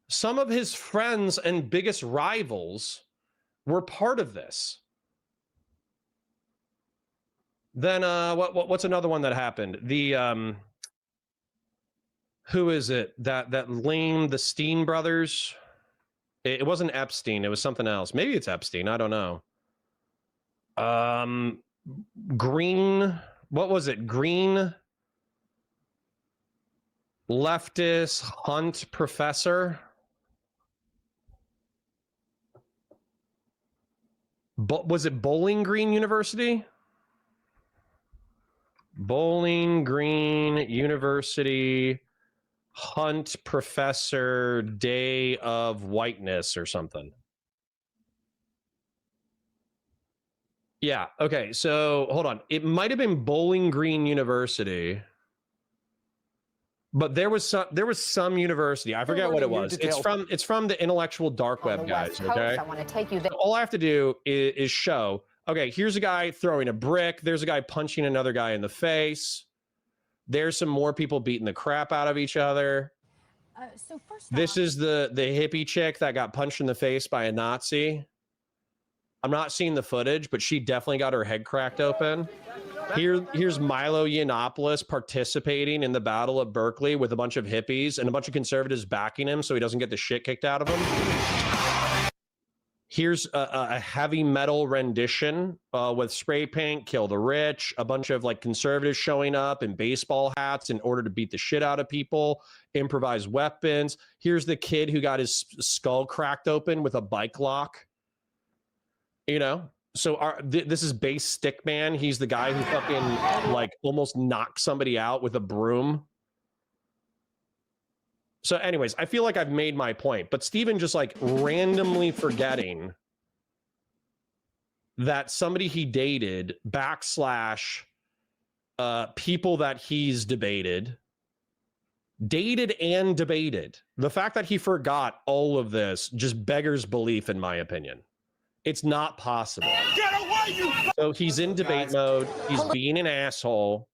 Some of his friends and biggest rivals were part of this. Then what's another one that happened? The who is it that lame the Steen brothers? It wasn't Epstein, it was something else. Maybe it's Epstein, I don't know. Green, what was it? Green leftist Hunt professor. But was it Bowling Green University? Bowling Green University Hunt Professor Day of Whiteness or something. Yeah, okay, so hold on. It might have been Bowling Green University, but there was some university. I forget what it was. It's from the intellectual dark web guys, okay? I want to take you there. All I have to do is show, okay, here's a guy throwing a brick, there's a guy punching another guy in the face. There's some more people beating the crap out of each other. So first this is the hippie chick that got punched in the face by a Nazi. I'm not seeing the footage, but she definitely got her head cracked open. Here's Milo Yiannopoulos participating in the Battle of Berkeley with a bunch of hippies and a bunch of conservatives backing him so he doesn't get the shit kicked out of him. Here's a heavy metal rendition with spray paint, kill the rich, a bunch of like conservatives showing up in baseball hats in order to beat the shit out of people, improvise weapons. Here's the kid who got his skull cracked open with a bike lock. You know, so this is Base Stickman. He's the guy who fucking like almost knocked somebody out with a broom. So anyways, I feel like I've made my point, but Steven just like randomly forgetting that somebody he dated / people that he's debated dated and debated. The fact that he forgot all of this just beggars belief, in my opinion. It's not possible. Get away, you! So he's in debate mode. He's being an asshole.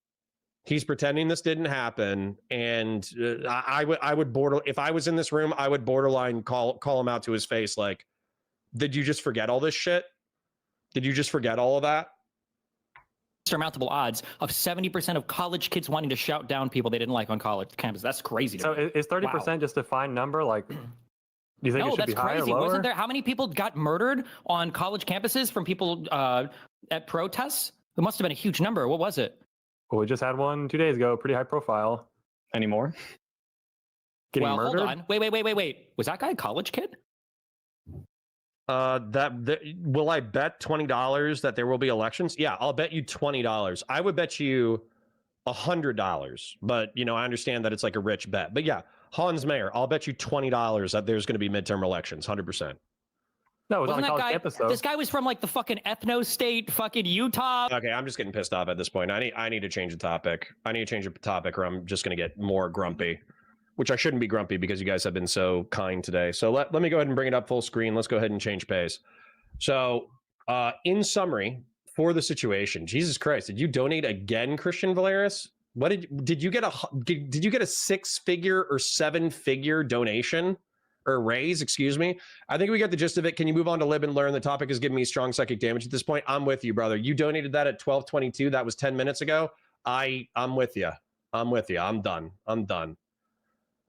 He's pretending this didn't happen. And I would border, if I was in this room, I would borderline call him out to his face. Like, did you just forget all this shit? Did you just forget all of that? Surmountable odds of 70% of college kids wanting to shout down people they didn't like on college campus. That's crazy. So is 30% just a fine number? Like, do you think it should be higher or lower? Wasn't there, how many people got murdered on college campuses from people at protests? It must have been a huge number. What was it? Well, we just had one 2 days ago, pretty high profile. Anymore? Getting murdered? Hold on. Wait. Was that guy a college kid? Will I bet $20 that there will be elections? Yeah, I'll bet you $20. I would bet you $100, but you know, I understand that it's like a rich bet. But yeah, Hans Mayer, I'll bet you $20 that there's going to be midterm elections, 100%. No, it was on a college campus, though. This guy was from like the fucking ethno state, fucking Utah. Okay, I'm just getting pissed off at this point. I need to change the topic. I need to change the topic, or I'm just going to get more grumpy. Which I shouldn't be grumpy because you guys have been so kind today. So let me go ahead and bring it up full screen. Let's go ahead and change pace. So in summary, for the situation, Jesus Christ, did you donate again, Christian Valeris? What did you get a 6-figure or 7-figure donation or raise? Excuse me. I think we got the gist of it. Can you move on to live and learn? The topic is giving me strong psychic damage at this point. I'm with you, brother. You donated that at 12:22. That was 10 minutes ago. I'm with you. I'm done.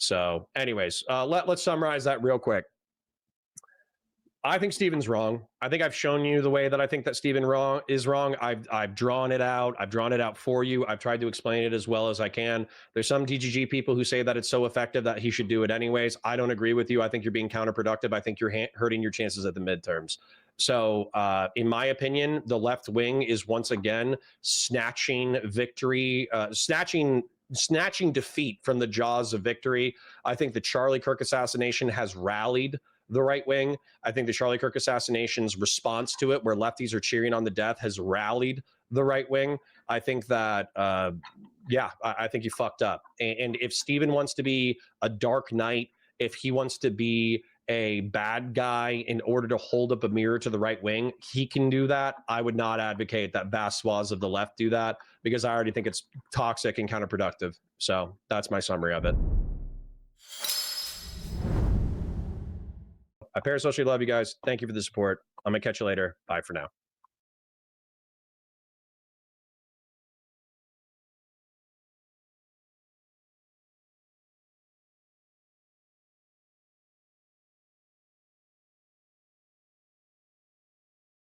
So anyways, let's summarize that real quick. I think Steven's wrong. I think I've shown you the way that I think that Steven is wrong. I've drawn it out. I've drawn it out for you. I've tried to explain it as well as I can. There's some DGG people who say that it's so effective that he should do it anyways. I don't agree with you. I think you're being counterproductive. I think you're hurting your chances at the midterms. So in my opinion, the left wing is once again snatching victory, snatching defeat from the jaws of victory. I think the Charlie Kirk assassination has rallied the right wing. I think the Charlie Kirk assassination's response to it, where lefties are cheering on the death, has rallied the right wing. I think that, I think you fucked up. And if Steven wants to be a dark knight, if he wants to be a bad guy in order to hold up a mirror to the right wing, he can do that. I would not advocate that vast swaths of the left do that, because I already think it's toxic and counterproductive. So that's my summary of it. I parasocially love you guys. Thank you for the support. I'm gonna catch you later. Bye for now.